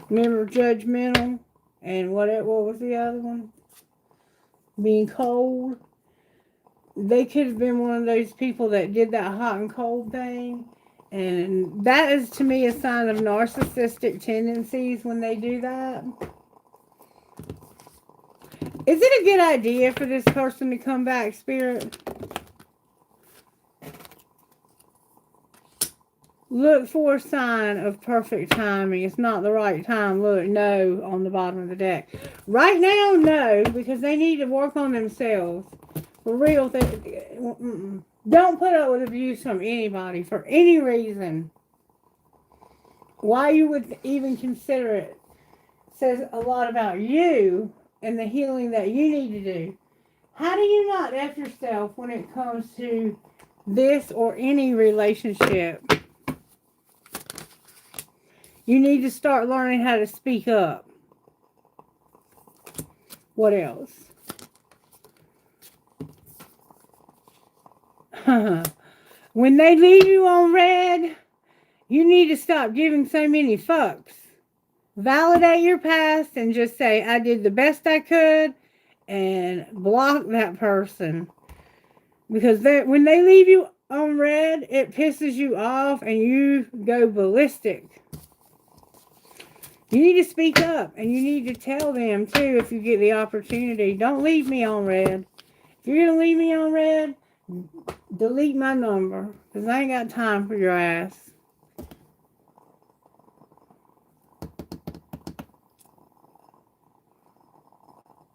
Remember judgmental? And what was the other one? Being cold. They could have been one of those people that did that hot and cold thing. And that is to me a sign of narcissistic tendencies when they do that. Is it a good idea for this person to come back, Spirit? Look for a sign of perfect timing. It's not the right time. Look, no, on the bottom of the deck. Right now, no, because they need to work on themselves. For real, don't put up with abuse from anybody for any reason. Why you would even consider it says a lot about you and the healing that you need to do. How do you not F yourself when it comes to this or any relationship? You need to start learning how to speak up. What else? When they leave you on red, you need to stop giving so many fucks. Validate your past and just say, I did the best I could, and block that person. Because when they leave you on red, it pisses you off and you go ballistic. You need to speak up and you need to tell them too if you get the opportunity. Don't leave me on red. If you're going to leave me on red, delete my number because I ain't got time for your ass.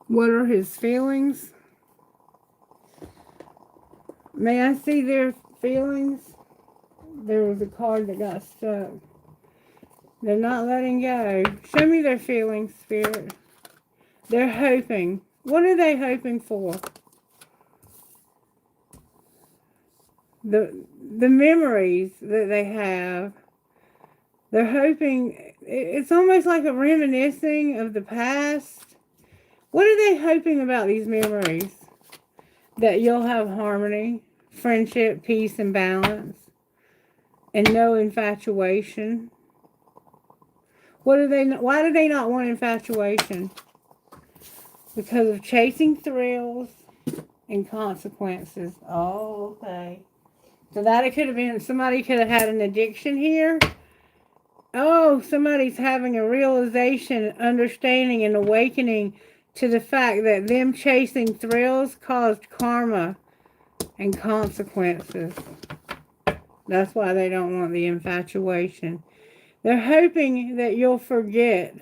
What are his feelings? May I see their feelings? There was a card that got stuck. They're not letting go. Show me their feelings, Spirit. They're hoping. What are they hoping for? The memories that they have. They're hoping. It's almost like a reminiscing of the past. What are they hoping about these memories? That you'll have harmony, friendship, peace, and balance, and no infatuation. Why do they not want infatuation? Because of chasing thrills and consequences. Oh, okay. So that it could have been, somebody could have had an addiction here. Oh, somebody's having a realization, understanding, and awakening to the fact that them chasing thrills caused karma and consequences. That's why they don't want the infatuation. They're hoping that you'll forget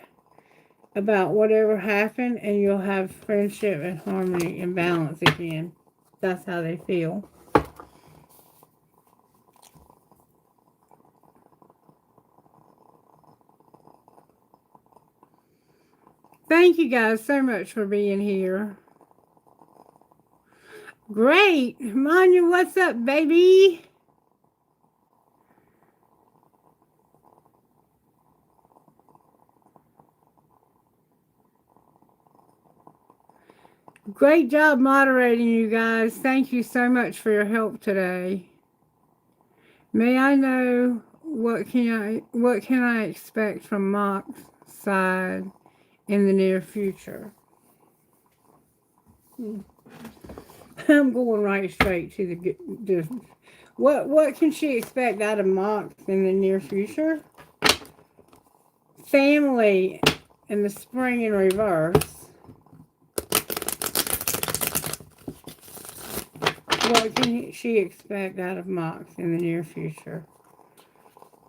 about whatever happened and you'll have friendship and harmony and balance again. That's how they feel. Thank you guys so much for being here. Great. Manya, what's up, baby? Great job moderating, you guys. Thank you so much for your help today. May I know what can I expect from Mock's side in the near future? I'm going right straight to the what can she expect out of Mock in the near future? Family in the spring in reverse. What can she expect out of Mox in the near future?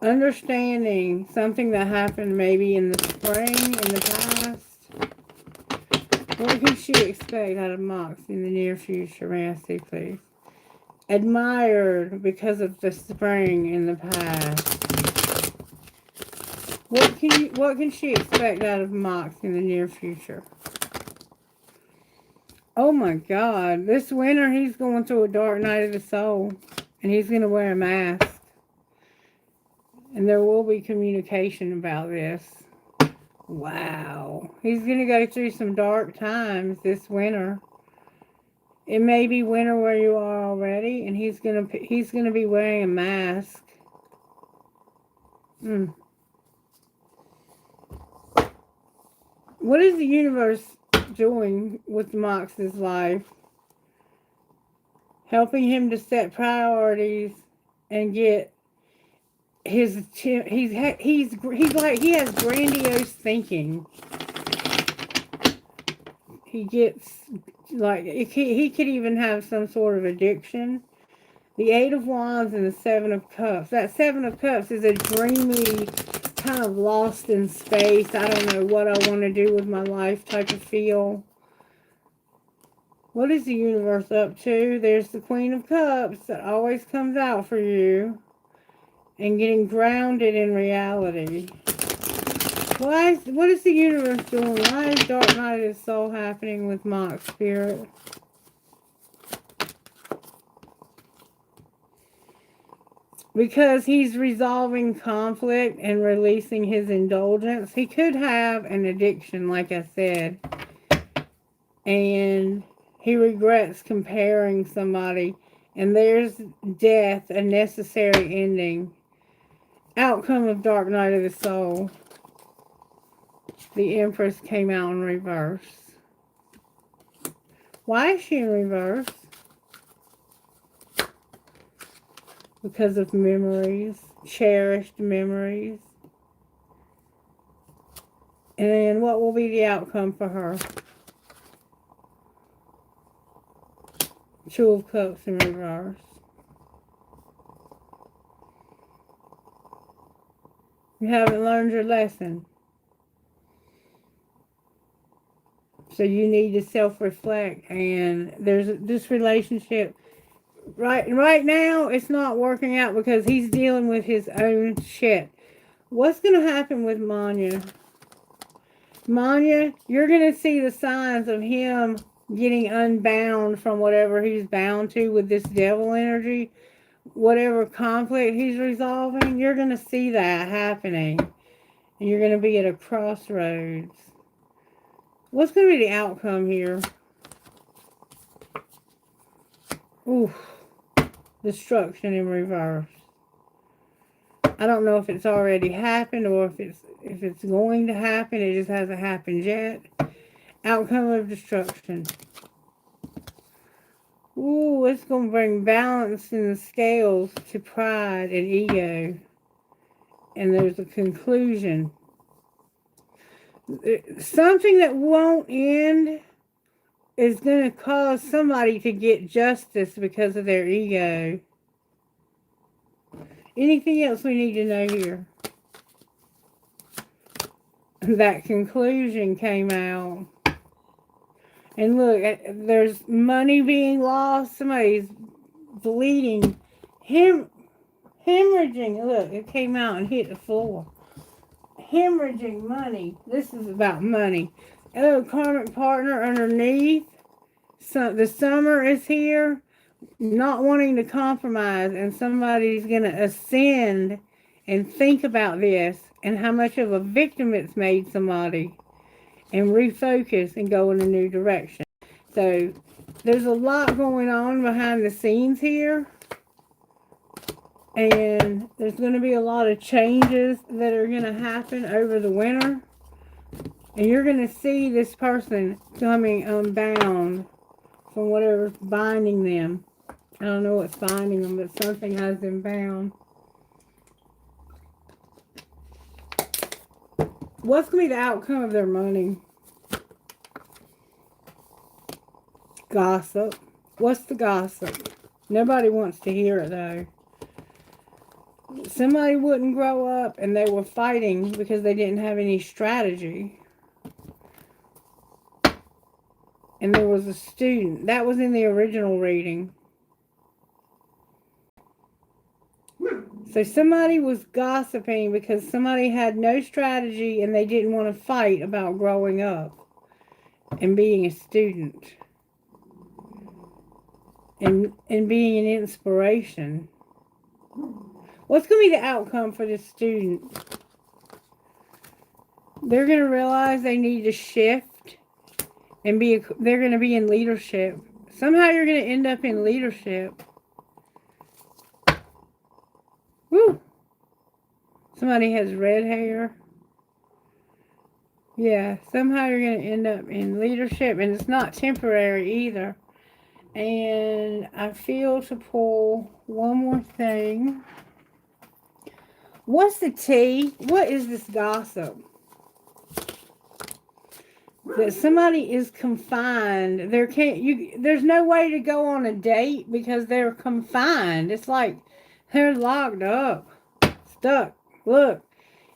Understanding something that happened maybe in the spring, in the past. What can she expect out of Mox in the near future? May I see, please? Admired because of the spring in the past. What can she expect out of Mox in the near future? Oh my God, this winter he's going through a dark night of the soul, and he's going to wear a mask. And there will be communication about this. Wow. He's going to go through some dark times this winter. It may be winter where you are already, and he's going to be wearing a mask. What is the universe doing with Mox's life? Helping him to set priorities and get he has grandiose thinking. He gets like he could even have some sort of addiction. The Eight of Wands and the Seven of Cups. That Seven of Cups is a dreamy, kind of lost in space, I don't know what I want to do with my life type of feel. What is the universe up to? There's the Queen of Cups that always comes out for you. And getting grounded in reality. What is the universe doing? Why is Dark Night of the Soul happening with Mock Spirit? Because he's resolving conflict and releasing his indulgence. He could have an addiction, like I said. And he regrets comparing somebody. And there's death, a necessary ending. Outcome of Dark Night of the Soul. The Empress came out in reverse. Why is she in reverse? Because of memories, cherished memories. And then what will be the outcome for her? Two of Cups in reverse. You haven't learned your lesson. So you need to self-reflect. And there's this relationship right now, it's not working out because he's dealing with his own shit. What's going to happen with Manya? Manya, you're going to see the signs of him getting unbound from whatever he's bound to with this devil energy. Whatever conflict he's resolving, you're going to see that happening. And you're going to be at a crossroads. What's going to be the outcome here? Oof. Destruction in reverse. I don't know if it's already happened or if it's going to happen. It just hasn't happened yet. Outcome of destruction. Ooh, it's going to bring balance in the scales to pride and ego. And there's a conclusion. Something that won't end is going to cause somebody to get justice because of their ego. Anything else we need to know here? That conclusion came out. And look, there's money being lost. Somebody's bleeding. Hemorrhaging. Look, it came out and hit the floor. Hemorrhaging money. This is about money. Oh, karmic partner underneath. So the summer is here. Not wanting to compromise. And somebody's going to ascend and think about this. And how much of a victim it's made somebody. And refocus and go in a new direction. So there's a lot going on behind the scenes here. And there's going to be a lot of changes that are going to happen over the winter. And you're going to see this person coming unbound from whatever's binding them. I don't know what's binding them, but something has them bound. What's going to be the outcome of their money? Gossip. What's the gossip? Nobody wants to hear it, though. Somebody wouldn't grow up and they were fighting because they didn't have any strategy. And there was a student. That was in the original reading. So somebody was gossiping because somebody had no strategy and they didn't want to fight about growing up and being a student. And being an inspiration. What's going to be the outcome for this student? They're going to realize they need to shift and they're going to be in leadership. Somehow you're going to end up in leadership. Woo! Somebody has red hair. Yeah, somehow you're going to end up in leadership, and it's not temporary either. And I feel to pull one more thing. What's the tea? What is this gossip? That somebody is confined. There's no way to go on a date because they're confined. It's like they're locked up, stuck. Look,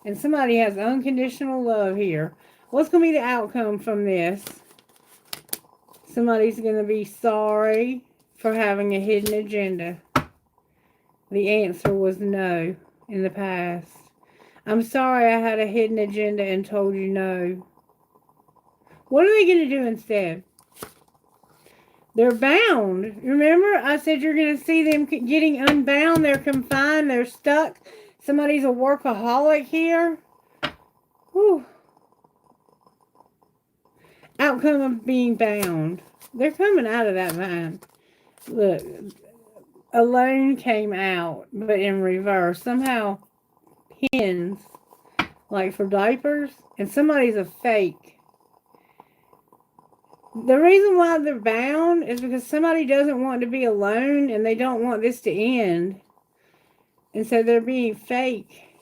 and somebody has unconditional love here. What's going to be the outcome from this? Somebody's going to be sorry for having a hidden agenda. The answer was no in the past. I'm sorry I had a hidden agenda and told you no. What are they going to do instead? They're bound. Remember, I said you're going to see them getting unbound. They're confined. They're stuck. Somebody's a workaholic here. Whew. Outcome of being bound. They're coming out of that mind. Look, alone came out, but in reverse. Somehow, pins, like for diapers, and somebody's a fake. The reason why they're bound is because somebody doesn't want to be alone, and they don't want this to end. And so they're being fake.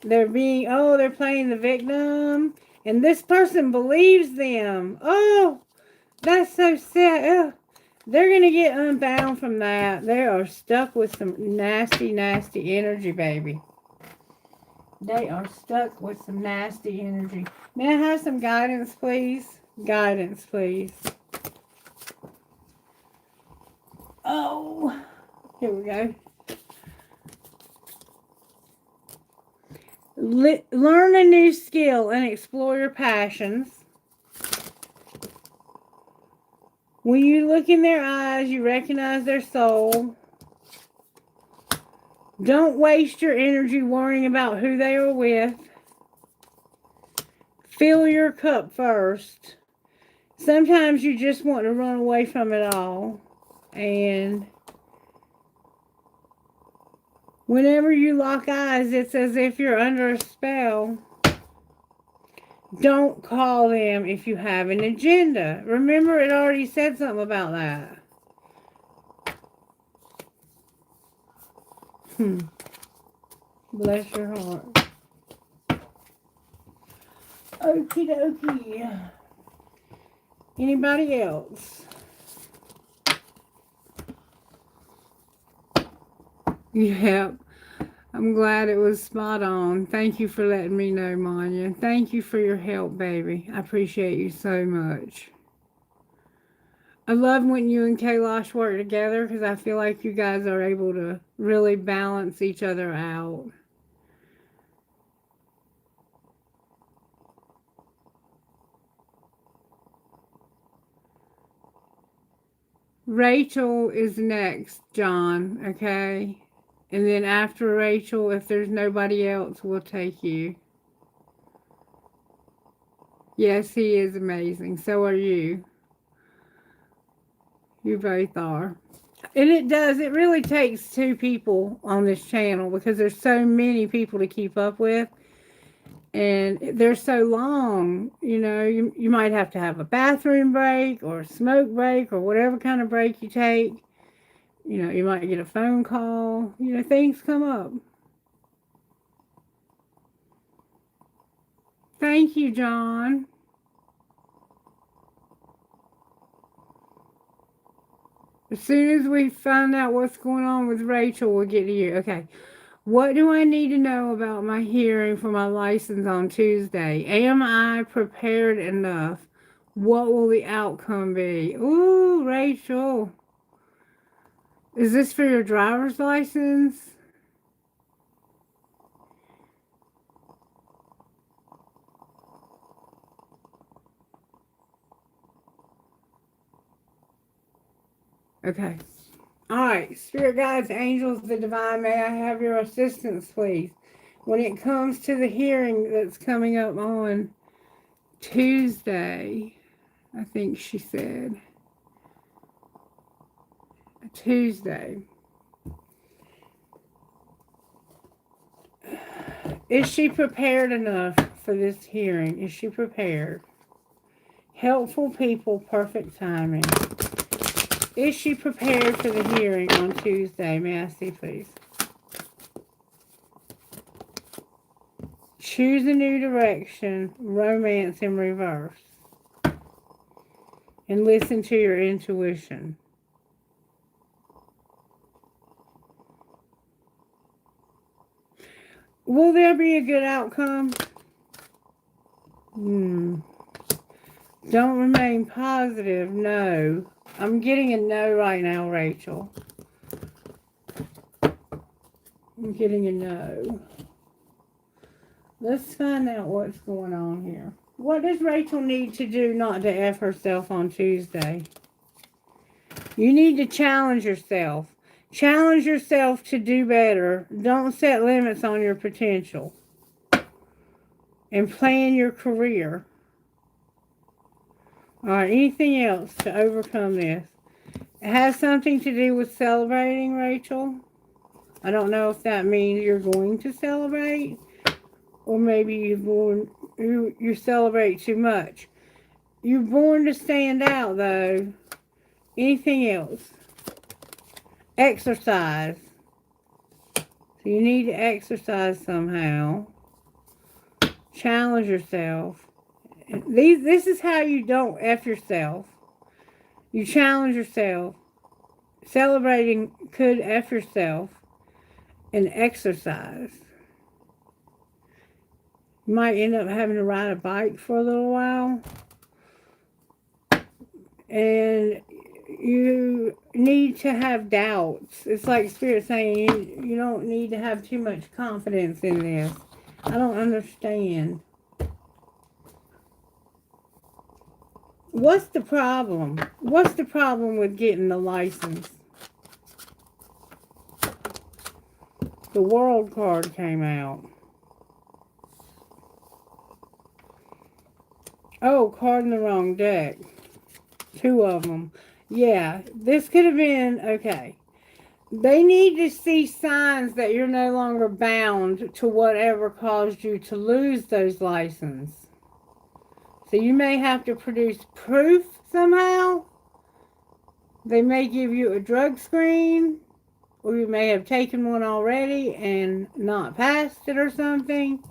They're playing the victim. And this person believes them. Oh, that's so sad. Oh, they're going to get unbound from that. They are stuck with some nasty, nasty energy, baby. They are stuck with some nasty energy. May I have some guidance, please? Guidance, please. Oh, Here we go. Learn a new skill and explore your passions. When you look in their eyes, you recognize their soul. Don't waste your energy worrying about who they are with. Fill your cup first. Sometimes you just want to run away from it all. And whenever you lock eyes, it's as if you're under a spell. Don't call them if you have an agenda. Remember, it already said something about that. Bless your heart. Okie dokie. Anybody else? Yep. I'm glad it was spot on. Thank you for letting me know, Manya. Thank you for your help, baby. I appreciate you so much. I love when you and Kailash work together because I feel like you guys are able to really balance each other out. Rachel is next, John, okay? And then after Rachel, if there's nobody else, we'll take you. Yes, he is amazing. So are you. You both are. And it really takes two people on this channel because there's so many people to keep up with. And they're so long, you know, you might have to have a bathroom break or a smoke break or whatever kind of break you take. You know, you might get a phone call. You know, things come up. Thank you, John. As soon as we find out what's going on with Rachel, we'll get to you. Okay. What do I need to know about my hearing for my license on Tuesday? Am I prepared enough? What will the outcome be? Ooh, Rachel. Is this for your driver's license? Okay. All right. Spirit guides, angels, the divine, may I have your assistance, please? When it comes to the hearing that's coming up on Tuesday, I think she said. Tuesday. Is she prepared enough for this hearing? Is she prepared? Helpful people, perfect timing. Is she prepared for the hearing on Tuesday? May I see, please? Choose a new direction, romance in reverse. And listen to your intuition. Will there be a good outcome? Don't remain positive. No. I'm getting a no right now, Rachel. I'm getting a no. Let's find out what's going on here. What does Rachel need to do not to F herself on Tuesday? You need to challenge yourself. Challenge yourself to do better. Don't set limits on your potential. And plan your career. All right, anything else to overcome this? It has something to do with celebrating, Rachel. I don't know if that means you're going to celebrate. Or maybe you celebrate too much. You're born to stand out, though. Anything else? Exercise. So you need to exercise somehow. Challenge yourself. This is how you don't F yourself. You challenge yourself. Celebrating could F yourself. And exercise. You might end up having to ride a bike for a little while. And you need to have doubts. It's like Spirit saying you don't need to have too much confidence in this. I don't understand. What's the problem? What's the problem with getting the license? The World card came out. Oh, card in the wrong deck. 2 of them. Yeah, this could have been, okay. They need to see signs that you're no longer bound to whatever caused you to lose those licenses. So you may have to produce proof somehow. They may give you a drug screen, or you may have taken one already and not passed it or something.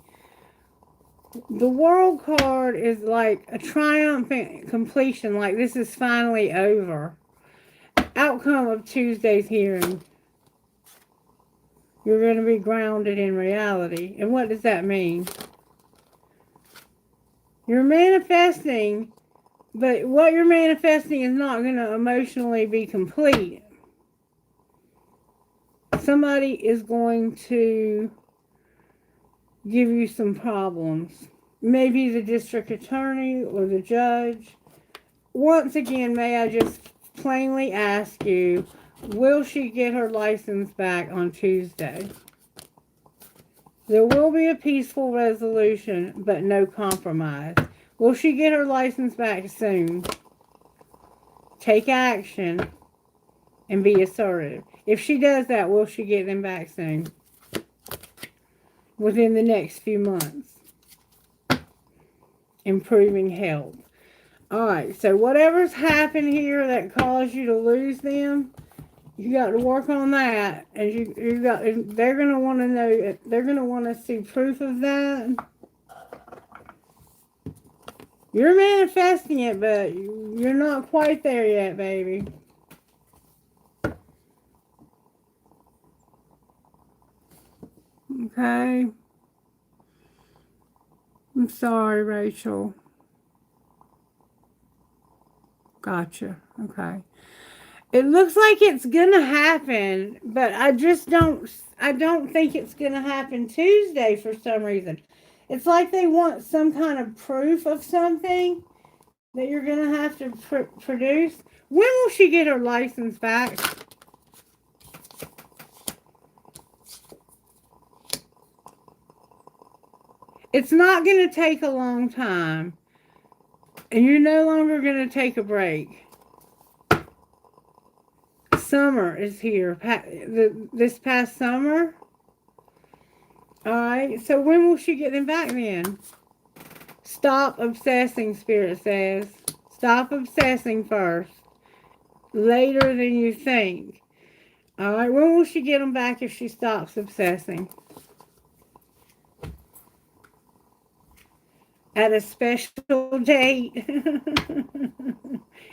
The World card is like a triumphant completion, like this is finally over. Outcome of Tuesday's hearing. You're going to be grounded in reality. And what does that mean? You're manifesting, but what you're manifesting is not going to emotionally be complete. Somebody is going to give you some problems. Maybe the district attorney or the judge. Once again, may I just plainly ask you, will she get her license back on Tuesday? There will be a peaceful resolution, but no compromise. Will she get her license back soon? Take action and be assertive. If she does that, will she get them back soon? Within the next few months. Improving health. Alright, so whatever's happened here that caused you to lose them, you got to work on that, and they're going to want to know, they're going to want to see proof of that. You're manifesting it, but you're not quite there yet, baby. Okay. I'm sorry, Rachel. Gotcha. Okay. It looks like it's gonna happen, but I don't think it's gonna happen Tuesday for some reason. It's like they want some kind of proof of something that you're gonna have to produce. When will she get her license back? It's not gonna take a long time, and you're no longer gonna take a break. Summer is here. This past summer. Alright, so when will she get them back then? Stop obsessing, Spirit says. Stop obsessing first. Later than you think. Alright, when will she get them back if she stops obsessing? At a special date.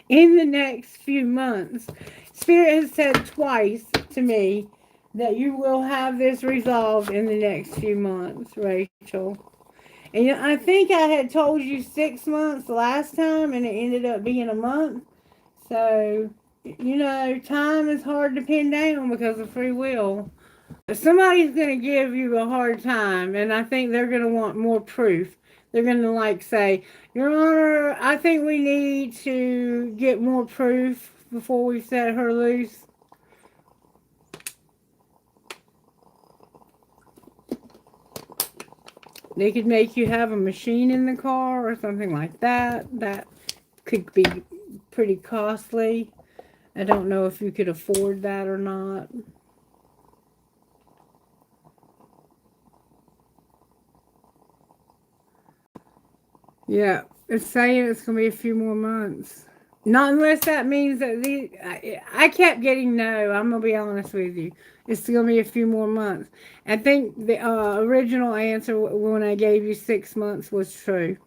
In the next few months. Spirit has said twice to me that you will have this resolved in the next few months, Rachel. And I think I had told you 6 months last time, and it ended up being a month. So, time is hard to pin down because of free will. Somebody's going to give you a hard time, and I think they're going to want more proof. They're going to say, Your Honor, I think we need to get more proof before we set her loose. They could make you have a machine in the car or something like that. That could be pretty costly. I don't know if you could afford that or not. Yeah, it's saying it's going to be a few more months. Not unless that means that I kept getting no. I'm going to be honest with you. It's going to be a few more months. I think the original answer when I gave you 6 months was true.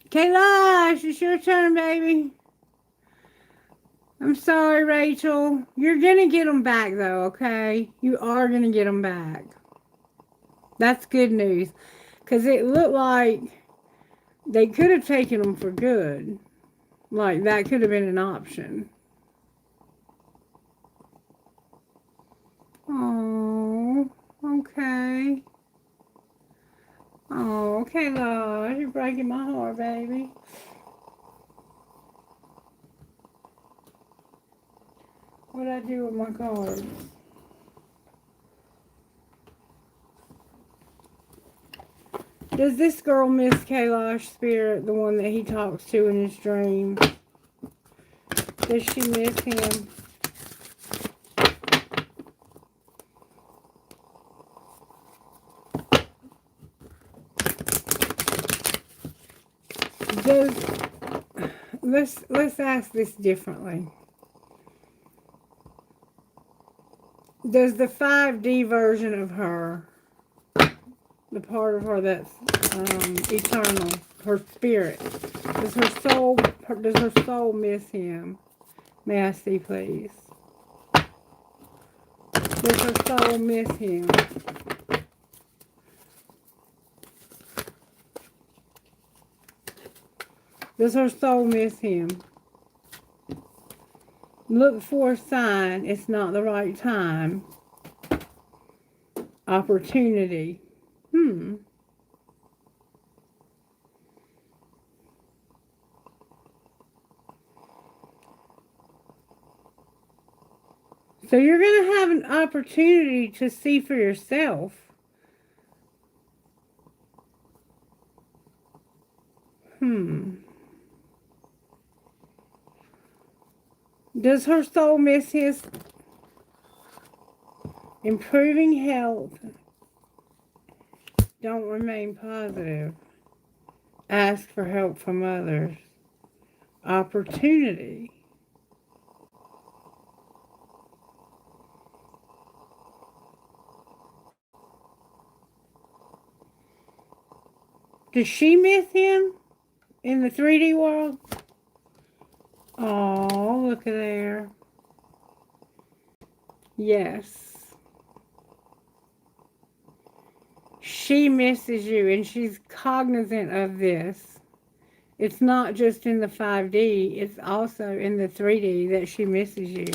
Kaylash, it's your turn, baby. I'm sorry, Rachel. You're going to get them back, though, okay? You are going to get them back. That's good news. Because it looked like they could have taken them for good. Like, that could have been an option. Oh, okay. Oh, okay, Lord. You're breaking my heart, baby. What'd I do with my cards? Does this girl miss Kailash Spirit, the one that he talks to in his dream? Does she miss him? Let's ask this differently. Does the 5D version of her, the part of her that's eternal, her spirit, does her soul miss him? May I see, please? Does her soul miss him? Does her soul miss him? Look for a sign it's not the right time. Opportunity. So you're going to have an opportunity to see for yourself. Does her soul miss his? Improving health. Don't remain positive. Ask for help from others. Opportunity. Does she miss him in the 3D world? Oh, look at there. Yes. She misses you, and she's cognizant of this. It's not just in the 5D, it's also in the 3D that she misses you.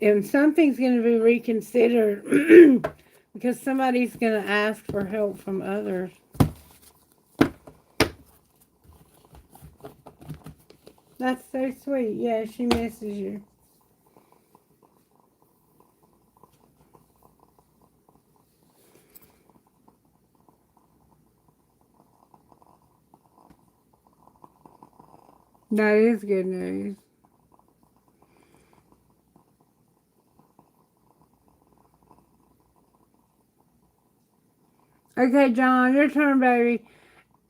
And something's going to be reconsidered because somebody's going to ask for help from others. That's so sweet. Yeah, she misses you. That is good news. Okay, John, your turn, baby.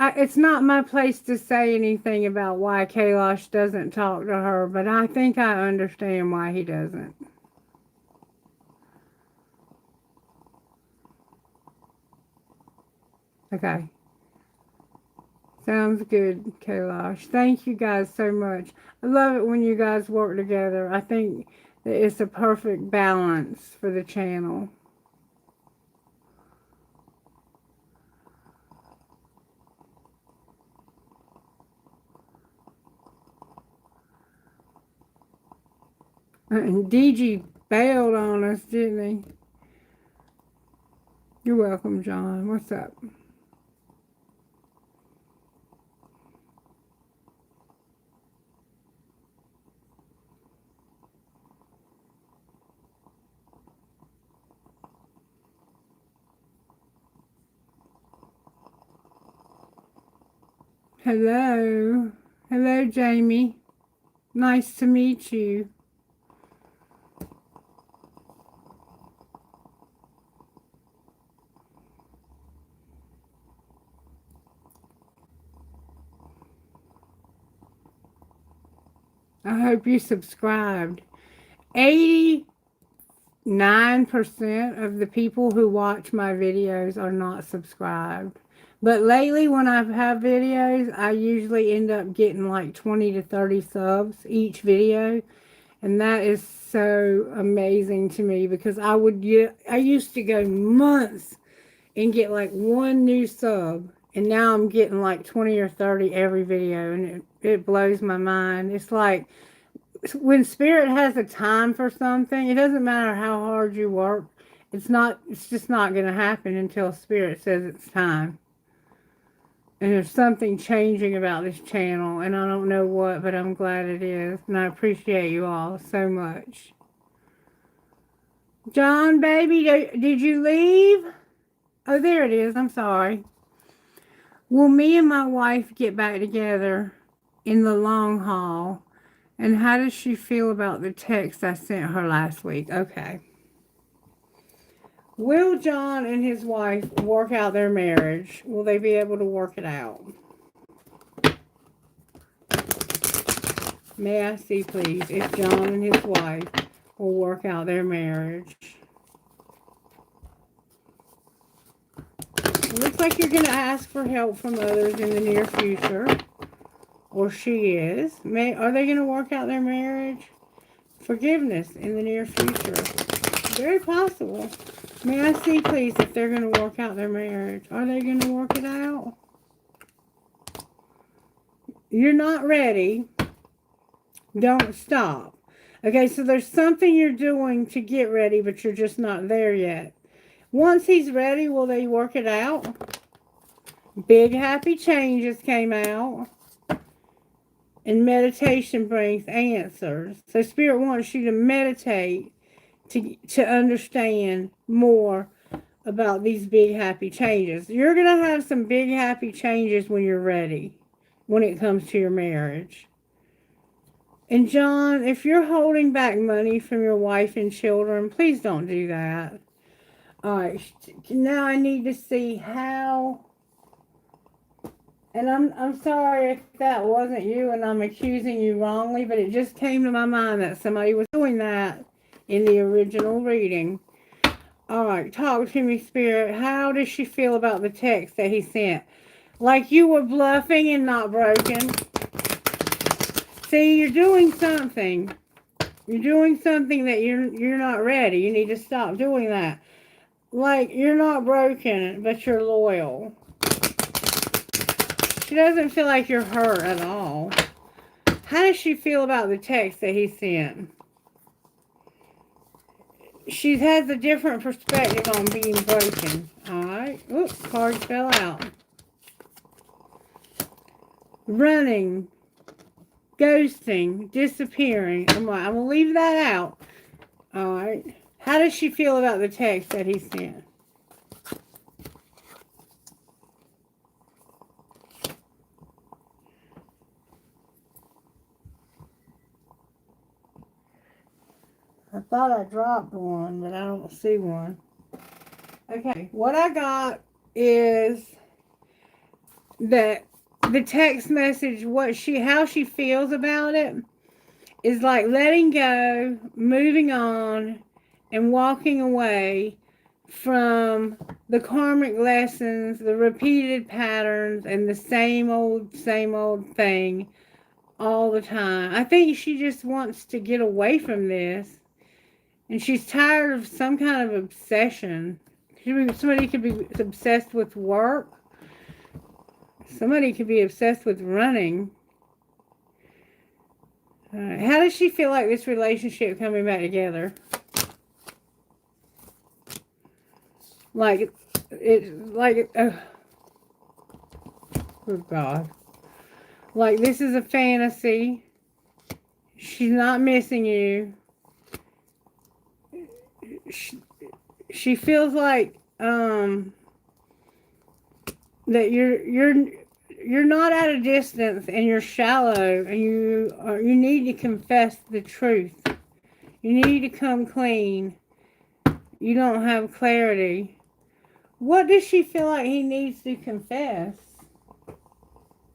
It's not my place to say anything about why Kailash doesn't talk to her, but I think I understand why he doesn't. Okay. Sounds good, Kailash. Thank you guys so much. I love it when you guys work together. I think that it's a perfect balance for the channel. And DG bailed on us, didn't he? You're welcome, John. What's up? Hello. Hello, Jamie. Nice to meet you. I hope you subscribed. 89% of the people who watch my videos are not subscribed. But lately when I have videos, I usually end up getting like 20 to 30 subs each video. And that is so amazing to me because I used to go months and get like one new sub And now I'm getting like 20 or 30 every video, and it blows my mind. It's like when Spirit has a time for something, it doesn't matter how hard you work. It's just not going to happen until Spirit says it's time. And there's something changing about this channel, and I don't know what, but I'm glad it is. And I appreciate you all so much. John, baby, did you leave? Oh, there it is. I'm sorry. Will me and my wife get back together in the long haul? And how does she feel about the text I sent her last week? Okay. Will John and his wife work out their marriage? Will they be able to work it out? May I see, please, if John and his wife will work out their marriage? It looks like you're going to ask for help from others in the near future. Or she is. Are they going to work out their marriage? Forgiveness in the near future. Very possible. May I see, please, if they're going to work out their marriage? Are they going to work it out? You're not ready. Don't stop. Okay, so there's something you're doing to get ready, but you're just not there yet. Once he's ready, will they work it out? Big happy changes came out. And meditation brings answers. So Spirit wants you to meditate to understand more about these big happy changes. You're going to have some big happy changes when you're ready, when it comes to your marriage. And John, if you're holding back money from your wife and children, please don't do that. All right, now I need to see how, and I'm sorry if that wasn't you and I'm accusing you wrongly, but it just came to my mind that somebody was doing that in the original reading. All right, talk to me, Spirit. How does she feel about the text that he sent? Like you were bluffing and not broken. See, you're doing something. You're doing something that you're not ready. You need to stop doing that. Like, you're not broken, but you're loyal. She doesn't feel like you're hurt at all. How does she feel about the text that he sent? She has a different perspective on being broken. Alright. Oops, cards fell out. Running. Ghosting. Disappearing. I'm going to leave that out. Alright. How does she feel about the text that he sent? I thought I dropped one, but I don't see one. Okay, what I got is that the text message, how she feels about it, is like letting go, moving on, and walking away from the karmic lessons, the repeated patterns, and the same old thing all the time. I think she just wants to get away from this. And she's tired of some kind of obsession. Somebody could be obsessed with work. Somebody could be obsessed with running. How does she feel like this relationship coming back together? Oh God. Like this is a fantasy. She's not missing you. She feels like that you're not at a distance and you're shallow and you need to confess the truth. You need to come clean. You don't have clarity. What does she feel like he needs to confess?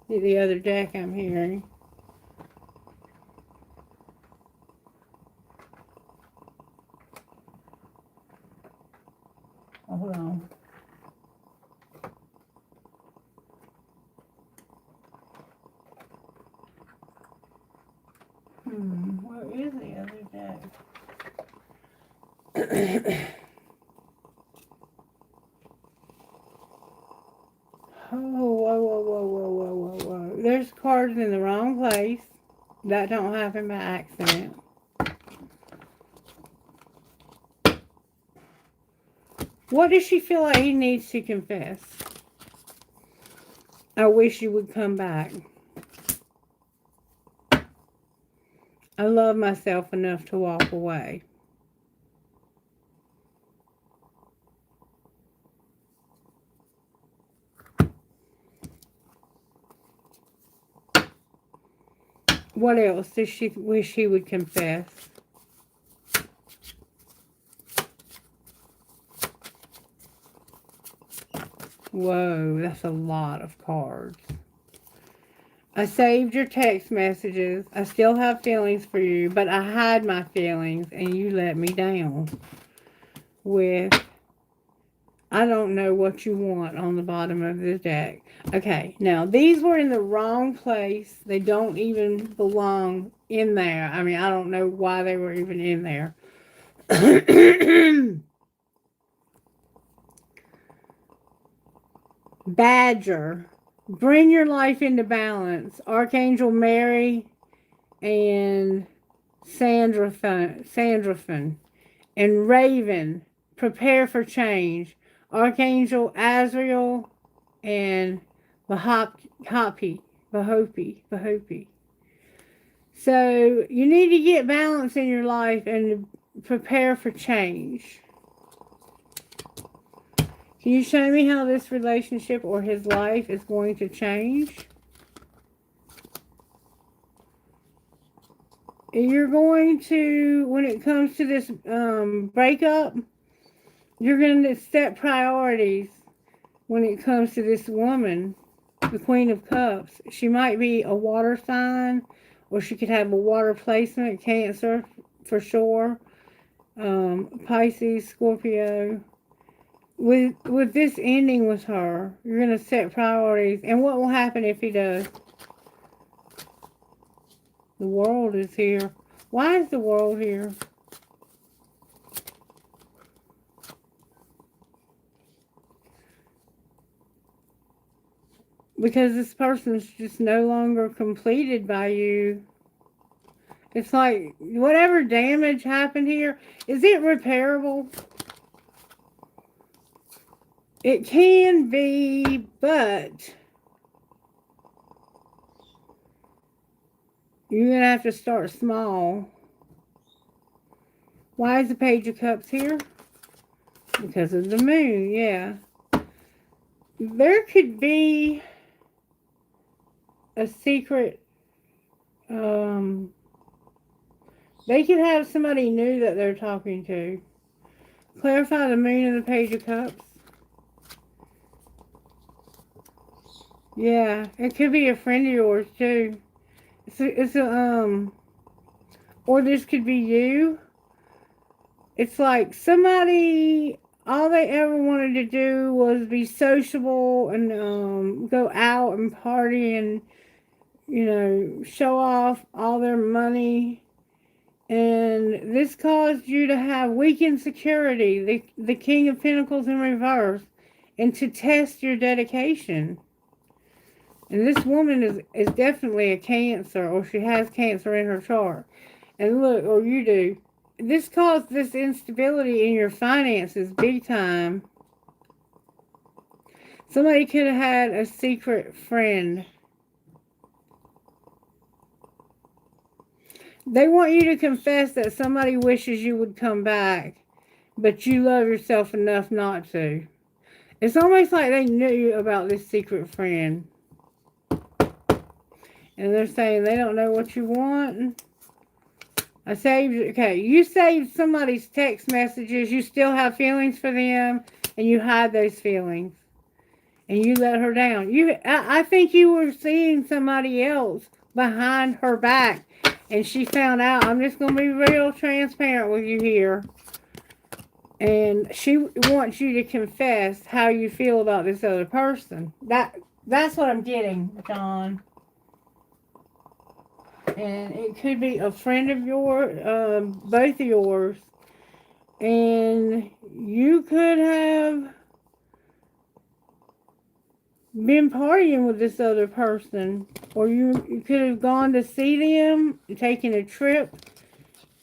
The other deck I'm hearing. Hold on. Where is the other deck? Oh, That don't happen by accident. What does she feel like he needs to confess? I wish you would come back. I love myself enough to walk away. What else does she wish he would confess? Whoa, that's a lot of cards. I saved your text messages. I still have feelings for you, but I hide my feelings and you let me down. With, I don't know what you want on the bottom of the deck. Okay, now these were in the wrong place. They don't even belong in there. I mean, I don't know why they were even in there. Badger. Bring your life into balance. Archangel Mary and Sandrafin. And Raven. Prepare for change. Archangel Azrael and Bahopi. So you need to get balance in your life and prepare for change. Can you show me how this relationship or his life is going to change? You're going to, when it comes to this breakup, you're going to set priorities when it comes to this woman, the Queen of Cups. She might be a water sign, or she could have a water placement, Cancer for sure, Pisces, Scorpio. With this ending with her, you're going to set priorities. And what will happen if he does? The world is here. Why is the world here? Because this person's just no longer completed by you. It's like, whatever damage happened here, is it repairable? It can be, but you're going to have to start small. Why is the Page of Cups here? Because of the moon, yeah. There could be a secret, they could have somebody new that they're talking to. Clarify the moon and the Page of Cups. Yeah, it could be a friend of yours too. Or this could be you. It's like somebody, all they ever wanted to do was be sociable and go out and party and, you know, show off all their money. And this caused you to have weak insecurity, the King of Pentacles in reverse, and to test your dedication. And this woman is definitely a Cancer, or she has Cancer in her chart. And look, or you do. This caused this instability in your finances big time. Somebody could have had a secret friend. They want you to confess that somebody wishes you would come back, but you love yourself enough not to. It's almost like they knew about this secret friend. And they're saying they don't know what you want. I saved, okay, you saved somebody's text messages. You still have feelings for them, and you hide those feelings. And you let her down. I think you were seeing somebody else behind her back. And she found out. I'm just going to be real transparent with you here. And she wants you to confess how you feel about this other person. That's what I'm getting, John. And it could be a friend of yours, both of yours. And you could have been partying with this other person, or you could have gone to see them, taken a trip,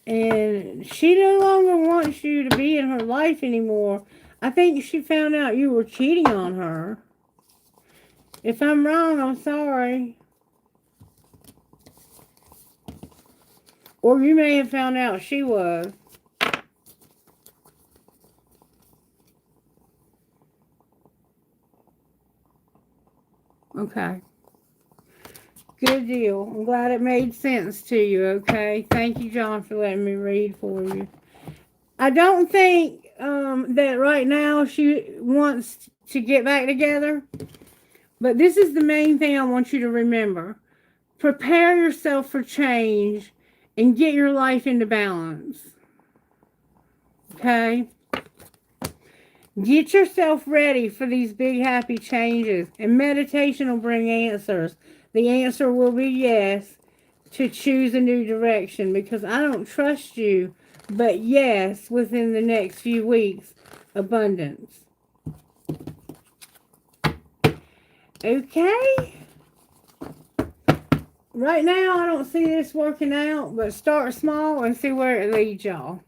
and she no longer wants you to be in her life anymore. I think she found out you were cheating on her. If I'm wrong, I'm sorry. Or you may have found out she was. Okay. Good deal. I'm glad it made sense to you, okay? Thank you, John, for letting me read for you. I don't think that right now she wants to get back together. But this is the main thing I want you to remember. Prepare yourself for change and get your life into balance. Okay? Get yourself ready for these big happy changes. And meditation will bring answers. The answer will be yes, to choose a new direction, because I don't trust you. But yes, within the next few weeks, abundance. Okay? Right now, I don't see this working out, but start small and see where it leads y'all.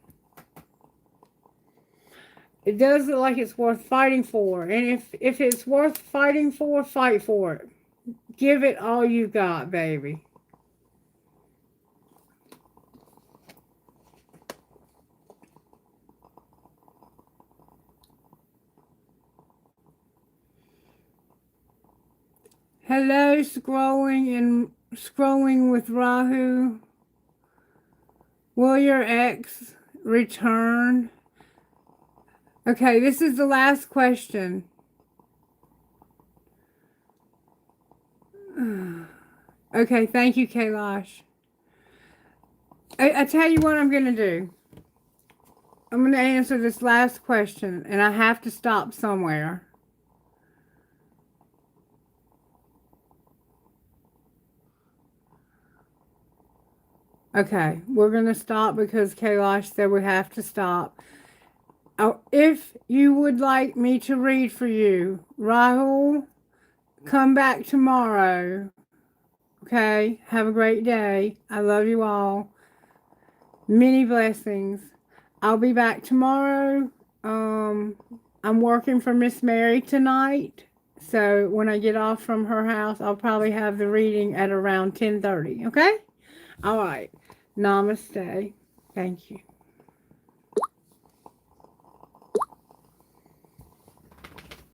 It does look like it's worth fighting for. And if it's worth fighting for, fight for it. Give it all you got, baby. Hello, scrolling with Rahu. Will your ex return? Okay, this is the last question. Okay, thank you, Kailash. I tell you what I'm going to do. I'm going to answer this last question, and I have to stop somewhere. Okay, we're going to stop because Kailash said we have to stop. If you would like me to read for you, Rahul, come back tomorrow. Okay, have a great day. I love you all. Many blessings. I'll be back tomorrow. I'm working for Miss Mary tonight. So when I get off from her house, I'll probably have the reading at around 10:30. Okay? All right. Namaste. Thank you.